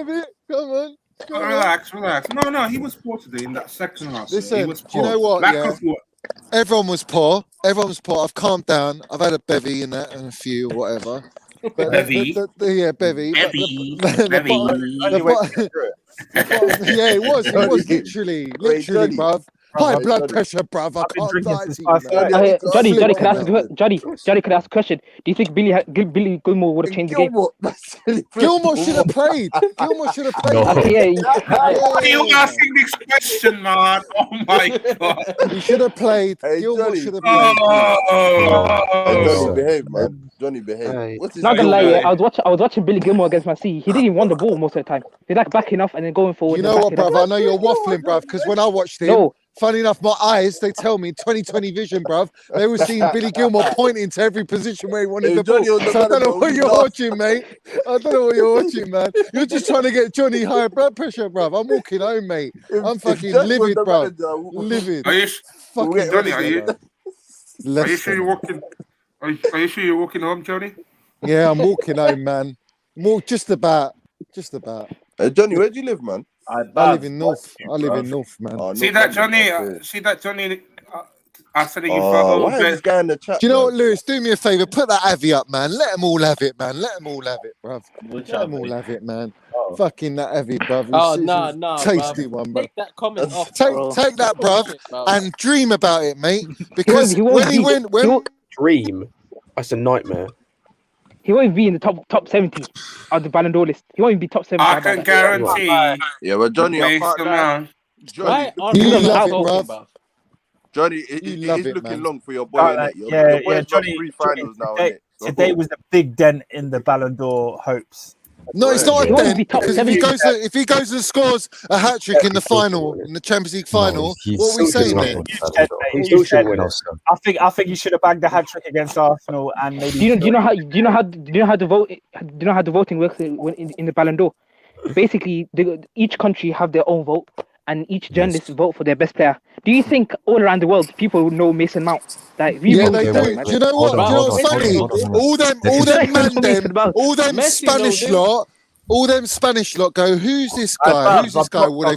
it. Come on. Relax. No, he was poor today in that second half. Listen, he was do poor. you know what? Lack Yeah? of what? Everyone was poor. I've calmed down. I've had a bevy in that and a few, whatever. But Bevy? Yeah, bevy. Yeah, it was literally, bruv. High blood pressure, bruv. I can't lie to you, man. Johnny, could I ask a question? Do you think Billy Gilmore would have changed the game? Gilmore should have played. No. Why are you asking this question, man? Oh my god. He should have played. Gilmore should have played. Johnny, behave, man. Johnny, behave. What's his Not gonna name? lie, I was watching Billy Gilmore against Man City. He didn't even want the ball most of the time. He's like backing off and then going forward. You know what, bruv? I know you're waffling, bruv, because when I watched him, Funny enough, my eyes, they tell me 20/20 vision, bruv. They were seeing Billy Gilmore pointing to every position where he wanted the ball. So I don't know what you're watching, mate. I don't know what you're watching, man. You're just trying to get Johnny higher blood pressure, bruv. I'm walking home, mate. I'm fucking livid, bruv. Livid. Are you, Fucking Johnny? Are livid, you bruv. sure you're walking? Are you sure you're walking home, Johnny? Yeah, I'm walking home, man. Just about. Johnny, where do you live, man? I live in North. I live in North, man. Oh, See North that, London, Johnny? okay. See that, Johnny? I said that you Oh, why is this guy in the chat? Do you know what, man? Lewis? Do me a favour. Put that Avi up, man. Let them all have it, man. Let them all have it, bruv. Let them all have it, man. Fucking that Avi, bruv. Oh, It's nah, a tasty bruv. one, bruv. Take that comment off, Take bro. that, bruv, Bullshit, bro. and dream about it, mate. Because He won't when he be- went, he won't dream. That's a nightmare. He won't be in the top 70 of the Ballon d'Or list. He won't even be top 70. I can guarantee. Yeah, but Johnny, I can't lie. Right? Johnny, you love it, talking bruv. about? Johnny, it is looking man. long for your boy, innit? Your boy's got 3 finals now, innit? Today was a big dent in the Ballon d'Or hopes. No, it's not a He won't dent be top because 70. if he goes and scores a hat trick in the final, in the Champions League final, what are we saying then? I think you should have bagged the hat trick against Arsenal and maybe. Do you know how the voting works in the Ballon d'Or? Basically, each country have their own vote, and each journalist vote for their best player. Do you think all around the world people would know Mason Mount? Like, Yeah, they do. Do you know what? Do you know what's funny? All them Spanish lot go, who's this guy? Who's this guy? Well,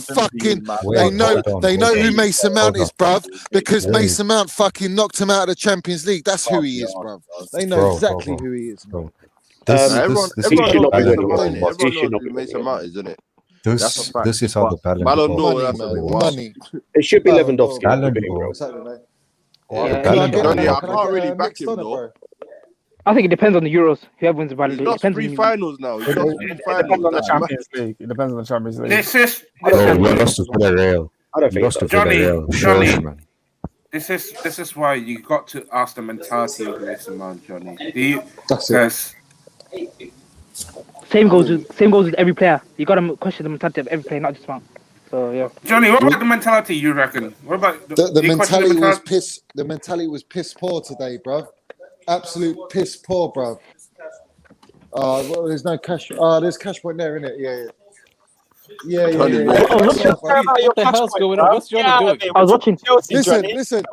they know who Mason Mount is, bruv, because Mason Mount fucking knocked him out of the Champions League. That's who he is, bruv. They know exactly who he is. Everyone knows who Mason Mount is, isn't it? This is how the Ballon d'Or, money. It should be Lewandowski. Ballon being d'Or. real. Johnny, I can't really back him though. I think it depends on the Euros. Whoever wins the Ballon He d'Or. lost 3 finals now. He lost 3 It depends on the finals. Champions League. It depends on the Champions League. This is We lost to Villarreal. I don't think so. Johnny. This is why you got to ask the mentality of Mason Mount, Johnny. That's it. Same goes with every player. You got to question the mentality of every player, not just Mount. So yeah. Johnny, what about the mentality? You reckon? What about The mentality was piss. The mentality was piss poor today, bruv. Absolute piss poor, bruv. Well, there's no cash. There's cash point there, isn't it? Yeah. What the hell's going on? What's Johnny doing? I was watching. Listen.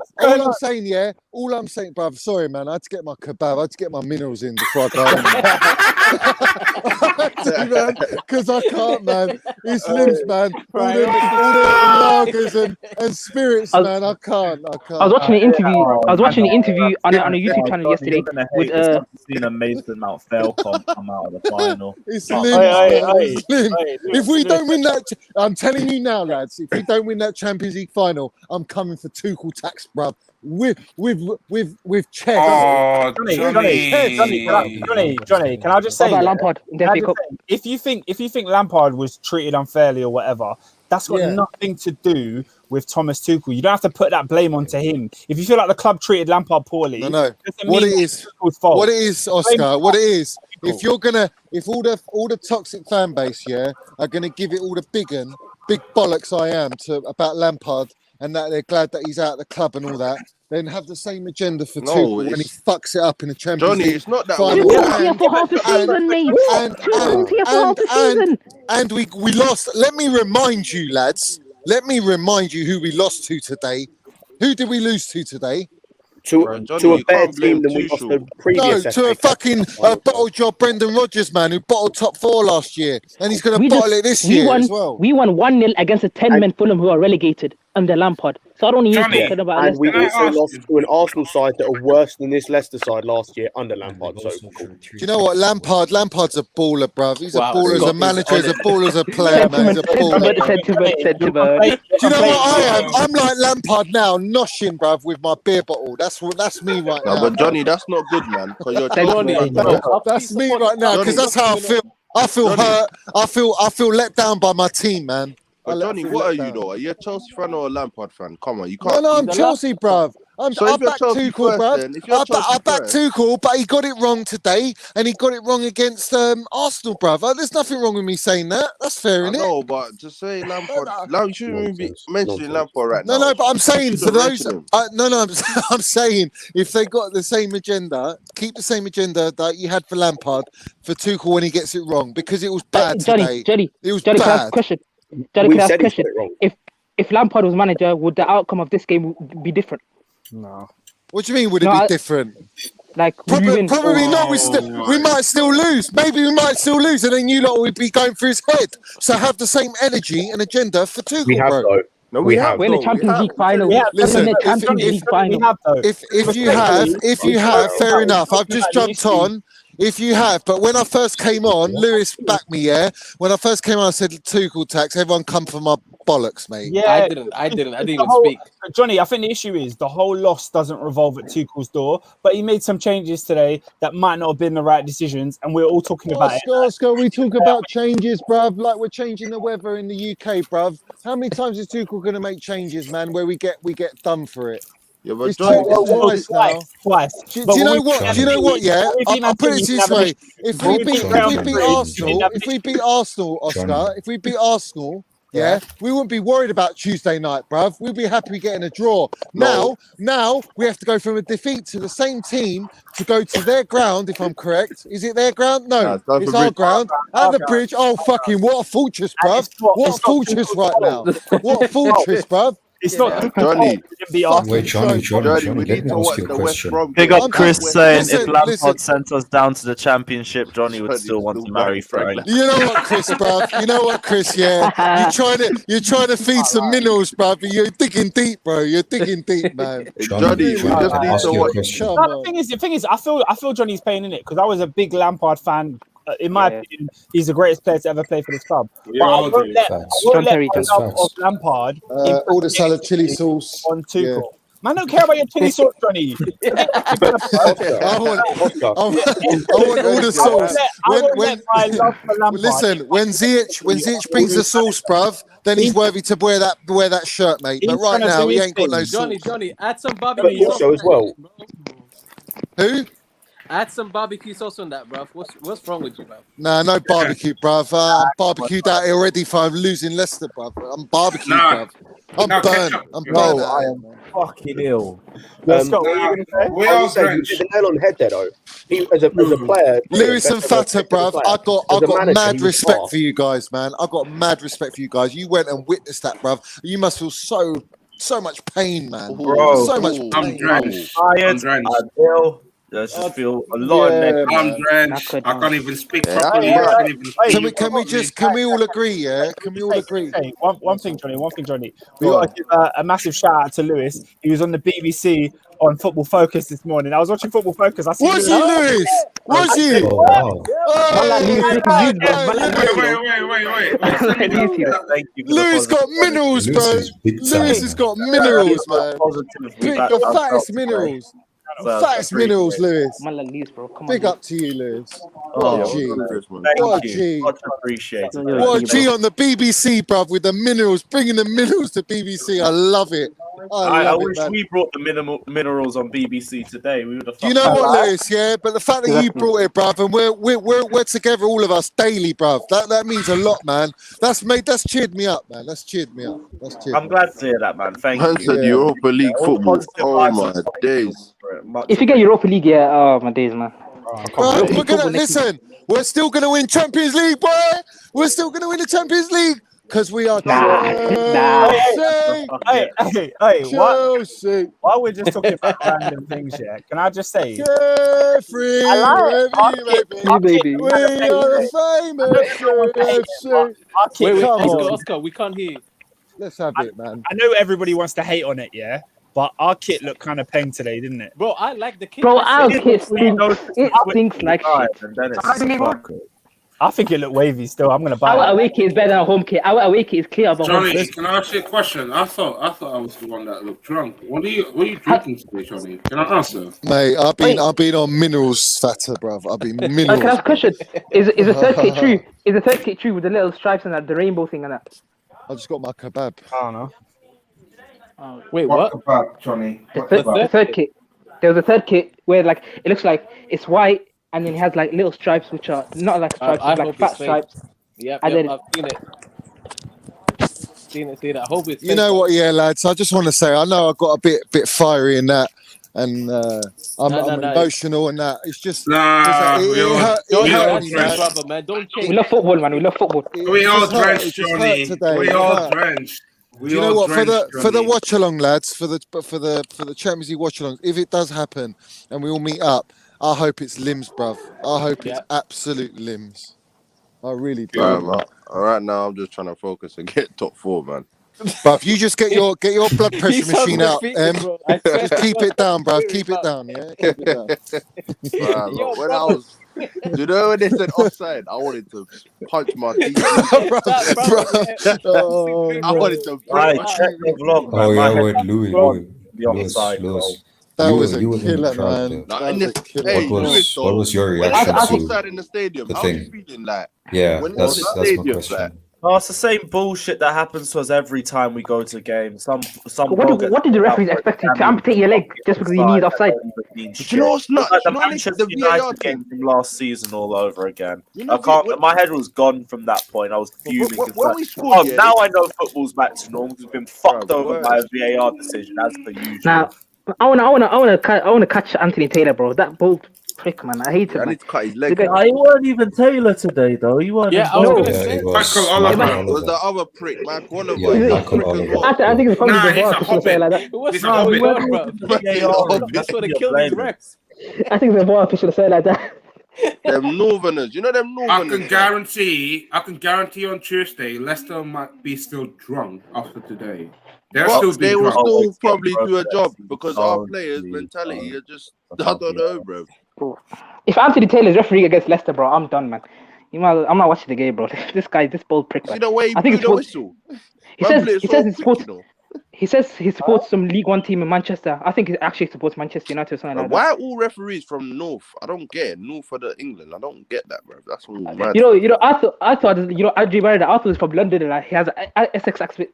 All I'm saying, bruv. Sorry, man. I had to get my kebab. I had to get my minerals in before I go home. Because I can't, man. It's limbs, man. All the lagers and spirits, man. I can't. I was watching an interview. I was watching an interview on a YouTube channel yesterday with seen a Mason Mount fail come out of the final. It's limbs, man. It's limbs. If we don't win that, I'm telling you now, lads. If we don't win that Champions League final, I'm coming for Tuchel tax, bruv. With chess. Oh, Johnny, can I just say, about Lampard in the FA Cup? if you think Lampard was treated unfairly or whatever, that's got nothing to do with Thomas Tuchel. You don't have to put that blame onto him. If you feel like the club treated Lampard poorly, no. What it is, Oscar, what it is, if all the toxic fan base, are gonna give it all the big bollocks I am about Lampard and that they're glad that he's out of the club and all that, then have the same agenda for Tuchel when he fucks it up in the Champions League. Johnny, it's not that and we lost. Let me remind you, lads. Let me remind you who we lost to today. Who did we lose to today? To a better team than we lost the previous. No, to a fucking bottle job Brendan Rodgers, man, who bottled top 4 last year, and he's going to bottle it this year as well. We won 1-0 against a 10-man Fulham who are relegated under Lampard. So I don't need to talk about and we also lost to an Arsenal side that are worse than this Leicester side last year under Lampard. So do you know what? Lampard's a baller, bruv. He's a baller as a manager, he's a baller as a player, man. He's a baller. Sentiment. Do you know what I am? I'm like Lampard now, noshing, bruv, with my beer bottle. That's me right now. But Johnny, that's not good, man. Because you're that's me right now, because that's how I feel. I feel hurt. I feel let down by my team, man. But Johnny, what are you though? Are you a Chelsea fan or a Lampard fan? Come on, you can't. No, I'm Chelsea, bruv. I if you're back Chelsea Tuchel, first, bruv. then if you're I Chelsea back first, Tuchel, but he got it wrong today, and he got it wrong against Arsenal, bruv. There's nothing wrong with me saying that. That's fair, I innit? know, but just say Lampard. You shouldn't even be mentioning Lampard right No, now. but I'm saying You for shouldn't those. mention him. I'm saying if they got the same agenda, keep the same agenda that you had for Lampard for Tuchel when he gets it wrong, because it was bad today. It was Johnny, can I ask a bad. question? Johnny, We can I ask a said he's got question? it wrong. If Lampard was manager, would the outcome of this game be different? No. What do you mean? Would it be different? Like, would we Probably win? not. We might still lose. Maybe we might still lose, and then you lot would be going through his head. So have the same energy and agenda for Tuchel, We have bro. though. No, we have. We're in the Champions League final. Listen, We're in the Champions League final. if you have, fair enough. I've just jumped on. If you have, but when I first came on, Lewis backed me. Yeah, when I first came on, I said Tuchel tax. Everyone come for my bollocks, mate. Yeah, I didn't even speak. Johnny, I think the issue is the whole loss doesn't revolve at Tuchel's door, but he made some changes today that might not have been the right decisions, and we're all talking about it. Oscar, we talk about changes, bruv, like we're changing the weather in the UK, bruv. How many times is Tuchel going to make changes, man, where we get done for it? Yeah, but It's twice now. Twice. Do you know what? Do you know what? Yeah, I'll put it this way: if we beat Arsenal, Oscar, if we beat Arsenal, yeah, we wouldn't be worried about Tuesday night, bruv. We'd be happy getting a draw. Now we have to go from a defeat to the same team to go to their ground. If I'm correct, is it their ground? No, it's our ground at the bridge. Oh, fucking what a fortress, bruv! What a fortress right now! What a fortress, bruv! It's not Johnny. Wait, Johnny, let me ask you a question. Big up Chris saying Listen, if Lampard sent us down to the Championship, Johnny would still want to marry Frank. You know what, Chris, bruv? You know what, Chris? Yeah, you're trying to feed some minerals, bruv. But you're digging deep, bro. You're digging deep, man. Johnny, we just need to watch. The thing is, I feel Johnny's pain in it because I was a big Lampard fan. In my opinion, he's the greatest player to ever play for this club. But I won't let of Lampard all the salad chili sauce on Tuchel. Man, I don't care about your chili sauce, Johnny. I want all the sauce. Listen, when Ziyech brings the sauce, bruv, then he's worthy to wear that shirt, mate. But right now, he ain't got no sauce. Johnny, add some barbecue sauce also as well. Who? Add some barbecue sauce on that, bruv. What's wrong with you, bruv? Nah, no barbecue, bruv. I'm barbecued out already for losing Leicester, bruv. I'm barbecued, bruv. I'm burnt. I'm burnt. I am fucking ill. Scott, what are you going to say? You hit the nail on the head there, though. He, as a player, Lewis and Fata, bruv. I got mad respect for you guys, man. I got mad respect for you guys. You went and witnessed that, bruv. You must feel so much pain, man. Bro, so much pain. I'm drenched. I'm ill. I just feel a lot of neck. I'm drenched. I can't even speak properly. Can we all agree? Yeah, can we all agree? Hey, one thing, Johnny. We got to give a massive shout out to Lewis. He was on the BBC on Football Focus this morning. I was watching Football Focus. I Was he, Lewis? Was he? Lewis got minerals, bro. Lewis has got minerals, man. The fattest minerals. Fattest minerals, Lewis. Big up to you, Lewis. What a G. What a G. Much appreciated. What a G on the BBC, bruv, with the minerals, bringing the minerals to BBC. I love it. I wish we brought the minerals on BBC today. We would have. You know what, Lewis? Yeah, but the fact that you brought it, bruv, and we're together, all of us daily, bruv. That means a lot, man. That's cheered me up, man. That's cheered me up. I'm glad to hear that, man. Thank Man you. said Europa League football. Oh my days. If you get Europa League, yeah, oh my days, man. Bruv, we're gonna listen. We're still gonna win Champions League, boy. We're still gonna win the Champions League. Because we are Chelsea. While we're just talking about random things, yeah, can I just say, Carefree, baby. We are famous. Wait, Come on. Oscar, we can't hear you. Let's have it, man. I know everybody wants to hate on it, yeah, but our kit looked kind of peng today, didn't it? Bro, I like the kit. Bro, our kit stinks like shit. I think it looked wavy still. I'm gonna buy Our it. away kit is better than our home kit. Our away kit is clear. Johnny, can I ask you a question? I thought I was the one that looked drunk. What are you drinking today, Johnny? Can I answer? Mate, I've been on minerals, fatter, bruv. I've been minerals. Can I ask a question? Is the third kit true? Is the third kit true with the little stripes and that, the rainbow thing and that? I just got my kebab. I don't know. Wait, What what? about Johnny? The What third, about? the third kit. There was a third kit where like it looks like it's white and then it has like little stripes which are not like stripes, I it's like hope fat it's fake. stripes. Yep, And yep, then I've seen it. Seen it. I hope it's You fake. know what, yeah, lads. I just want to say, I know I got a bit fiery in that, and I'm No. emotional and that. It's just Nah, Johnny, hurt that's me, your man. brother, man. Don't change. we love football, man. We love football. we all just hurt. drenched, It just hurt Johnny. today. We It all hurt. drenched. Do you know what? For the watch along, lads, for the Champions League watch along, if it does happen and we all meet up, I hope it's limbs, bruv. I hope it's absolute limbs. I really do. All right, now I'm just trying to focus and get top 4, man. Bruv, you just get your blood pressure machine out. Just keep it down, bruv. Keep it down. Yeah, keep it down. Man, look, when I was, do you know when they said offside, I wanted to punch my teeth. I wanted to break my check the vlog, man. Oh yeah, wait, Lewis. That was a you were killer, in the crowd, man. though. Nah, in the, hey, Lewis, What was your when reaction I was to outside in the stadium, the how was you thing? feeling like? Yeah, When that's it's in my the stadium, question. like, Oh, it's the same bullshit that happens to us every time we go to games. Some What did the referees expect you to amputate your leg just because your knee's offside? But you know what's nuts? Like the You know, Manchester the VAR United game from last season all over again. You know, I can't. My head was gone from that point. I was fuming. when we scored, yeah, now I know football's back to normal. We've been fucked over by a VAR decision as per usual. Now, I wanna catch Anthony Taylor, bro. That bold prick, man. I hate it. I Man. need to cut his leg. Nah, he weren't even Taylor today, though. He weren't. Yeah, I was gonna say. Michael Oliver. Was the other prick, Mike Oliver? Yeah, Michael Oliver. I think it's probably the he's VAR a official to say it like that. What's No, going we on, bro? That's what they kill these refs. I think it's the VAR official to say it like that. Them Northerners, you know them Northerners. I can guarantee on Tuesday, Leicester might be still drunk after today. They will still probably do a job because our players' mentality are just, I don't know, bro. If Anthony Taylor's referee against Leicester, bro, I'm done, man. I'm not watching the game, bro. This bold prick. See the way he blew the whistle? He says he supports some League One team in Manchester. I think he actually supports Manchester United or something like that. Why are all referees from North? I don't get it. North of England. I don't get that, bro. That's all mad. You know, I thought, Andrew Merida, I thought he was from London and like, he has an Essex accent.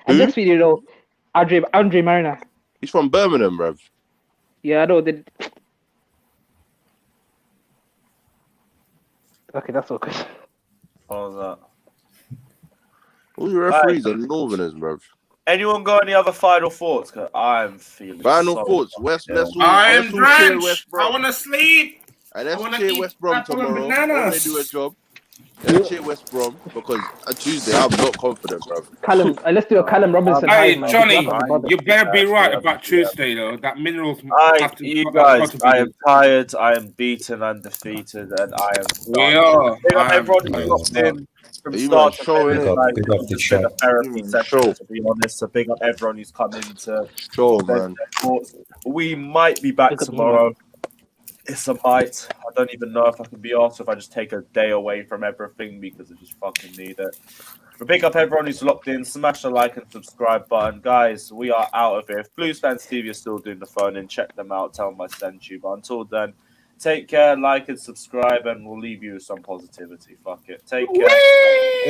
And next week, you know, Andre Mariner. He's from Birmingham, bro. Yeah, I know. Okay, that's all good. What was that? All your referees are Northerners, bro. Anyone got any other final thoughts? Cause I'm feeling. Final thoughts. I am drenched. I want to sleep. And let's cheer West Brom tomorrow. When they do a job. Let's cheer West Brom because on Tuesday I'm not confident, bro. Callum, let's do a Callum Robinson. Hey, Johnny, you better be right about Tuesday, though. That minerals. You guys, I am tired. I am beaten and defeated, and I am. We are. Everyone who got in from start to finish, like, it's been a therapy session, to be honest. So big up everyone who's come in to man. We might be back tomorrow. It's a might. I don't even know if I can be asked if I just take a day away from everything because I just fucking need it. But big up everyone who's locked in. Smash the like and subscribe button. Guys, we are out of here. If Blues Fans TV are still doing the phone in, check them out. Tell them I sent you. But until then, take care, like and subscribe, and we'll leave you with some positivity. Fuck it. Take care.